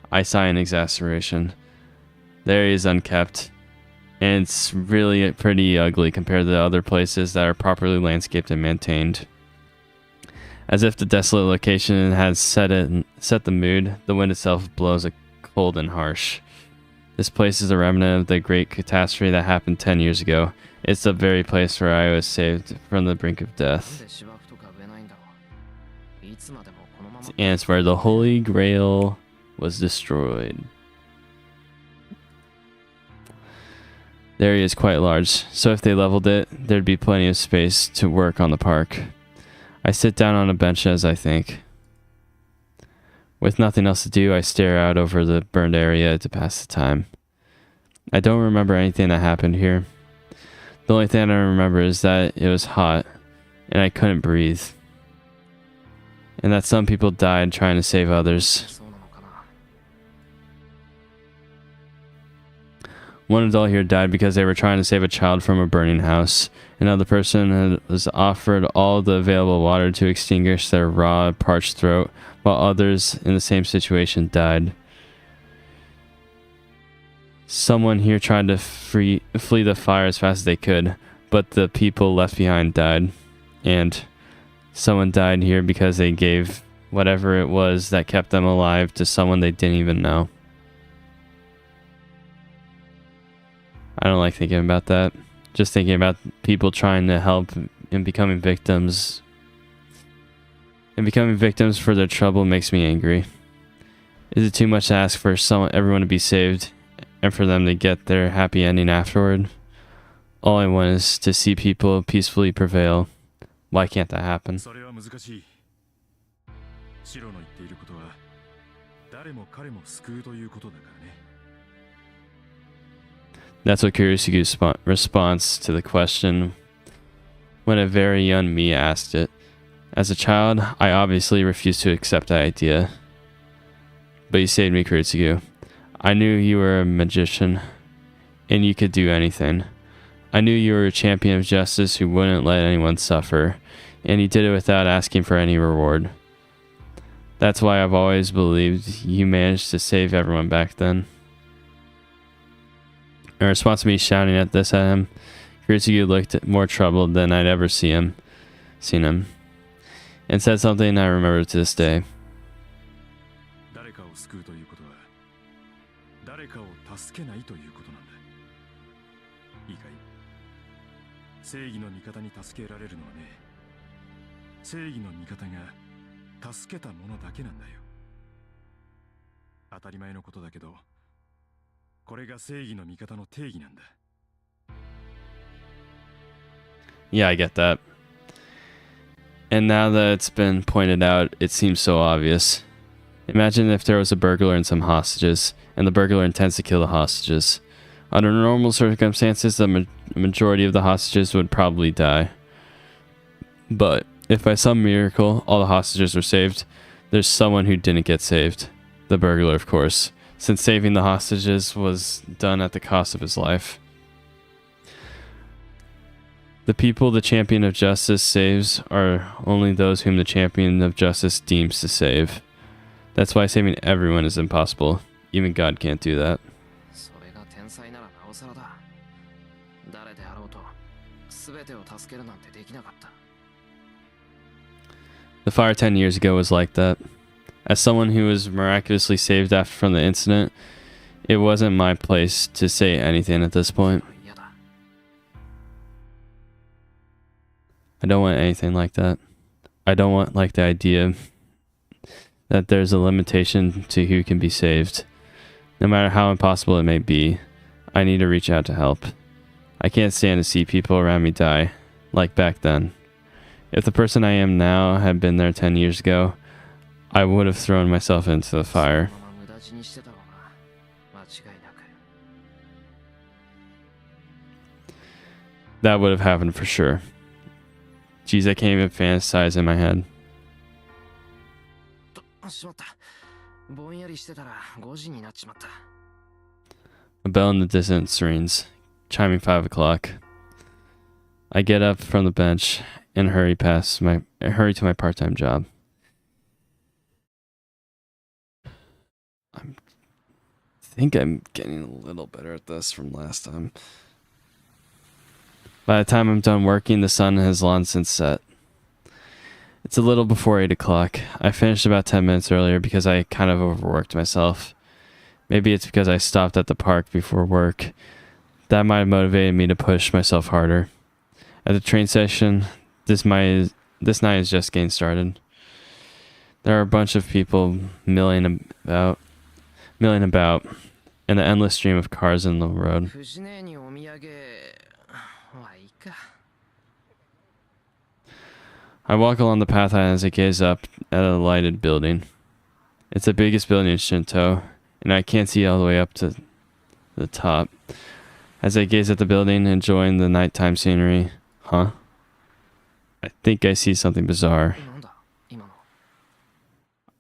I sigh in exasperation. The area is unkept, and it's really pretty ugly compared to the other places that are properly landscaped and maintained. As if the desolate location has set the mood, the wind itself blows cold and harsh. This place is a remnant of the great catastrophe that happened 10 years ago. It's the very place where I was saved from the brink of なん death. で芝生とか植えないんだろう。いつまでもこのまま And it's where the Holy Grail was destroyed. The area is quite large, so if they leveled it, there'd be plenty of space to work on the park. I sit down on a bench as I think. With nothing else to do, I stare out over the burned area to pass the time. I don't remember anything that happened here. The only thing I remember is that it was hot, and I couldn't breathe. And that some people died trying to save others. そうなのかな。 One adult here died because they were trying to save a child from a burning house. Another person was offered all the available water to extinguish their raw, parched throat, while others in the same situation died. Someone here tried to flee the fire as fast as they could, but the people left behind died. And someone died here because they gave whatever it was that kept them alive to someone they didn't even know. I don't like thinking about that. Just thinking about people trying to help and becoming victims. And becoming victims for their trouble makes me angry. Is it too much to ask for everyone to be saved and for them to get their happy ending afterward? All I want is to see people peacefully prevail. Why can't that happen? それは難しい。シロの言っていることは誰も彼も救うということだからね。 That's what Kurisugu's response to the question when a very young me asked it. As a child, I obviously refused to accept that idea. But you saved me, Kurisugu. I knew you were a magician, and you could do anything. I knew you were a champion of justice who wouldn't let anyone suffer, and you did it without asking for any reward. That's why I've always believed you managed to save everyone back then. In response to me shouting at him, Kurisugu looked more troubled than I'd ever seen him, and said something I remember to this day. 誰かを救うということは誰かを助けないということなんだ。いいかい？正義の味方に助けられるのはね、正義の味方が助けた者だけなんだよ。当たり前のことだけど、これが正義の味方の定義なんだ。 Yeah, I get that. And now that it's been pointed out, it seems so obvious. Imagine if there was a burglar and some hostages, and the burglar intends to kill the hostages. Under normal circumstances, the majority of the hostages would probably die. But if by some miracle all the hostages were saved, there's someone who didn't get saved. The burglar, of course, since saving the hostages was done at the cost of his life. The people the champion of justice saves are only those whom the champion of justice deems to save. That's why saving everyone is impossible. Even God can't do that. それが天才ならなおさらだ。誰であろうと全てを助けるなんてできなかった。 The fire 10 years ago was like that. As someone who was miraculously saved from the incident, it wasn't my place to say anything at this point. 嫌だ。 I don't want anything like that. I don't want like the idea that there's a limitation to who can be saved. No matter how impossible it may be, I need to reach out to help. I can't stand to see people around me die, like back then. If the person I am now had been there 10 years ago, I would have thrown myself into the fire. そのまま無駄死にしてたろうな。間違いなく。 That would have happened for sure. Geez, I can't even fantasize in my head. しまった。ぼんやりしてたら5時になっちまった。 A bell in the distance rings, chiming 5 o'clock. I get up from the bench and hurry to my part-time job. I think I'm getting a little better at this from last time. By the time I'm done working, the sun has long since set. It's a little before 8 o'clock. I finished about 10 minutes earlier because I kind of overworked myself. Maybe it's because I stopped at the park before work. That might have motivated me to push myself harder. At the train station, this night is just getting started. There are a bunch of people milling about, and an endless stream of cars in the road. 藤姉にお土産はいいか。 I walk along the path as I gaze up at a lighted building. It's the biggest building in Shinto, and I can't see all the way up to the top. As I gaze at the building, enjoying the nighttime scenery, I think I see something bizarre. なんだ今の。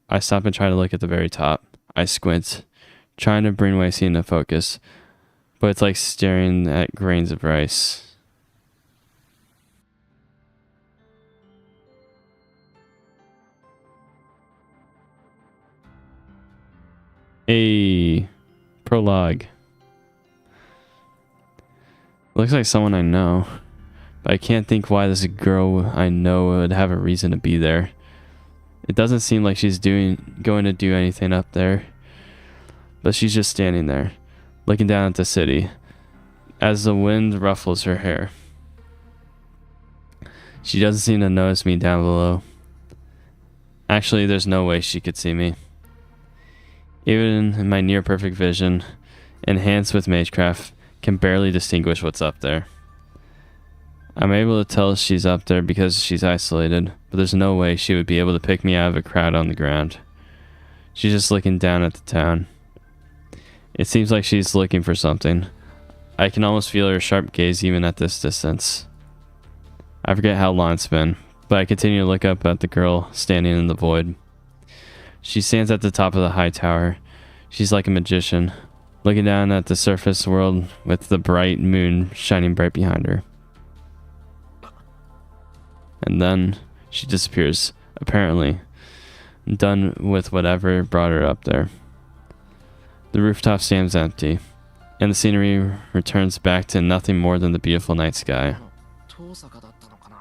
I stop and try to look at the very top. I squint, trying to bring what I see into focus, but it's like staring at grains of rice. A prologue. Looks like someone I know, but I can't think why this girl I know would have a reason to be there. It doesn't seem like she's going to do anything up there, but she's just standing there, looking down at the city, as the wind ruffles her hair. She doesn't seem to notice me down below. Actually, there's no way she could see me. Even in my near-perfect vision, enhanced with Magecraft, can barely distinguish what's up there. I'm able to tell she's up there because she's isolated, but there's no way she would be able to pick me out of a crowd on the ground. She's just looking down at the town. It seems like she's looking for something. I can almost feel her sharp gaze even at this distance. I forget how long it's been, but I continue to look up at the girl standing in the void. She stands at the top of the high tower. She's like a magician, looking down at the surface world with the bright moon shining bright behind her. And then she disappears, apparently done with whatever brought her up there. The rooftop stands empty, and the scenery returns back to nothing more than the beautiful night sky. 遠坂だったのかな。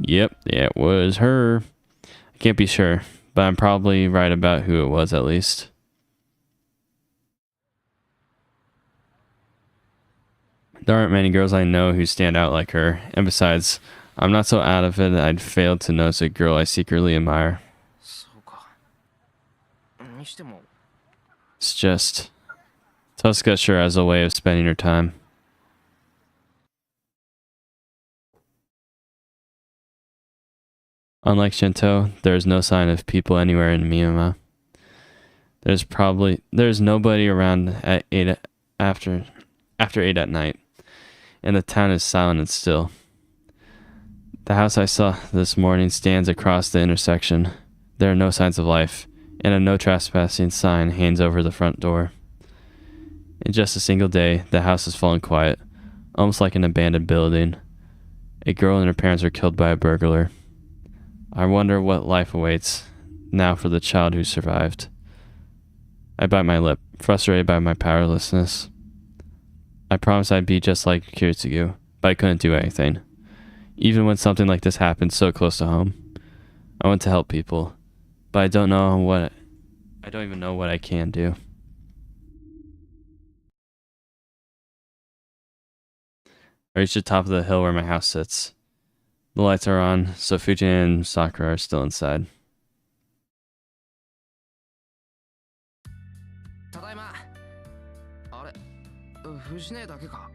Yep, it was her. I can't be sure, but I'm probably right about who it was at least. There aren't many girls I know who stand out like her, and besides, I'm not so out of it that I'd fail to notice a girl I secretly admire. そうか。にしても It's just, Tosca sure has a way of spending her time. Unlike Shinto, there is no sign of people anywhere in Miyama. There's nobody around at 8 after 8 at night, and the town is silent and still. The house I saw this morning stands across the intersection. There are no signs of life, and a no trespassing sign hangs over the front door. In just a single day, the house has fallen quiet, almost like an abandoned building. A girl and her parents were killed by a burglar. I wonder what life awaits now for the child who survived. I bite my lip, frustrated by my powerlessness. I promised I'd be just like Kiritsugu, but I couldn't do anything. Even when something like this happened so close to home. I want to help people, but I don't even know what I can do. I reach the top of the hill where my house sits. The lights are on, so Fujin and Sakura are still inside. ただいま。あれ、藤姉だけか。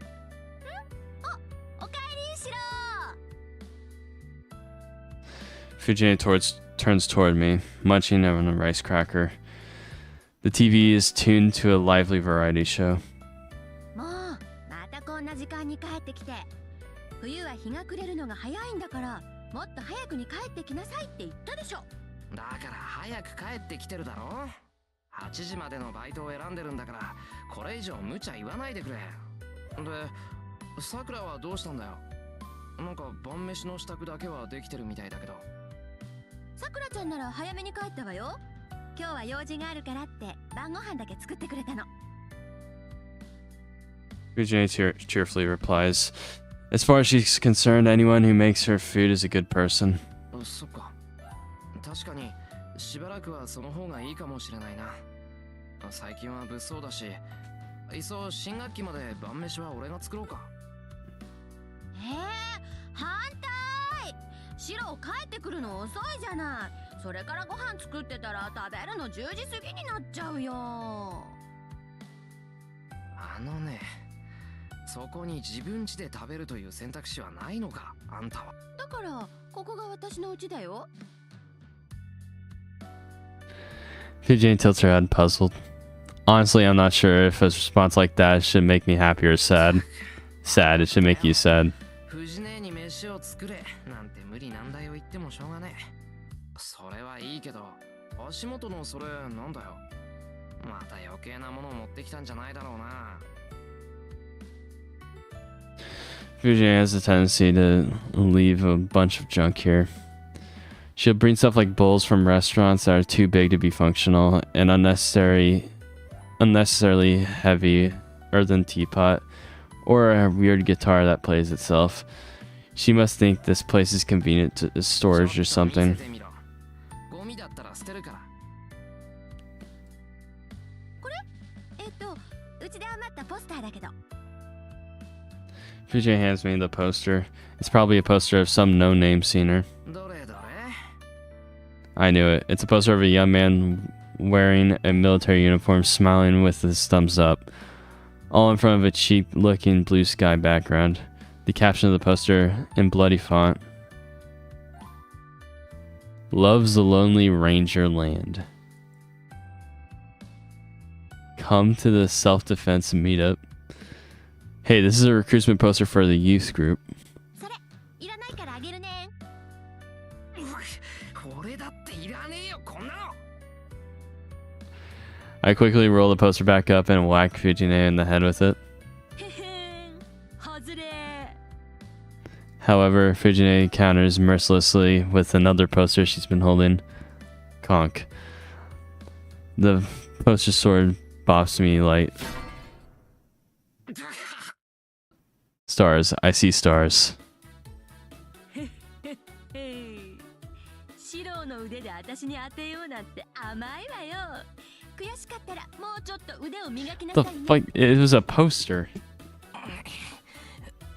おかえりしろ。 Fujin turns toward me, munching on a rice cracker. The TV is tuned to a lively variety show. もうまたこんな時間に帰ってきて。冬は日が暮れるのが早いんだから、もっと早くに帰ってきなさいって言ったでしょ。だから早く帰ってきてるだろ。8時までのバイトを選んでるんだから、これ以上無茶言わないでくれ。で、さくらはどうしたんだよ。なんか晩飯の支度だけはできてるみたいだけど。さくらちゃんなら早めに帰ったわよ。今日は用事があるからって晩ご飯だけ作ってくれたの。Fujin cheerfully replies, "As far as she's concerned, anyone who makes her food is a good person." そっか。確かにしばらくはその方がいいかもしれないな。最近は物騒だし、いっそ新学期まで晩飯は俺が作ろうか。反対。シロ帰ってくるの遅いじゃない。それからご飯作ってたら食べるの10時過ぎになっちゃうよ。あのね、そこに自分家で食べるという選択肢はないのか、あんたは。だからここが私の家だよ。Fujin tilts her head, puzzled. Honestly, I'm not sure if a response like that should make me happy or sad. Sad, it should make you sad. 藤姉に飯を作れなんて無理難題を言ってもしょうがねえ。それはいいけど、足元のそれなんだよ。また余計なものを持ってきたんじゃないだろうな。Fujin has a tendency to leave a bunch of junk here. She'll bring stuff like bowls from restaurants that are too big to be functional, and unnecessarily heavy earthen teapot, or a weird guitar that plays itself. She must think this place is convenient to storage or something. ゴミだったら捨てるから。うちで余ったポスターだけど。Fujin hands me the poster. It's probably a poster of some no-name singer. どれどれ I knew it. It's a poster of a young man wearing a military uniform, smiling with his thumbs up, all in front of a cheap-looking blue sky background. The caption of the poster in bloody font: "Loves the lonely ranger land. Come to the self-defense meetup." Hey, this is a recruitment poster for the youth group. それいらないからあげるね。俺だっていらねえよこんなの。 I quickly roll the poster back up and whack Fujine in the head with it. へへん、外れ。 However, Fujine counters mercilessly with another poster she's been holding. Conk. The poster sword bops me light. Stars. I see stars. シロの腕で私に当てようなんて甘いわよ。悔しかったらもうちょっと腕を磨きな The さいね。 fuck? It was a poster.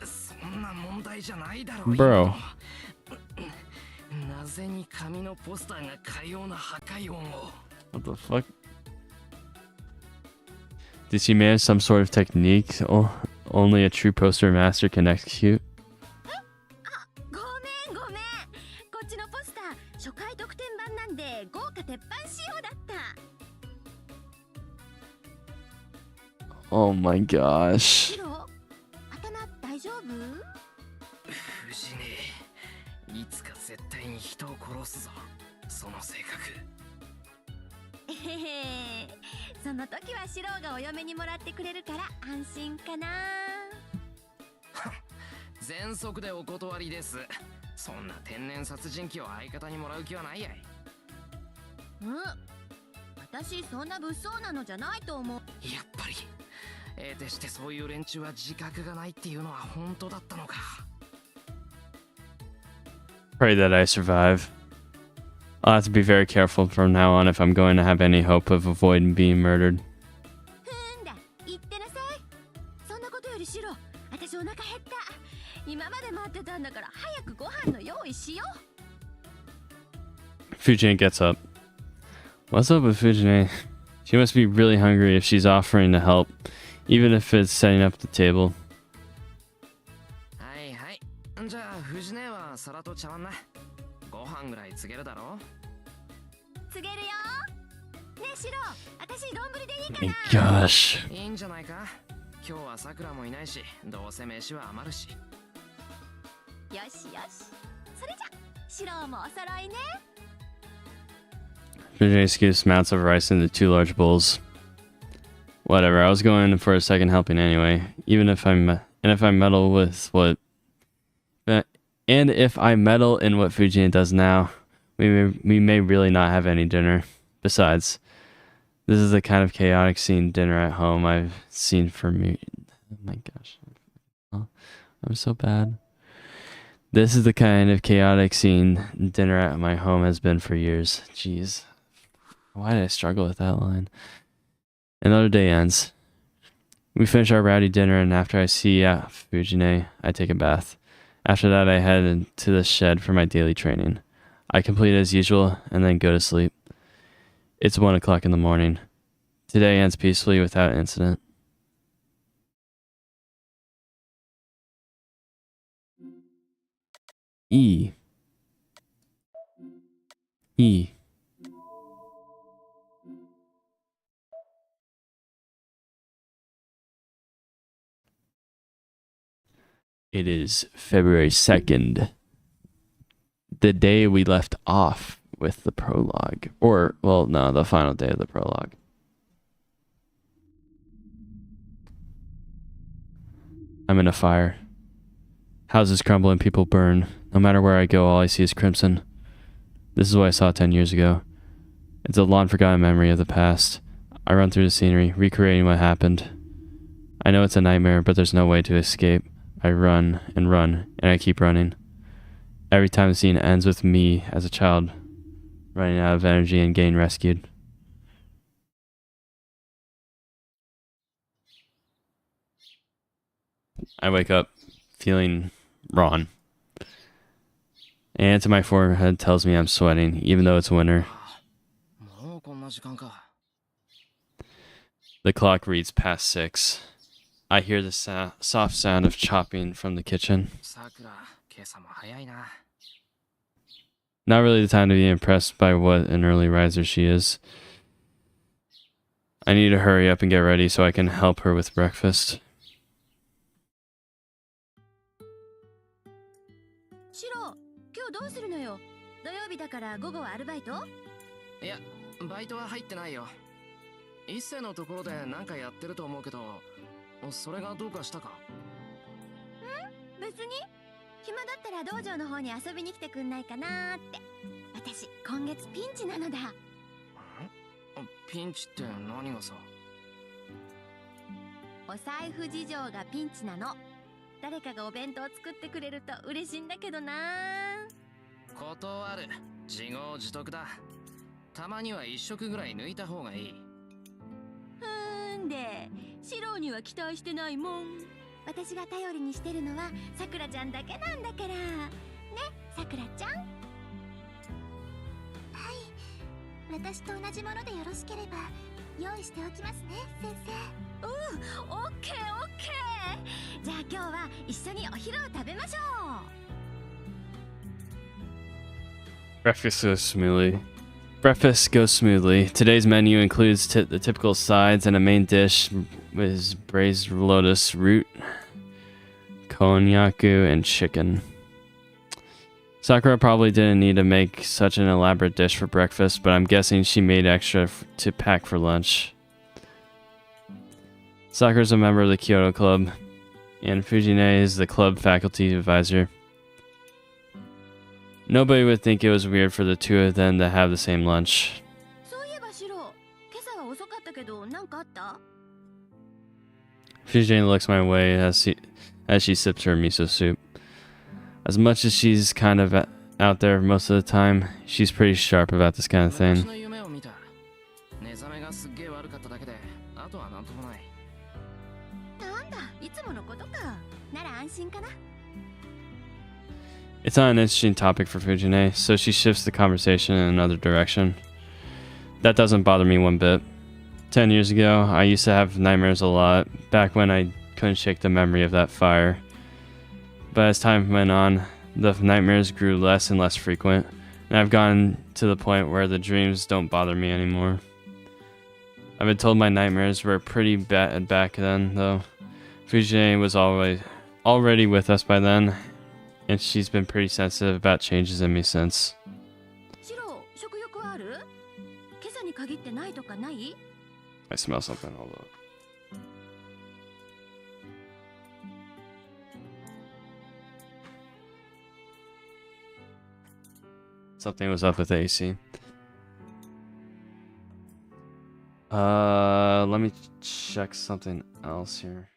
そんな問題じゃないだろうよ。 Bro. なぜに紙のポスターがかような破壊音を。 What the fuck? Did she manage some sort of technique only a true poster master can execute? ごめんごめん。こっちのポスター初回特典版なんで豪華鉄板仕様だった。 Oh my gosh. シロ、頭大丈夫？藤ね、いつか絶対に人を殺すぞ。その性格。えへへ、その時はシロがお嫁にもらってくれるから安心かな。全速でお断りです。そんな天然殺人鬼を相方にもらう気はないやい。うん。私そんな物騒なのじゃないと思う。やっぱり得てしてそういう連中は自覚がないっていうのは本当だったのか。 Pray that I survive. I'll have to be very careful from now on if I'm going to have any hope of avoiding being murdered. ふんだ、言ってなさい。そんなことよりシロ、私お腹減った。今まで待ってたんだから早くご飯の用意しよう。 Fujine gets up. What's up with Fujine? She must be really hungry if she's offering to help, even if it's setting up the table. はいはい。じゃあ藤姉は皿と茶碗な。ご飯ぐらい告げるだろ。告げるよ。ねえシロ、私丼でいいか My な。 gosh. いいんじゃないか。今日はさくらもいないし、どうせ飯は余るし。よしよし。それじゃ、シロもお揃いね。 Fujine scoops amounts of rice into 2 large bowls. Whatever, I was going for a second helping anyway. If I meddle with what... And if I meddle in what Fujine does now, we may really not have any dinner. Besides, this is the kind of chaotic scene dinner at home I've seen for me. Oh my gosh. Oh, I'm so bad. This is the kind of chaotic scene dinner at my home has been for years. Jeez. Why did I struggle with that line? Another day ends. We finish our rowdy dinner, and after I see Fujine, I take a bath. After that, I head into the shed for my daily training. I complete it as usual, and then go to sleep. It's 1 o'clock in the morning. Today ends peacefully without incident. E. E. It is February 2nd, the day we left off with the prologue. Or, well, no, the final day of the prologue. I'm in a fire. Houses crumble and people burn. No matter where I go, all I see is crimson. This is what I saw 10 years ago. It's a long-forgotten memory of the past. I run through the scenery, recreating what happened. I know it's a nightmare, but there's no way to escape. I run, and I keep running. Every time the scene ends with me as a child, running out of energy and getting rescued. I wake up feeling wrong. And to my forehead tells me I'm sweating, even though it's winter. もうこんな時間か。 The clock reads past 6. I hear the soft sound of chopping from the kitchen. さくら、今朝も早いな。 Not really the time to be impressed by what an early riser she is. I need to hurry up and get ready so I can help her with breakfast. シロ、今日どうするのよ。土曜日だから午後はアルバイト？いや、バイトは入ってないよ。一世のところで何かやってると思うけど、それがどうかしたか？別に。暇だったら道場の方に遊びに来てくんないかなーって。私、今月ピンチなのだ。ピンチって何がさ？お財布事情がピンチなの。誰かがお弁当作ってくれると嬉しいんだけどな。断る。自業自得だ。たまには一食ぐらい抜いた方がいい。で、シロには期待してないもん。私が頼りにしてるのはさくらちゃんだけなんだから。ね、さくらちゃん。はい、私と同じものでよろしければ用意しておきますね、先生。オッケーオッケー。じゃあ今日は一緒にお昼を食べましょう。 Breakfast goes smoothly. Today's menu includes the typical sides and a main dish with braised lotus root, konnyaku, and chicken. Sakura probably didn't need to make such an elaborate dish for breakfast, but I'm guessing she made extra to pack for lunch. Sakura's a member of the Kyoto Club, and Fujine is the club faculty advisor. Nobody would think it was weird for the two of them to have the same lunch. そういえばシロ、今朝は遅かったけど何かあった？ Fujine looks my way as she sips her miso soup. As much as she's kind of out there most of the time, she's pretty sharp about this kind of 私 thing. の夢を見た。寝覚めがすっげえ悪かっただけで、あとはなんともない。なんだ、いつものことか。なら安心かな。It's not an interesting topic for Fujine, so she shifts the conversation in another direction. That doesn't bother me one bit. 10 years ago, I used to have nightmares a lot, back when I couldn't shake the memory of that fire. But as time went on, the nightmares grew less and less frequent, and I've gotten to the point where the dreams don't bother me anymore. I've been told my nightmares were pretty bad back then, though. Fujine was already with us by then, and she's been pretty sensitive about changes in me since. シロ、食欲はある？今朝に限ってないとかない？ I smell something, hold up. Something was up with the AC. Let me check something else here.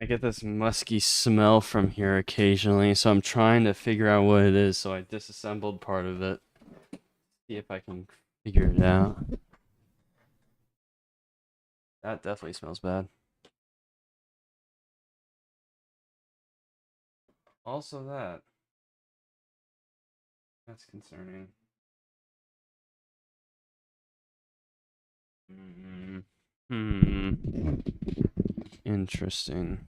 I get this musky smell from here occasionally, so I'm trying to figure out what it is. So I disassembled part of it. See if I can figure it out. That definitely smells bad. Also that. That's concerning. Interesting.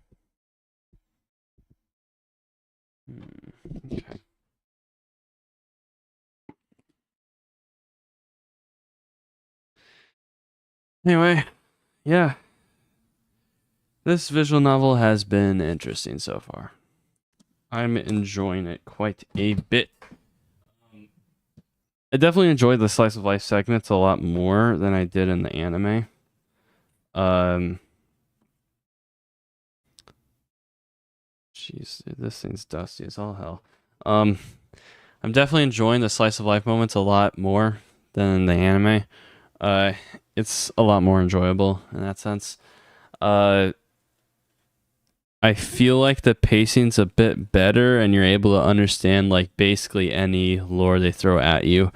Okay. Anyway, yeah. This visual novel has been interesting so far. I'm enjoying it quite a bit. I definitely enjoyed the slice of life segments a lot more than I did in the anime. Jeez, this thing's dusty as all hell. I'm definitely enjoying the slice of life moments a lot more than the anime. It's a lot more enjoyable in that sense. I feel like the pacing's a bit better and you're able to understand like basically any lore they throw at you.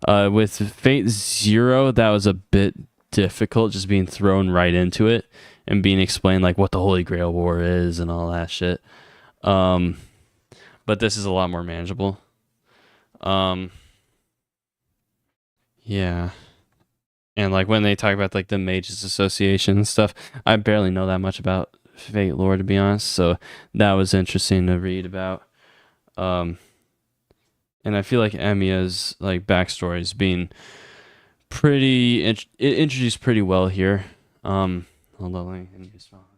With Fate Zero, that was a bit difficult, just being thrown right into it and being explained like what the Holy Grail War is and all that shit. But this is a lot more manageable. Yeah. And like when they talk about like the Mages Association and stuff, I barely know that much about Fate lore to be honest, so that was interesting to read about. And I feel like Emiya's like backstory is being pretty introduced pretty well here. Hold on, let me spell this.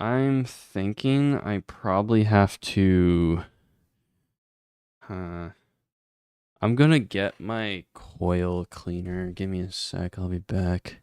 I'm thinking I probably have to. I'm gonna get my coil cleaner. Give me a sec. I'll be back.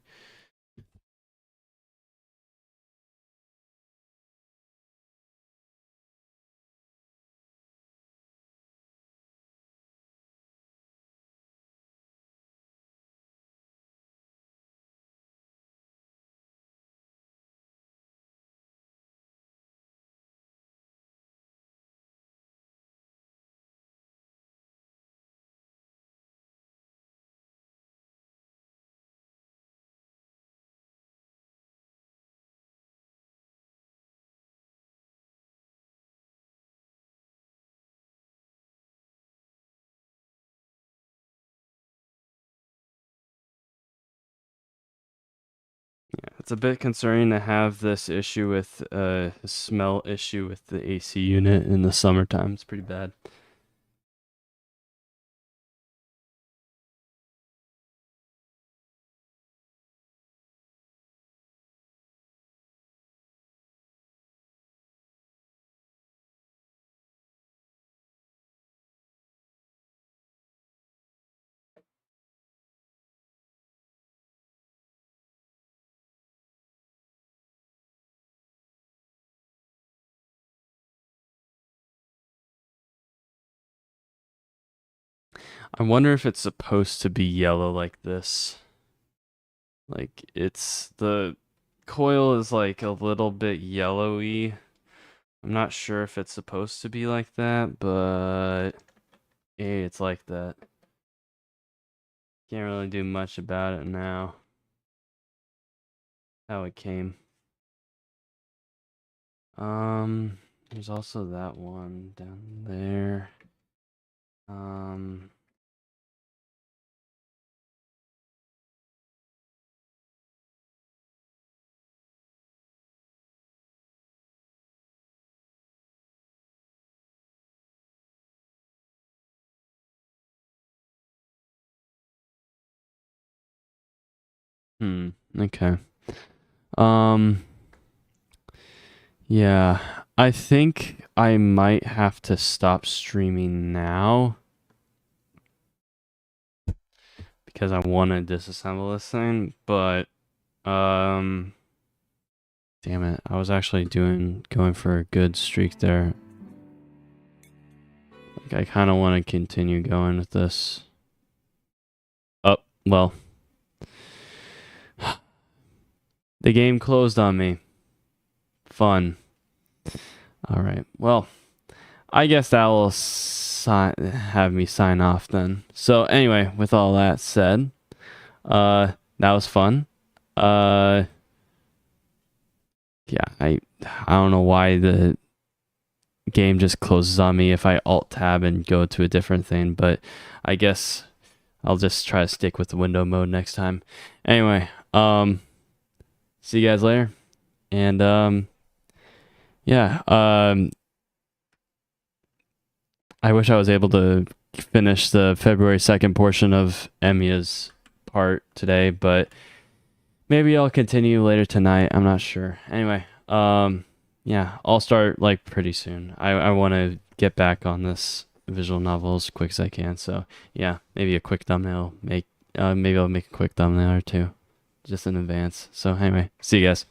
It's a bit concerning to have this issue with smell issue with the AC unit in the summertime. It's pretty bad. I wonder if it's supposed to be yellow like this. Like it's the coil is like a little bit yellowy. I'm not sure if it's supposed to be like that, but hey, it's like that. Can't really do much about it now. How it came. There's also that one down there. Okay. Yeah, I think I might have to stop streaming now because I want to disassemble this thing, but damn it, I was actually going for a good streak there. Like, I kind of want to continue going with this. Oh, well. The game closed on me. Fun. Alright, well, I guess that will have me sign off then. So anyway, with all that said, that was fun. Yeah, I don't know why the game just closes on me if I alt tab and go to a different thing, but I guess I'll just try to stick with the window mode next time. Anyway, see you guys later. And yeah, I wish I was able to finish the February 2nd portion of Emiya's part today, but maybe I'll continue later tonight. I'm not sure. Anyway, yeah, I'll start like pretty soon. I want to get back on this visual novel as quick as I can. So yeah, maybe a quick thumbnail. Maybe I'll make a quick thumbnail or two, just in advance. So anyway, see you guys.